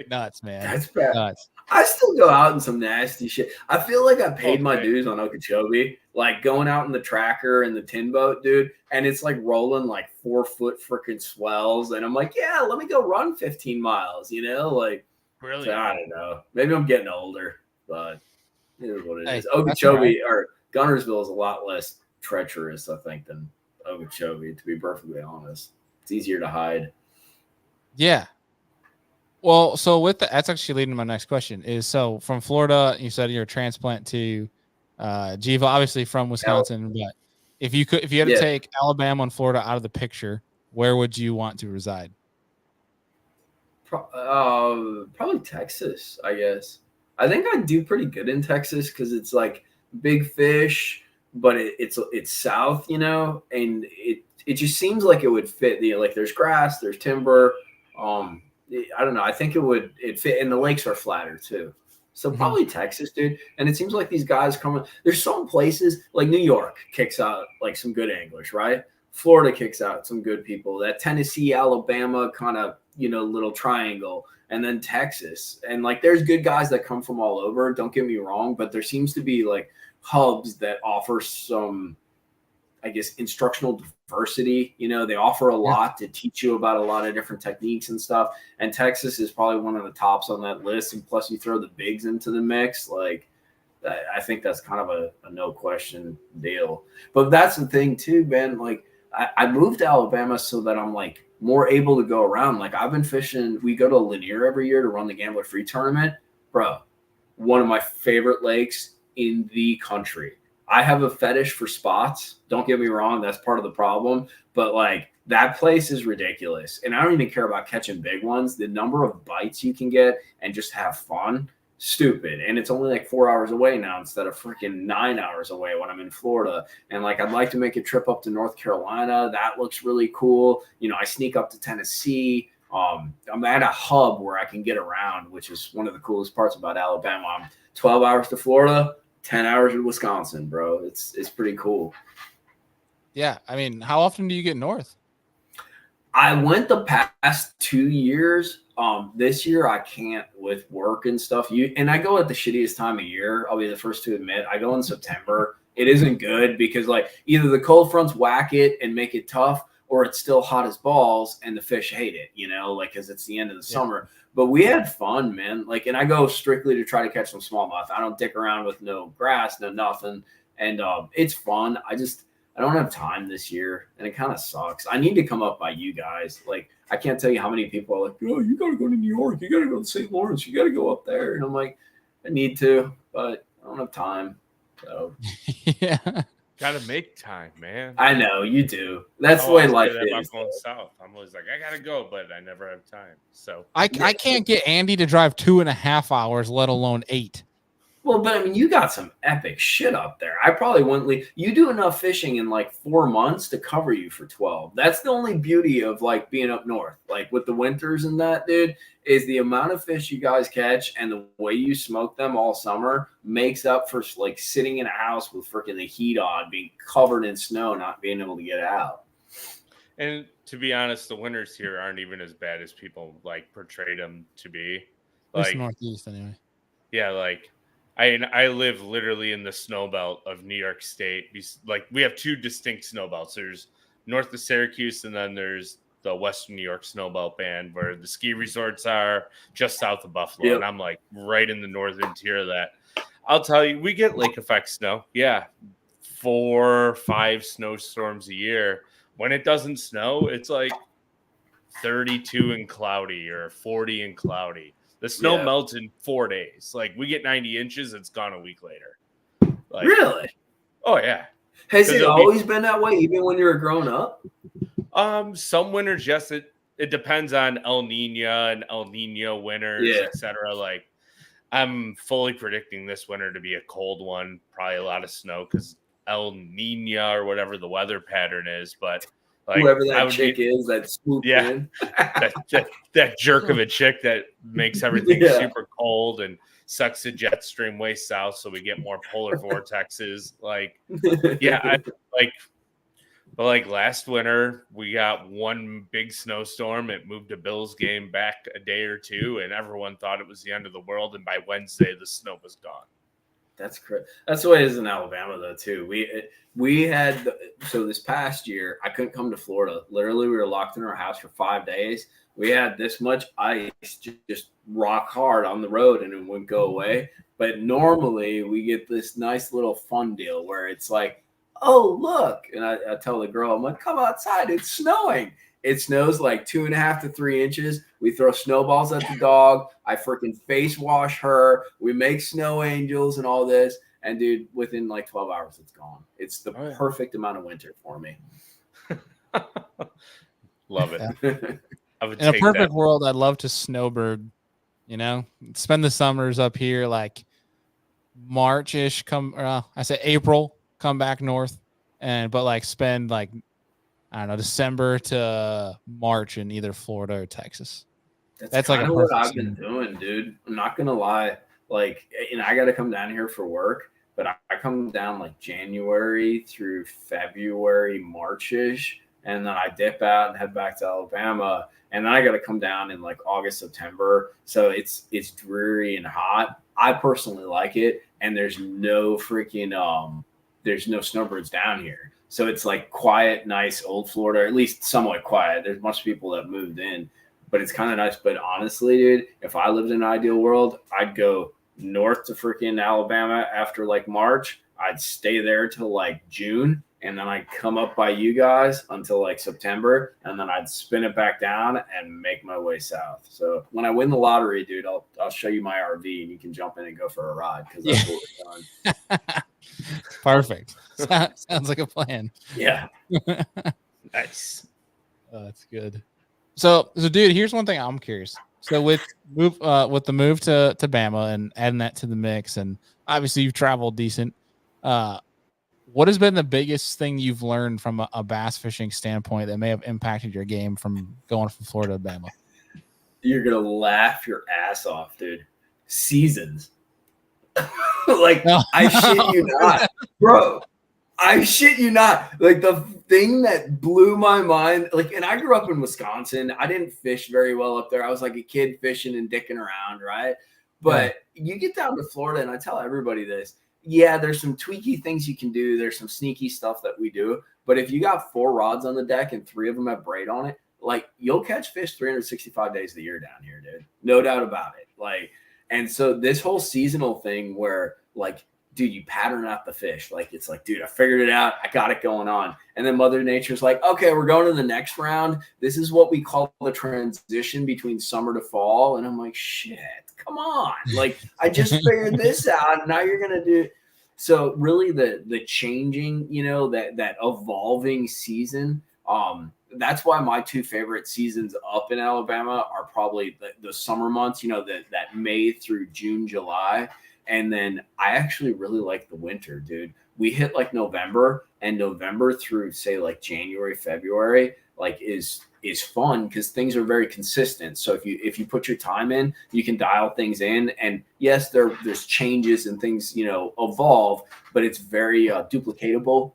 Nuts, man. That's bad. Nuts. I still go out in some nasty shit. I feel like I paid my Okay. dues on Okeechobee, like going out in the tracker and the tin boat, dude. And it's like rolling like 4-foot freaking swells. And I'm like, yeah, let me go run 15 miles, you know? Like, Really? so I don't know. Maybe I'm getting older, but it is what it Hey, is. that's Okeechobee or Guntersville is a lot less treacherous, I think, than Okeechobee, to be perfectly honest. It's easier to hide. Yeah. Well, so that's actually leading to my next question is, so from Florida, you said you're a transplant to Geva, obviously from Wisconsin, but if you had to take Alabama and Florida out of the picture, where would you want to reside? Probably Texas, I guess. I think I'd do pretty good in Texas because it's like big fish, but it's south, and it just seems like it would fit. Like there's grass, there's timber. I don't know. I think it fit, and the lakes are flatter too. So probably Texas, dude. And it seems like these guys coming. There's some places like New York kicks out like some good anglers, right? Florida kicks out some good people. That Tennessee, Alabama kind of little triangle, and then Texas, and like there's good guys that come from all over. Don't get me wrong, but there seems to be like hubs that offer some, I guess, instructional diversity. They offer a lot to teach you about a lot of different techniques and stuff. And Texas is probably one of the tops on that list. And plus, you throw the bigs into the mix, like I think that's kind of a no question deal. But that's the thing too, Ben. Like I moved to Alabama so that I'm like more able to go around. Like I've been fishing. We go to Lanier every year to run the Gambler Free Tournament, bro. One of my favorite lakes in the country. I have a fetish for spots. Don't get me wrong. That's part of the problem. But like that place is ridiculous. And I don't even care about catching big ones. The number of bites you can get and just have fun, stupid. And it's only like 4 hours away now instead of freaking 9 hours away when I'm in Florida. And like I'd like to make a trip up to North Carolina. That looks really cool. I sneak up to Tennessee. I'm at a hub where I can get around, which is one of the coolest parts about Alabama. I'm 12 hours to Florida, 10 hours in Wisconsin, bro. It's pretty cool. Yeah. I mean, how often do you get north? I went the past 2 years. This year I can't with work and stuff. And I go at the shittiest time of year. I'll be the first to admit. I go in September. It isn't good because like either the cold fronts whack it and make it tough, or it's still hot as balls and the fish hate it, like because it's the end of the summer. But we had fun, man. Like, and I go strictly to try to catch some smallmouth. I don't dick around with no grass, no nothing. And it's fun. I don't have time this year, and it kind of sucks. I need to come up by you guys. Like, I can't tell you how many people are like, oh, you got to go to New York. You got to go to St. Lawrence. You got to go up there. And I'm like, I need to, but I don't have time. So, yeah. Got to make time, man. I know you do. That's the way life is. I'm going south. I'm always like, I got to go, but I never have time. So I can't get Andy to drive 2.5 hours, let alone 8. Well, but I mean, you got some epic shit up there. I probably wouldn't leave. You do enough fishing in like 4 months to cover you for 12. That's the only beauty of like being up north. Like with the winters and that, dude, is the amount of fish you guys catch and the way you smoke them all summer makes up for like sitting in a house with freaking the heat on, being covered in snow, not being able to get out. And to be honest, the winters here aren't even as bad as people like portray them to be. Like northeast anyway. Yeah, like I live literally in the snow belt of New York State. Like we have 2 distinct snow belts. There's north of Syracuse, and then there's the Western New York snow belt band where the ski resorts are just south of Buffalo. Yep. And I'm like right in the northern tier of that. I'll tell you, we get lake effect snow. Yeah. 4 or 5 snowstorms a year. When it doesn't snow, it's like 32 and cloudy or 40 and cloudy. The snow melts in 4 days. Like we get 90 inches, it's gone a week later. Like, really? Oh yeah. Has it always been that way, even when you were growing up? Some winters, yes. It depends on El Nino and El Nino winters, etc. Like I'm fully predicting this winter to be a cold one, probably a lot of snow because El Nino or whatever the weather pattern is, but. Like, whoever that chick is that swooped in. that jerk of a chick that makes everything super cold and sucks the jet stream way south so we get more polar vortexes. Like, but last winter we got one big snowstorm. It moved a Bills game back a day or 2, and everyone thought it was the end of the world. And by Wednesday, the snow was gone. That's correct. That's the way it is in Alabama, though, too. We had so this past year, I couldn't come to Florida. Literally, we were locked in our house for 5 days. We had this much ice just rock hard on the road, and it wouldn't go away. But normally, we get this nice little fun deal where it's like, oh, look. And I tell the girl, I'm like, come outside. It's snowing. It snows like 2.5 to 3 inches. We throw snowballs at the dog. I freaking face wash her. We make snow angels and all this. And dude, within like 12 hours, it's gone. It's the perfect amount of winter for me. Love it. Yeah. In a perfect world, I'd love to snowbird, spend the summers up here like March-ish, I say April, come back north, but like spend like, I don't know, December to March in either Florida or Texas. That's like what I've been doing, dude. I'm not gonna lie. Like, I got to come down here for work, but I come down like January through February, March-ish, and then I dip out and head back to Alabama, and then I got to come down in like August, September. So it's dreary and hot. I personally like it, and there's no snowbirds down here. So it's like quiet, nice old Florida, or at least somewhat quiet. There's much people that moved in, but it's kind of nice. But honestly, dude, if I lived in an ideal world, I'd go north to freaking Alabama after like March. I'd stay there till like June, and then I'd come up by you guys until like September, and then I'd spin it back down and make my way south. So when I win the lottery, dude, I'll show you my RV and you can jump in and go for a ride, because that's what we're doing. Perfect. Sounds like a plan. Yeah. Nice. Oh, that's good. So dude, here's one thing I'm curious. So with the move to Bama and adding that to the mix, and obviously you've traveled decent. What has been the biggest thing you've learned from a bass fishing standpoint that may have impacted your game from going from Florida to Bama? You're gonna laugh your ass off, dude. Seasons. Like, I shit you not, bro. I shit you not. Like, the thing that blew my mind, like, and I grew up in Wisconsin. I didn't fish very well up there. I was like a kid fishing and dicking around, right? But you get down to Florida, and I tell everybody this. Yeah, there's some tweaky things you can do. There's some sneaky stuff that we do. But if you got 4 rods on the deck and 3 of them have braid on it, like, you'll catch fish 365 days of the year down here, dude. No doubt about it. Like, and so this whole seasonal thing where, like, dude, you pattern out the fish. Like, it's like, dude, I figured it out. I got it going on. And then Mother Nature's like, okay, we're going to the next round. This is what we call the transition between summer to fall. And I'm like, shit, come on. Like, I just figured this out. And now you're going to do. So really the changing, that evolving season, that's why my 2 favorite seasons up in Alabama are probably the summer months, that May through June, July. And then I actually really like the winter, dude. We hit like November, and November through say like January, February, like is fun because things are very consistent. So if you put your time in, you can dial things in. And yes, there's changes and things, evolve, but it's very duplicatable,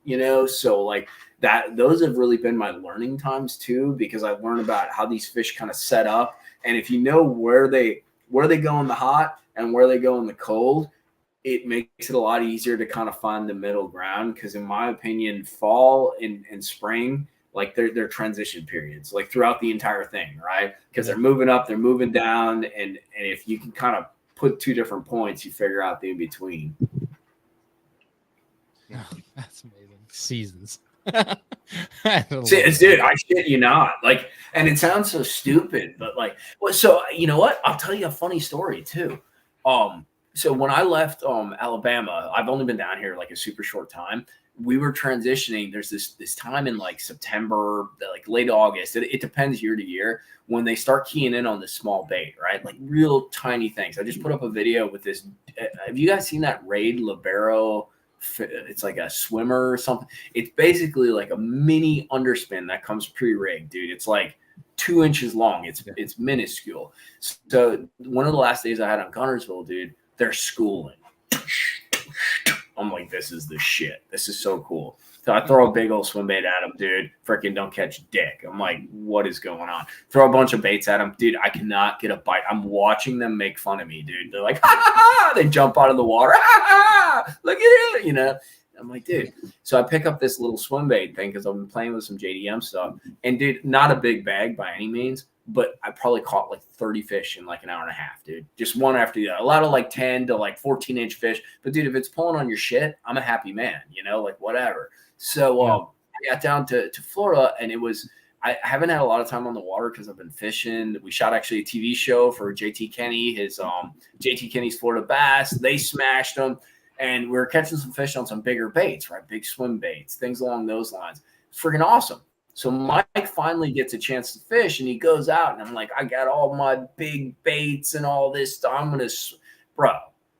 So like that, those have really been my learning times too, because I've learned about how these fish kind of set up. And if you know where they go in the hot and where they go in the cold, it makes it a lot easier to kind of find the middle ground. Because in my opinion, fall and spring, like they're transition periods, like throughout the entire thing, right? Because they're moving up, they're moving down, and if you can kind of put 2 different points, you figure out the in between. Oh, that's amazing. Seasons. Dude, I shit you not. Like, and it sounds so stupid, but like, well, so you know what? I'll tell you a funny story too. So when I left Alabama, I've only been down here like a super short time. We were transitioning. There's this time in like September, like late August. It depends year to year when they start keying in on this small bait, right? Like real tiny things. I just put up a video with this. Have you guys seen that Raid Libero? It's like a swimmer or something. It's basically like a mini underspin that comes pre-rigged, dude. It's like 2 inches long. It's minuscule. So one of the last days I had on Gunnersville, dude, they're schooling. I'm like, this is the shit. This is so cool. So I throw a big old swim bait at him, dude. Freaking don't catch dick. I'm like, what is going on? Throw a bunch of baits at him. Dude, I cannot get a bite. I'm watching them make fun of me, dude. They're like, ha, ha, ha. They jump out of the water. Ha, ha, ha. Look at it, I'm like, dude. So I pick up this little swim bait thing because I've been playing with some JDM stuff. And, dude, not a big bag by any means, but I probably caught like 30 fish in like an hour and a half, dude. Just one after the other. A lot of like 10 to like 14-inch fish. But, dude, if it's pulling on your shit, I'm a happy man, like whatever. So I got down to Florida, and I haven't had a lot of time on the water because I've been fishing. We shot actually a TV show for JT Kenny, his JT Kenny's Florida Bass. They smashed them, and we were catching some fish on some bigger baits, right? Big swim baits, things along those lines. It's freaking awesome. So Mike finally gets a chance to fish, and he goes out, and I'm like, I got all my big baits and all this stuff. I'm gonna, bro.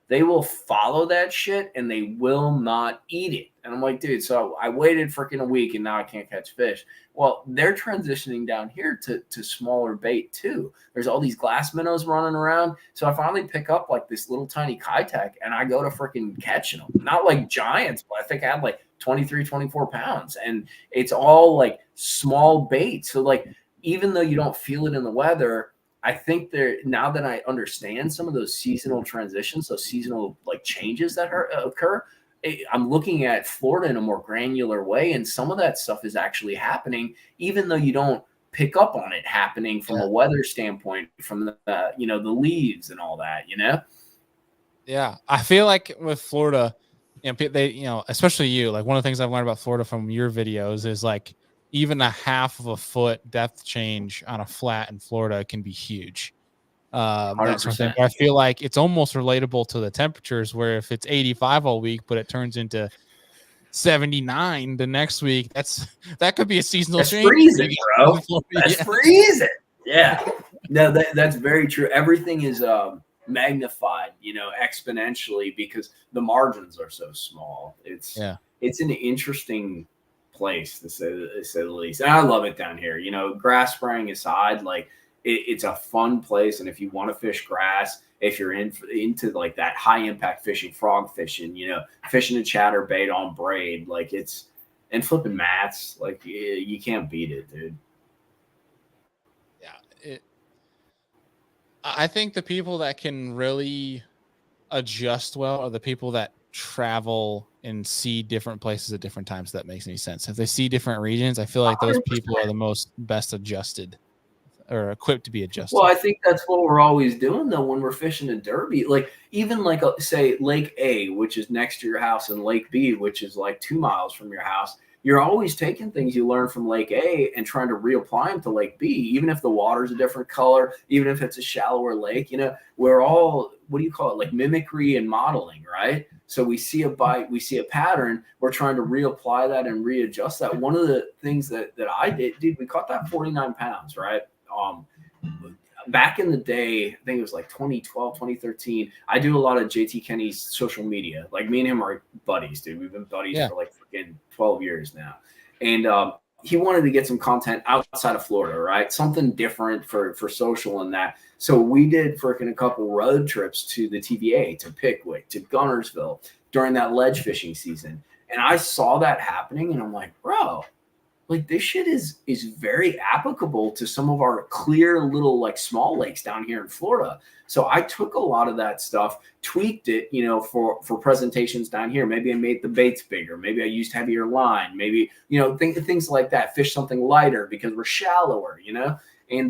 They will follow that shit and they will not eat it. And I'm like, dude, so I waited freaking a week and now I can't catch fish. Well, they're transitioning down here to smaller bait too. There's all these glass minnows running around. So I finally pick up like this little tiny Kitech and I go to freaking catching them. Not like giants, but I think I had like 23, 24 pounds. And it's all like small bait. So like, even though you don't feel it in the weather, I think now that I understand some of those seasonal transitions, those seasonal like changes that occur, I'm looking at Florida in a more granular way. And some of that stuff is actually happening, even though you don't pick up on it happening from a weather standpoint, from the, the leaves and all that, Yeah. I feel like with Florida, they, especially you, like one of the things I've learned about Florida from your videos is like, even a half of a foot depth change on a flat in Florida can be huge. That sort of thing. I feel like it's almost relatable to the temperatures where if it's 85 all week, but it turns into 79 the next week, that could be a seasonal change. Freezing, bro. That's freezing. Yeah. No, that's very true. Everything is magnified, exponentially because the margins are so small. It's an interesting place to say the least, and I love it down here. Grass spraying aside, like it's a fun place, and if you want to fish grass, if you're into like that high impact fishing, frog fishing, fishing a chatterbait on braid, like and flipping mats, like you can't beat it, dude. Yeah, I think the people that can really adjust well are the people that travel and see different places at different times. That makes any sense. If they see different regions, I feel like those people are the most best adjusted or equipped to be adjusted. Well, I think that's what we're always doing though when we're fishing in Derby. Like even like say Lake A, which is next to your house, and Lake B, which is like 2 miles from your house. You're always taking things you learn from Lake A and trying to reapply them to Lake B, even if the water's a different color, even if it's a shallower lake. We're all, what do you call it? Like mimicry and modeling, right? So we see a bite, we see a pattern, we're trying to reapply that and readjust that. One of the things that I did, dude, we caught that 49 pounds, right? Back in the day, I think it was like 2012, 2013, I do a lot of JT Kenny's social media. Like me and him are buddies, dude. We've been buddies for like freaking 12 years now. And he wanted to get some content outside of Florida, right? Something different for social and that. So we did freaking a couple road trips to the TVA, to Pickwick, to Gunnersville during that ledge fishing season. And I saw that happening and I'm like, bro, like this shit is very applicable to some of our clear little like small lakes down here in Florida. So I took a lot of that stuff, tweaked it, for presentations down here. Maybe I made the baits bigger. Maybe I used heavier line. Maybe, things like that. Fish something lighter because we're shallower, And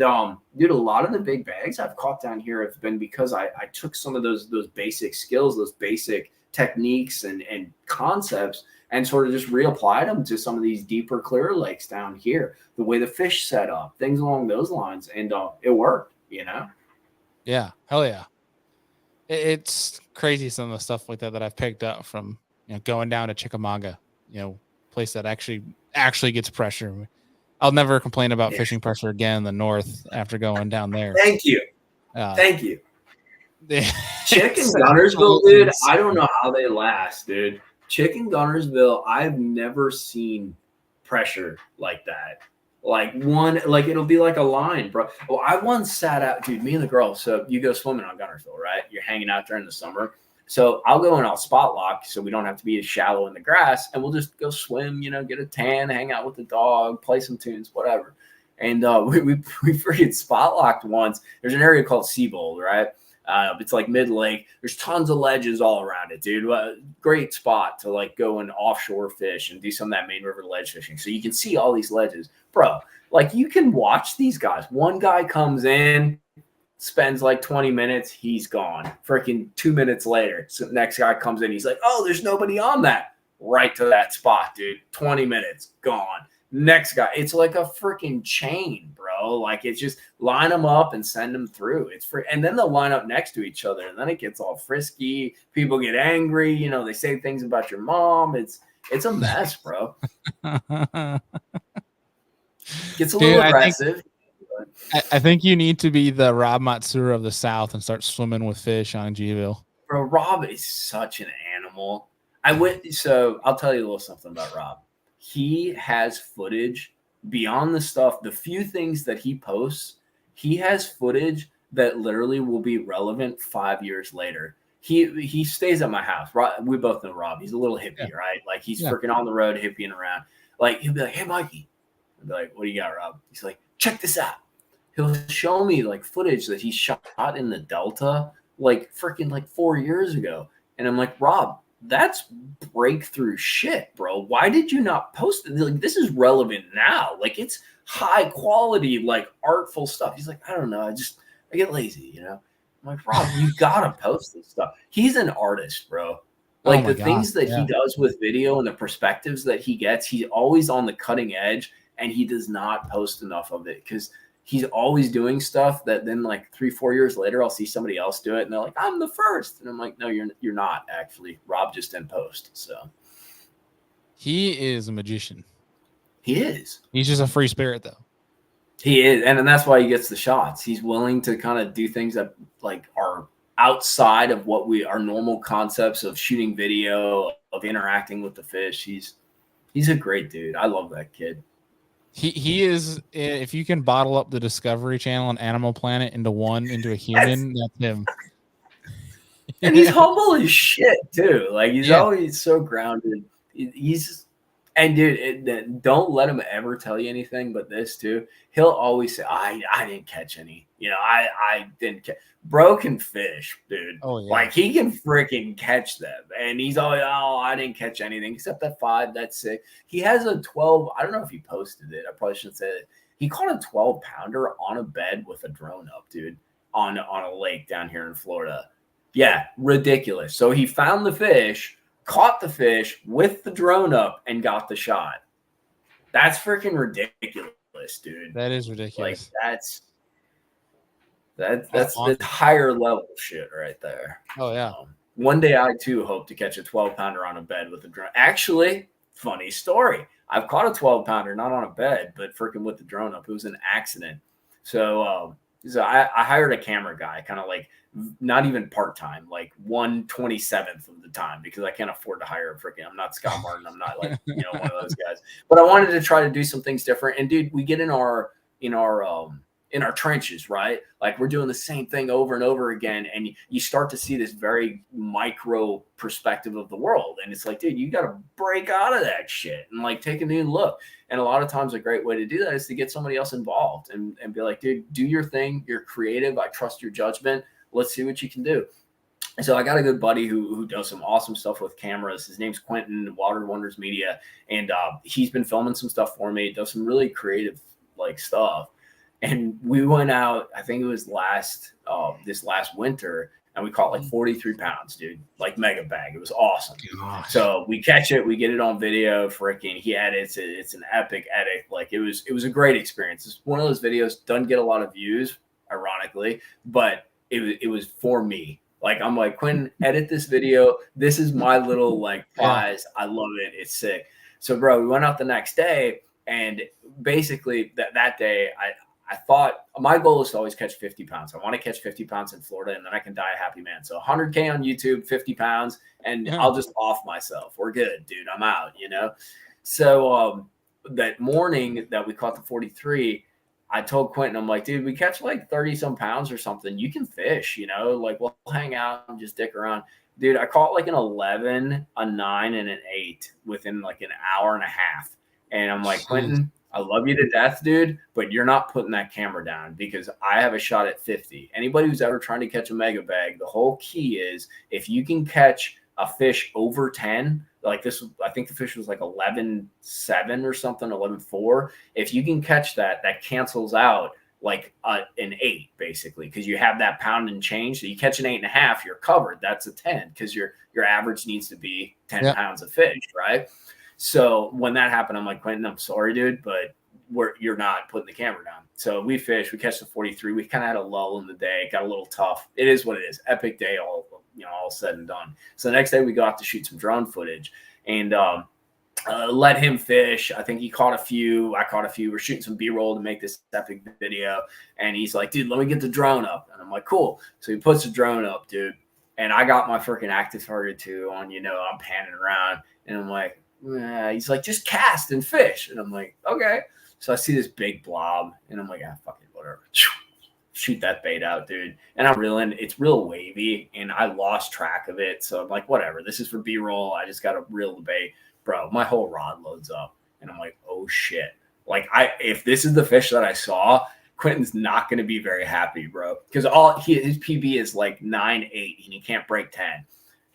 dude, a lot of the big bags I've caught down here have been because I took some of those basic skills, those basic techniques and concepts, and sort of just reapplied them to some of these deeper, clearer lakes down here, the way the fish set up, things along those lines. And it worked, Yeah. Hell yeah. It's crazy. Some of the stuff like that I've picked up from, going down to Chickamauga, place that actually gets pressure. I'll never complain about fishing pressure again in the north after going down there. Thank you. Thank you. Chicken Gunnersville, dude, I don't know how they last, dude. Chicken Gunnersville, I've never seen pressure like that. Like it'll be like a line, bro. Well, I once sat out, dude, me and the girl. So you go swimming on Gunnersville, right? You're hanging out during the summer. So I'll go and I'll spot lock so we don't have to be as shallow in the grass, and we'll just go swim, get a tan, hang out with the dog, play some tunes, whatever. And we freaking spot locked once. There's an area called Seabold, right? It's like mid-lake. There's tons of ledges all around it, dude. Great spot to like go and offshore fish and do some of that main river ledge fishing. So you can see all these ledges, bro. Like you can watch these guys. One guy comes in, spends like 20 minutes, he's gone. Freaking 2 minutes later, so the next guy comes in, he's like, oh, there's nobody on that. Right to that spot, dude. 20 minutes, gone. Next guy. It's like a freaking chain, bro. Like it's just line them up and send them through. It's free. And then they'll line up next to each other. And then it gets all frisky. People get angry. You know, they say things about your mom. It's a mess, bro. Gets a little aggressive. I think you need to be the Rob Matsura of the South and start swimming with fish on G-ville. Bro, Rob is such an animal. So I'll tell you a little something about Rob. He has footage beyond the stuff, the few things that he posts, he has footage that literally will be relevant 5 years later. He stays at my house. We both know Rob. He's a little hippie, right? Like he's freaking on the road, hippieing around. Like he'll be like, "Hey, Mikey." I'll be like, "What do you got, Rob?" He's like, "Check this out." He'll show me like footage that he shot in the Delta like freaking like 4 years ago. And I'm like, "Rob, that's breakthrough shit, bro. Why did you not post it? Like, this is relevant now. Like it's high quality, like artful stuff." He's like, "I don't know. I get lazy, you know?" I'm like, "Rob, you gotta post this stuff." He's an artist, bro. Like the things that he does with video and the perspectives that he gets, he's always on the cutting edge, and he does not post enough of it because he's always doing stuff that then like 3-4 years later, I'll see somebody else do it. And they're like, "I'm the first." And I'm like, "No, you're not actually. Rob just didn't post." So he is a magician. He is. He's just a free spirit though. He is. And that's why he gets the shots. He's willing to kind of do things that like are outside of what our normal concepts of shooting video, of interacting with the fish. He's a great dude. I love that kid. He is. If you can bottle up the Discovery Channel and Animal Planet into a human, that's him. And he's humble as shit too. Like he's always so grounded. Dude, don't let him ever tell you anything but this too. He'll always say, I didn't catch any. You know, I didn't catch. Bro can fish, dude. Oh, yeah. Like he can freaking catch them. And he's always, I didn't catch anything except that 5, that 6. He has a 12. I don't know if he posted it. I probably shouldn't say it. He caught a 12-pounder on a bed with a drone up, dude, on a lake down here in Florida. Yeah, ridiculous. So he found the fish, caught the fish with the drone up, and got the shot. That's freaking ridiculous, dude. That is ridiculous. Like that's the higher level shit right there. Oh yeah. One day I too hope to catch a 12-pounder on a bed with a drone. Actually, funny story. I've caught a 12-pounder not on a bed, but freaking with the drone up. It was an accident. So I hired a camera guy, kind of like not even part-time, like 1/27th of the time, because I can't afford to hire a freaking, I'm not Scott Martin. I'm not like, you know, one of those guys, but I wanted to try to do some things different. And dude, we get in our trenches, right? Like we're doing the same thing over and over again. And you start to see this very micro perspective of the world. And it's like, dude, you got to break out of that shit and like take a new look. And a lot of times a great way to do that is to get somebody else involved and be like, dude, do your thing. You're creative. I trust your judgment. Let's see what you can do. So I got a good buddy who does some awesome stuff with cameras. His name's Quentin, Water Wonders Media. And he's been filming some stuff for me. Does some really creative like stuff. And we went out, I think it was this last winter, and we caught like 43 pounds, dude, like mega bag. It was awesome. Gosh. So we catch it, we get it on video, freaking he edits it. It's an epic edit. Like it was a great experience. It's one of those videos, doesn't get a lot of views, ironically, but it was for me. Like I'm like, Quentin, edit this video. This is my little like prize. I love it. It's sick. So bro, we went out the next day, and basically that day I thought my goal is to always catch 50 pounds. I want to catch 50 pounds in Florida, and then I can die a happy man. So 100K on YouTube, 50 pounds, and I'll just off myself. We're good, dude. I'm out, you know? So that morning that we caught the 43, I told Quentin, I'm like, dude, we catch like 30 some pounds or something. You can fish, you know? Like we'll hang out and just dick around. Dude, I caught like an 11, a 9, and an 8 within like an hour and a half. And I'm like, Quentin, I love you to death, dude, but you're not putting that camera down because I have a shot at 50. Anybody who's ever trying to catch a mega bag, the whole key is if you can catch a fish over 10, like this, I think the fish was like 11.7 or something, 11.4. If you can catch that cancels out like an 8 basically, because you have that pound and change. So you catch an 8.5, you're covered. That's a 10 because your average needs to be 10 pounds of fish, right? So when that happened, I'm like, Quentin, I'm sorry, dude, but you're not putting the camera down. So we fished, we catch the 43. We kind of had a lull in the day. It got a little tough. It is what it is. Epic day, all said and done. So the next day we go out to shoot some drone footage and let him fish. I think he caught a few. I caught a few. We're shooting some B-roll to make this epic video. And he's like, dude, let me get the drone up. And I'm like, cool. So he puts the drone up, dude. And I got my freaking active target too on, I'm panning around. And I'm like, he's like, just cast and fish. And I'm like, okay. So I see this big blob. And I'm like, fuck it, whatever. Shoot that bait out, dude. And I'm reeling. It's real wavy. And I lost track of it. So I'm like, whatever. This is for B-roll. I just got to reel the bait. Bro, my whole rod loads up. And I'm like, oh, shit. Like, if this is the fish that I saw, Quentin's not going to be very happy, bro. Because his PB is like 9.8, and he can't break 10.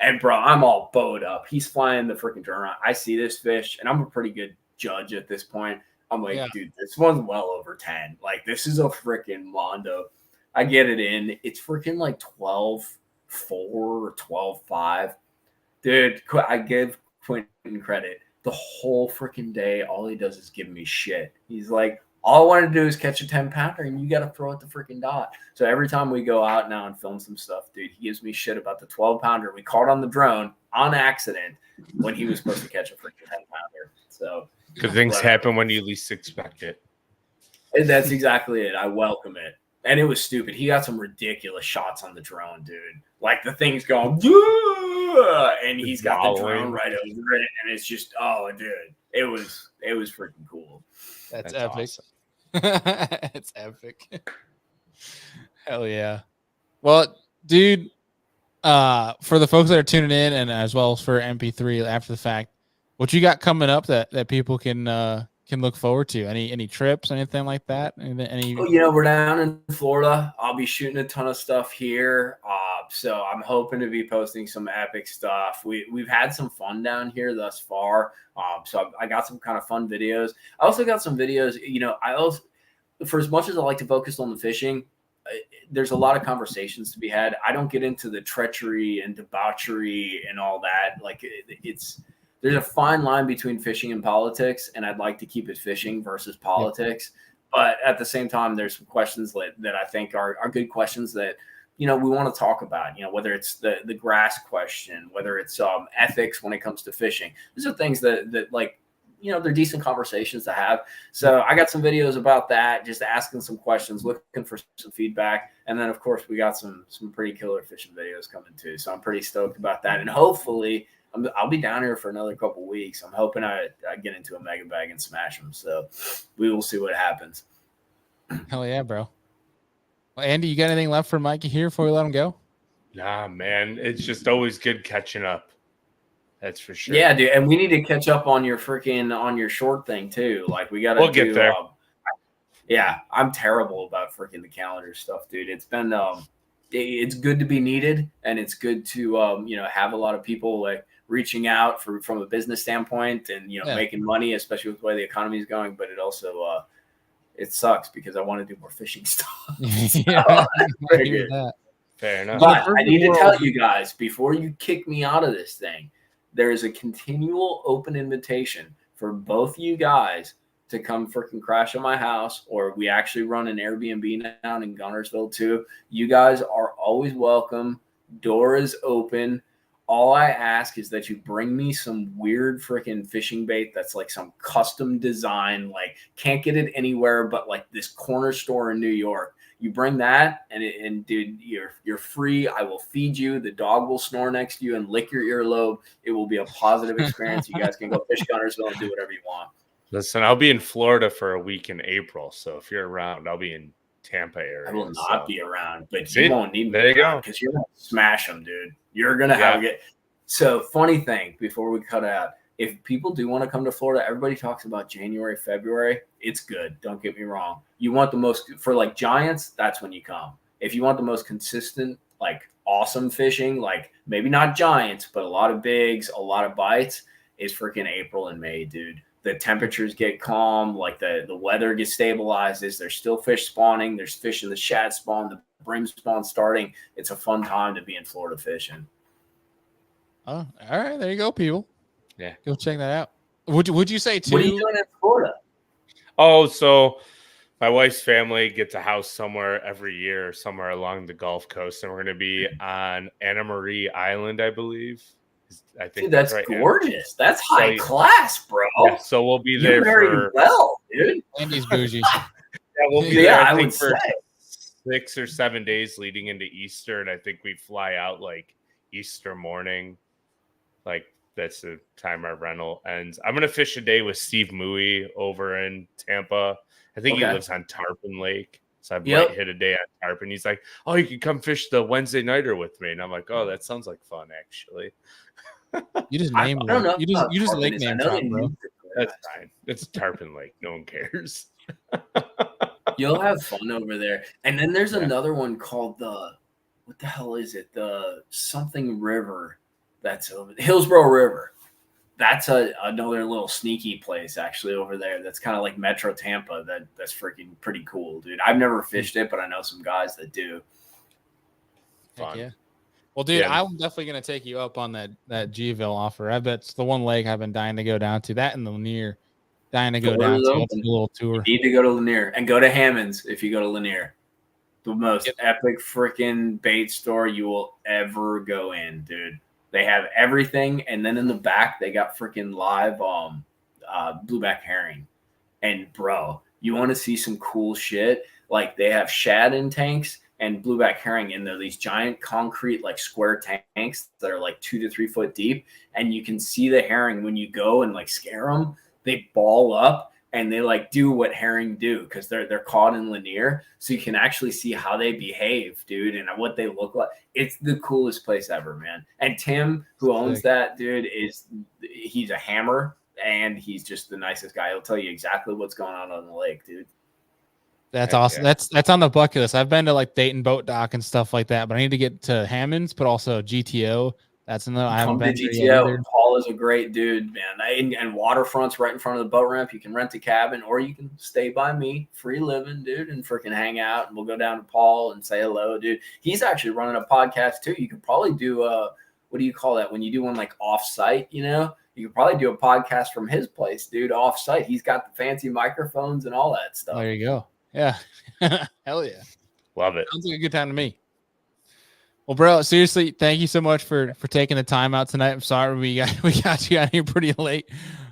And, bro, I'm all bowed up. He's flying the freaking drone around. I see this fish, and I'm a pretty good judge at this point. I'm like, dude, this one's well over 10. Like, this is a freaking mondo. I get it in. It's freaking like 12.4 or 12.5. Dude, I give Quentin credit. The whole freaking day, all he does is give me shit. He's like, all I want to do is catch a 10-pounder, and you got to throw at the freaking dot. So every time we go out now and film some stuff, dude, he gives me shit about the 12-pounder we caught on the drone on accident when he was supposed to catch a freaking 10-pounder. So good things happen when you least expect it. And that's exactly it. I welcome it. And it was stupid. He got some ridiculous shots on the drone, dude. Like the thing's going, and he's got the drone right over it, and it's just, oh, dude, it was freaking cool. That's epic. Awesome. It's epic. Hell yeah. Well, dude, for the folks that are tuning in, and as well as for MP3 after the fact, what you got coming up that people can look forward to? Any trips, anything like that? We're down in Florida. I'll be shooting a ton of stuff here. So I'm hoping to be posting some epic stuff. We've had some fun down here thus far. So I got some kind of fun videos. I also got some videos, for as much as I like to focus on the fishing, there's a lot of conversations to be had. I don't get into the treachery and debauchery and all that. Like there's a fine line between fishing and politics, and I'd like to keep it fishing versus politics. But at the same time, there's some questions that I think are good questions that, we want to talk about, whether it's the grass question, whether it's ethics when it comes to fishing. These are things that like, they're decent conversations to have. So I got some videos about that, just asking some questions, looking for some feedback. And then, of course, we got some pretty killer fishing videos coming too. So I'm pretty stoked about that. And hopefully I'll be down here for another couple weeks. I'm hoping I get into a mega bag and smash them. So we will see what happens. Hell yeah, bro. Well, Andy, you got anything left for Mikey here before we let him go? Nah, man. It's just always good catching up. That's for sure. Yeah, dude. And we need to catch up on your short thing too. Like we got to get there. Yeah, I'm terrible about freaking the calendar stuff, dude. It's been it's good to be needed, and it's good to have a lot of people like reaching out from a business standpoint and making money, especially with the way the economy is going. But it also it sucks because I want to do more fishing stuff. Fair enough. But I need to tell you guys before you kick me out of this thing, there is a continual open invitation for both you guys to come freaking crash at my house, or we actually run an Airbnb down in Gunnersville too. You guys are always welcome. Door is open. All I ask is that you bring me some weird freaking fishing bait that's like some custom design, like can't get it anywhere but like this corner store in New York. You bring that, and dude, you're free. I will feed you. The dog will snore next to you and lick your earlobe. It will be a positive experience. You guys can go fish Gunnersville and do whatever you want. Listen, I'll be in Florida for a week in April, so if you're around, I'll be in Tampa area. I will not be around, but you won't need me. There you go. Because you're going to smash them, dude. You're going to have it. So, funny thing, before we cut out, if people do want to come to Florida, everybody talks about January, February. It's good. Don't get me wrong. You want the most, for like giants, that's when you come. If you want the most consistent, like awesome fishing, like maybe not giants, but a lot of bigs, a lot of bites, is freaking April and May, dude. The temperatures get calm, like the weather gets stabilized. There's still fish spawning. There's fish in the shad spawn, the brim spawn starting. It's a fun time to be in Florida fishing. Oh, all right. There you go, people. Yeah. Go check that out. Would you say too? What are you doing in Florida? Oh, so my wife's family gets a house somewhere every year, somewhere along the Gulf Coast, and we're going to be on Anna Marie Island, I believe. I think Dude, that's right. gorgeous. That's high class, bro. Yeah, so we'll be there for well, dude. Andy's bougie. we'll be there. I think would for say 6 or 7 days leading into Easter, and I think we fly out like Easter morning. Like that's the time our rental ends. I'm gonna fish a day with Steve Mooey over in Tampa. I think he lives on Tarpon Lake. So I might hit a day on Tarpon. He's like, "Oh, you can come fish the Wednesday nighter with me." And I'm like, "Oh, that sounds like fun, actually." You just name I don't know. You just lake name drop, bro. That's fine. It's Tarpon Lake. No one cares. You'll have fun over there. And then there's another one called what the hell is it? The something river that's over the Hillsborough River. That's another little sneaky place actually over there. That's kind of like Metro Tampa. That's freaking pretty cool, dude. I've never fished it, but I know some guys that do. Fun. Yeah. Well, dude, I'm definitely gonna take you up on that Gville offer. I bet it's the one lake I've been dying to go down to. That and the Lanier, dying to go down to. It's a little tour. You need to go to Lanier and go to Hammond's if you go to Lanier. The most epic freaking bait store you will ever go in, dude. They have everything, and then in the back they got freaking live blueback herring. And bro, you want to see some cool shit? Like they have shad in tanks and blueback herring in there. These giant concrete like square tanks that are like 2 to 3 foot deep, and you can see the herring when you go and like scare them. They ball up and they like do what herring do because they're caught in Lanier, so you can actually see how they behave, dude, and what they look like. It's the coolest place ever, man. And Tim, who owns that, dude, he's a hammer and he's just the nicest guy. He'll tell you exactly what's going on the lake, dude. That's awesome. Yeah. That's on the bucket list. I've been to like Dayton Boat Dock and stuff like that, but I need to get to Hammond's, but also GTO. That's another. I haven't been to GTO. Paul is a great dude, man. And waterfront's right in front of the boat ramp. You can rent a cabin, or you can stay by me, free living, dude, and freaking hang out. And we'll go down to Paul and say hello, dude. He's actually running a podcast too. You could probably do what do you call that when you do one like off site? You know, you could probably do a podcast from his place, dude, off site. He's got the fancy microphones and all that stuff. There you go. Yeah, hell yeah, love it. Sounds like a good time to me. Well, bro, seriously, thank you so much for taking the time out tonight. I'm sorry we got you out here pretty late,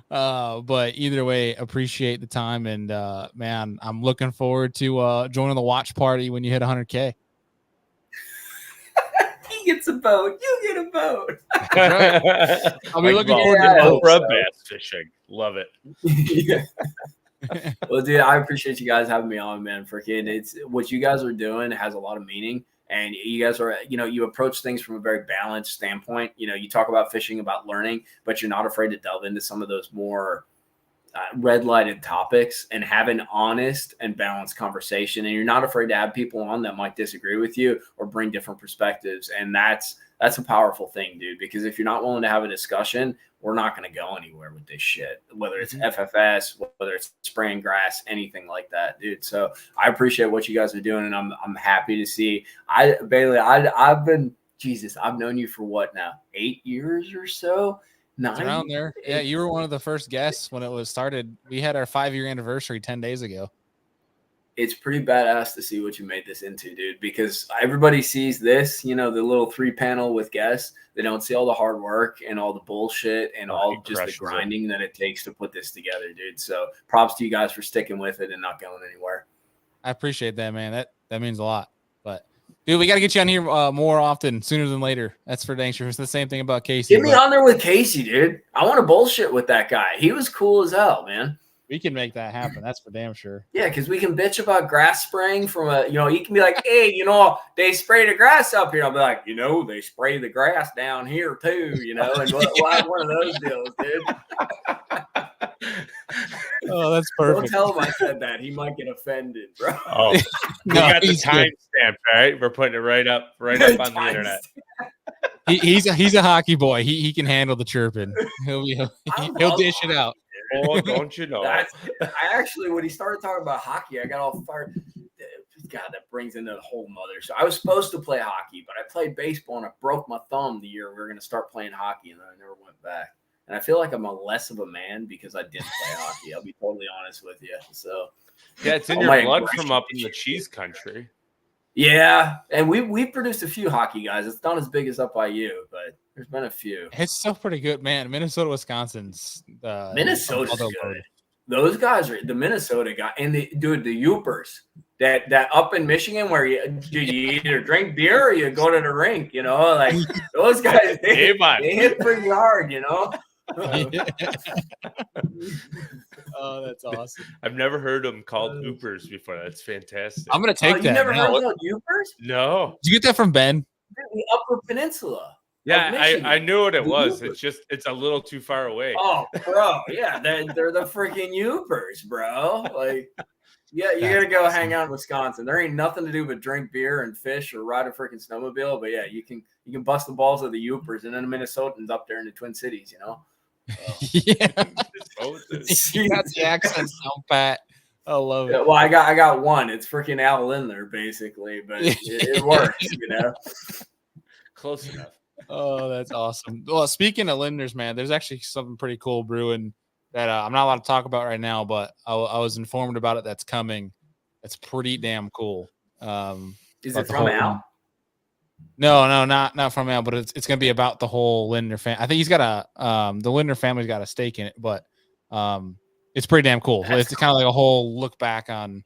but either way, appreciate the time, and man, I'm looking forward to joining the watch party when you hit 100K. He gets a boat, you get a boat. Right. I'll be looking forward to bass fishing. Love it. Yeah. Well, dude, I appreciate you guys having me on, man. Freaking, it's what you guys are doing has a lot of meaning. And you guys are, you approach things from a very balanced standpoint. You talk about fishing, about learning, but you're not afraid to delve into some of those more red lighted topics and have an honest and balanced conversation. And you're not afraid to have people on that might disagree with you or bring different perspectives. And that's a powerful thing, dude, because if you're not willing to have a discussion, we're not going to go anywhere with this shit, whether it's FFS, whether it's spraying grass, anything like that, dude. So I appreciate what you guys are doing. And I'm happy to see Bailey, I've known you for what now? 8 years or so. 9 around there. Yeah. You were one of the first guests when it was started. We had our 5-year anniversary 10 days ago. It's pretty badass to see what you made this into, dude, because everybody sees this, the little 3-panel with guests. They don't see all the hard work and all the bullshit and all just the grinding that it takes to put this together, dude. So props to you guys for sticking with it and not going anywhere. I appreciate that, man. That means a lot. But dude, we got to get you on here more often, sooner than later. That's for dang sure. It's the same thing about Casey. Get me on there with Casey, dude. I want to bullshit with that guy. He was cool as hell, man. We can make that happen. That's for damn sure. Yeah, because we can bitch about grass spraying from you can be like, hey, they spray the grass up here. I'll be like, they spray the grass down here too, and we'll have one of those deals, dude. Oh, that's perfect. Don't tell him I said that. He might get offended, bro. Oh, we got the timestamp, right? We're putting it right up on the internet. He's a hockey boy. He can handle the chirping. He'll dish it out. Oh, don't you know? I actually, when he started talking about hockey, I got all fired. God, that brings into a whole mother. So I was supposed to play hockey, but I played baseball and I broke my thumb the year we were going to start playing hockey, and then I never went back. And I feel like I'm a less of a man because I didn't play hockey. I'll be totally honest with you. So Yeah, it's in all your my blood aggression from up in is the shit. cheese country. Yeah, and we produced a few hockey guys. It's not as big as up by you, but there's been a few. It's still pretty good, man. Minnesota, Wisconsin's Minnesota's other good. load. Those guys are the Minnesota guy, and the Yoopers that up in Michigan where you either drink beer or you go to the rink. You know, like those guys, they hit pretty hard. You know. Oh, that's awesome. I've never heard them called Oopers before. That's fantastic. I'm gonna take that. You never now. heard of Yoopers? No. Did you get that from Ben? The Upper Peninsula. Yeah, I knew what it The was. Yoopers. It's a little too far away. Oh, bro, yeah, they're the freaking Yoopers, bro. Like, yeah, you gotta go hang out in Wisconsin. There ain't nothing to do but drink beer and fish or ride a freaking snowmobile. But yeah, you can bust the balls of the Yoopers, and then the Minnesotans up there in the Twin Cities, you know. Yeah, you got the accent down pat. I love it. Yeah, well, I got one. It's freaking Al Lindler, basically, but it works, you know. Close enough. Oh, that's awesome. Well, speaking of Lindners, man, there's actually something pretty cool brewing that I'm not allowed to talk about right now, but I was informed about it. That's coming. It's pretty damn cool. Is it from Al? No, not from Al, but it's gonna be about the whole Lindner family. I think he's got the Lindner family's got a stake in it, but it's pretty damn cool. It's kind of like a whole look back on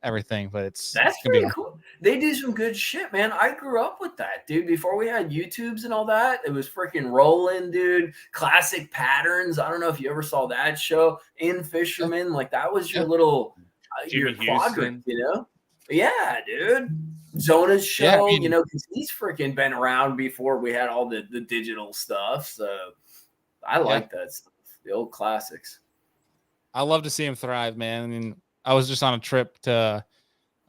everything, but that's pretty cool. They do some good shit, man. I grew up with that, dude. Before we had YouTubes and all that, it was freaking rolling, dude. Classic Patterns. I don't know if you ever saw that show. In Fisherman, like that was your little your quadrant, you know? Yeah, dude. Zona's show, Yeah, I mean, you know, because he's freaking been around before we had all the digital stuff. So I like that stuff. The old classics. I love to see him thrive, man. I mean, I was just on a trip to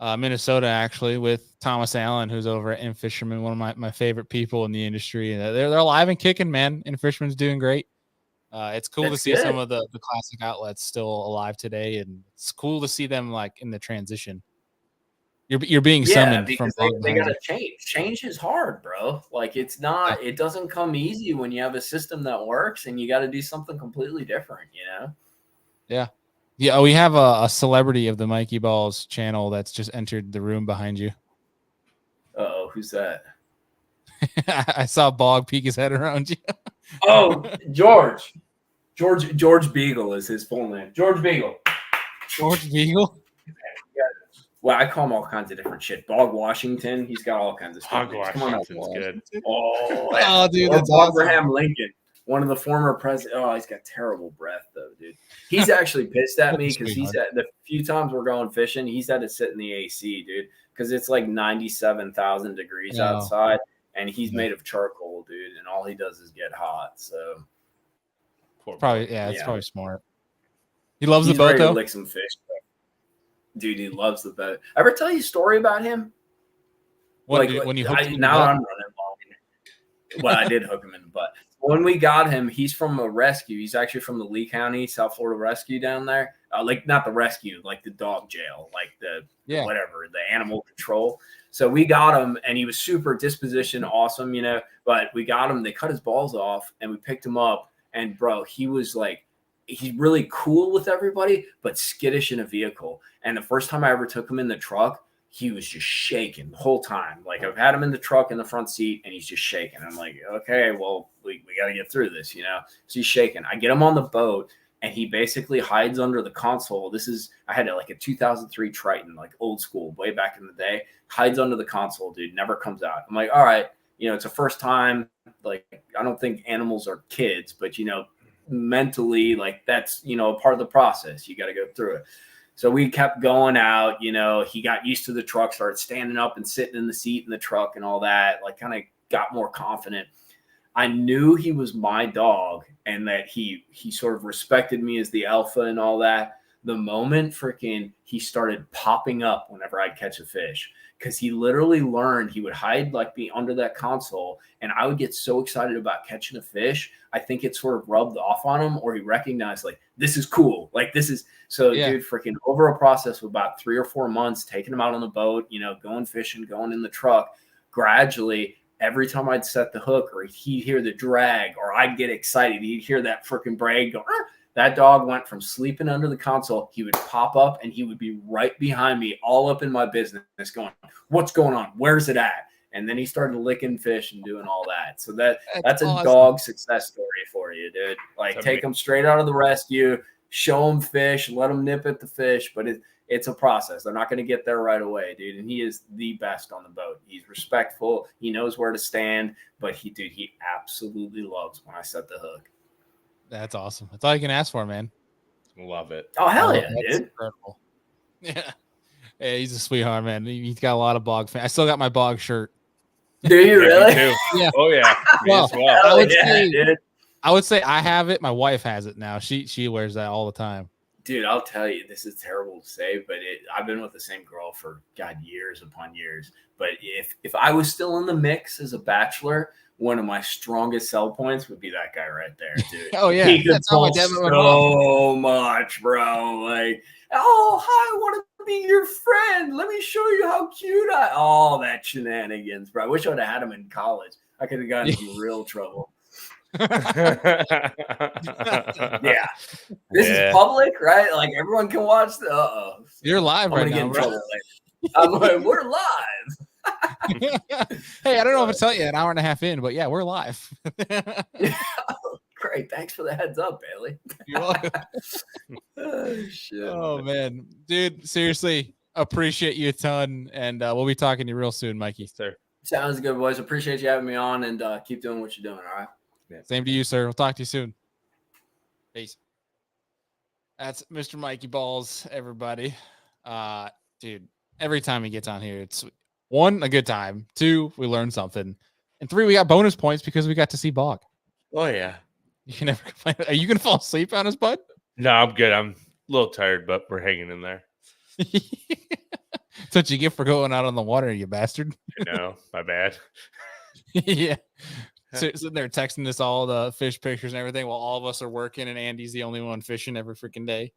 Minnesota actually with Thomas Allen, who's over at In Fisherman, one of my favorite people in the industry. They're alive and kicking, man. In Fisherman's doing great. It's cool to see some of the classic outlets still alive today, and it's cool to see them like in the transition. You're being summoned because from they gotta change. Change is hard, bro. Like it's not. It doesn't come easy when you have a system that works, and you got to do something completely different. You know. Yeah. We have a celebrity of the Mikeybalzz channel that's just entered the room behind you. Oh, who's that? I saw Bog peek his head around you. Oh, George Beagle is his full name. George Beagle. George Beagle. Well, I call him all kinds of different shit. Bog Washington. He's got all kinds of stuff. Bog Washington's good. Oh, dude, or that's awesome. Abraham Lincoln, one of the former presidents. Oh, he's got terrible breath, though, dude. He's actually pissed at me because he's at the few times we're going fishing, he's had to sit in the AC, dude, because it's like 97,000 degrees outside, and he's made of charcoal, dude, and all he does is get hot. So, probably, it's probably smart. He loves the boat, ready though. To lick some fish. Dude, he loves the boat. Ever tell you a story about him? When you hooked him in the now butt? I'm running long. Well, I did hook him in the butt. When we got him, he's from a rescue. He's actually from the Lee County, South Florida rescue down there. Like not the rescue, like the dog jail, like the animal control. So we got him, and he was super disposition, awesome, you know. But we got him. They cut his balls off, and we picked him up. And bro, he was like, he's really cool with everybody, but skittish in a vehicle. And the first time I ever took him in the truck, he was just shaking the whole time. Like I've had him in the truck in the front seat, and he's just shaking. I'm like, okay, well, we got to get through this, you know? So he's shaking. I get him on the boat, and he basically hides under the console. I had like a 2003 Triton, like old school, way back in the day. Hides under the console, dude. Never comes out. I'm like, all right, you know, it's a first time. Like, I don't think animals are kids, but, you know, mentally, like that's, you know, a part of the process. You got to go through it. So we kept going out, you know, he got used to the truck, started standing up and sitting in the seat in the truck and all that, like kind of got more confident. I knew he was my dog and that he sort of respected me as the alpha and all that. The moment freaking he started popping up whenever I'd catch a fish, because he literally learned he would hide, like be under that console, and I would get so excited about catching a fish. I think it sort of rubbed off on him, or he recognized like, this is cool. Like this is so dude, freaking over a process of about 3 or 4 months, taking him out on the boat, you know, going fishing, going in the truck, gradually every time I'd set the hook or he'd hear the drag or I'd get excited, he'd hear that freaking brag go, that dog went from sleeping under the console. He would pop up and he would be right behind me, all up in my business going, what's going on? Where's it at? And then he started licking fish and doing all that. So that's a dog success story for you, dude. Like, take them straight out of the rescue, show them fish, let them nip at the fish. But it's a process. They're not going to get there right away, dude. And he is the best on the boat. He's respectful. He knows where to stand. But he absolutely loves when I set the hook. That's awesome. That's all you can ask for, man. Love it. Oh, hell yeah, that's dude. Incredible. Yeah. He's a sweetheart, man. He's got a lot of bog fans. I still got my bog shirt. Do you really? Me too. Yeah. Oh yeah. Me Well, as well. I would say I have it. My wife has it now. She wears that all the time. Dude, I'll tell you, this is terrible to say, but I've been with the same girl for years upon years. But if I was still in the mix as a bachelor, one of my strongest sell points would be that guy right there, dude. Oh yeah, he could that's how my pull dad met my so much, bro. Like, oh hi, I want to be your friend. Let me show you how cute all that shenanigans, bro. I wish I'd have had him in college. I could have gotten in real trouble. Yeah. This is public, right? Like everyone can watch the You're live right I'm gonna now, get in bro. trouble later. I'm like, we're live. Hey, I don't know if I tell you an hour and a half in, but yeah, we're live. Great. Thanks for the heads up, Bailey. You're welcome. Oh, shit. Oh man, dude, seriously, appreciate you a ton, and we'll be talking to you real soon, Mikey. Sir. Sounds good, boys. Appreciate you having me on, and keep doing what you're doing. All right. Yeah. Same to you, sir. We'll talk to you soon. Peace. That's Mr. Mikeybalzz, everybody. Dude, every time he gets on here, it's 1, a good time. 2, we learn something. And 3, we got bonus points because we got to see Bog. Oh yeah. You can never complain. Are you gonna fall asleep on us, bud? No, I'm good. I'm a little tired, but we're hanging in there. That's what you get for going out on the water, you bastard. No, my bad. Yeah. Sitting there texting us all the fish pictures and everything while all of us are working and Andy's the only one fishing every freaking day.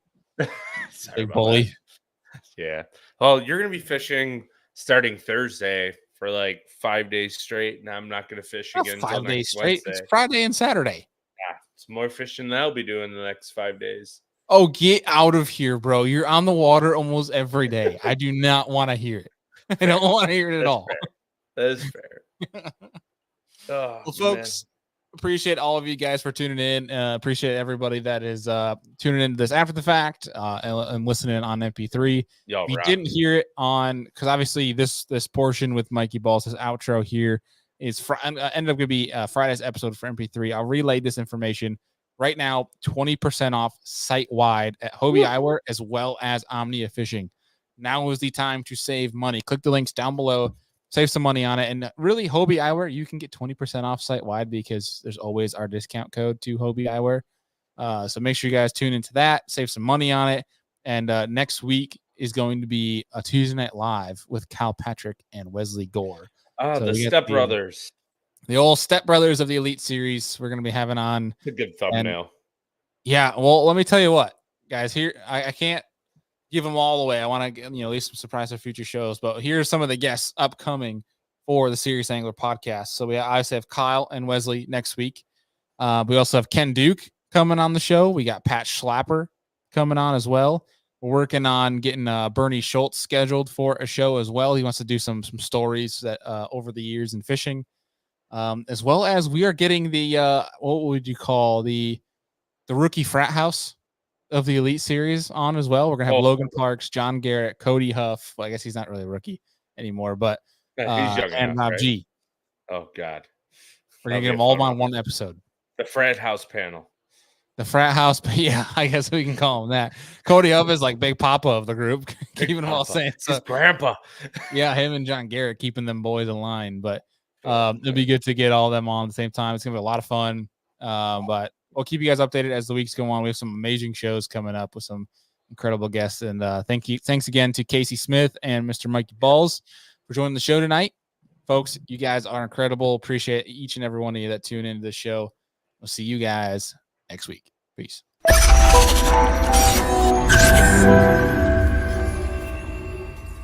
Sorry Big about bully. that. Yeah. Well, you're going to be fishing starting Thursday for like 5 days straight, and I'm not going to fish Not again. 5 days straight. Wednesday. It's Friday and Saturday. Yeah, it's more fishing than I'll be doing the next 5 days. Oh, get out of here, bro. You're on the water almost every day. I do not want to hear it. I don't want to hear it at all. That is fair. Oh, Well, folks, appreciate all of you guys for tuning in. Appreciate everybody that is tuning into this after the fact and listening on MP3. Y'all If you rock. didn't hear it on, because obviously this portion with Mikeybalzz, this outro here is ended up going to be Friday's episode for MP3. I'll relay this information right now. 20% off site-wide at Hobie Eyewear as well as Omnia Fishing. Now is the time to save money. Click the links down below. Save some money on it. And really, Hobie Eyewear, you can get 20% off site-wide because there's always our discount code to Hobie Eyewear. So make sure you guys tune into that. Save some money on it. And next week is going to be a Tuesday Night Live with Kyle Patrick and Wesley Gore. Oh, So the we got Step Brothers. The old Step Brothers of the Elite Series. We're going to be having on. It's a good thumbnail. Yeah, well, let me tell you what, guys. Here, I can't give them all away. I want to, leave some surprise for future shows. But here's some of the guests upcoming for the Serious Angler podcast. So we obviously have Kyle and Wesley next week. We also have Ken Duke coming on the show. We got Pat Schlapper coming on as well. We're working on getting Bernie Schultz scheduled for a show as well. He wants to do some stories that over the years in fishing, as well as we are getting the what would you call the rookie frat house of the Elite Series on as well. We're gonna have Logan Parks, John Garrett, Cody Huff. Well, I guess he's not really a rookie anymore, but He's young and enough, Rob right? G. Oh God, We're gonna That'll get be them a all fun on one. one episode. The frat house panel. The frat house, but yeah, I guess we can call him that. Cody Huff is like Big Papa of the group, keeping them all Papa. sane. So His grandpa. yeah, him and John Garrett keeping them boys in line. But it'll be good to get all of them on at the same time. It's gonna be a lot of fun. But we'll keep you guys updated as the weeks go on. We have some amazing shows coming up with some incredible guests. And thanks again to Casey Smith and Mr. Mikeybalzz for joining the show tonight. Folks, you guys are incredible. Appreciate each and every one of you that tune into the show. We'll see you guys next week. Peace.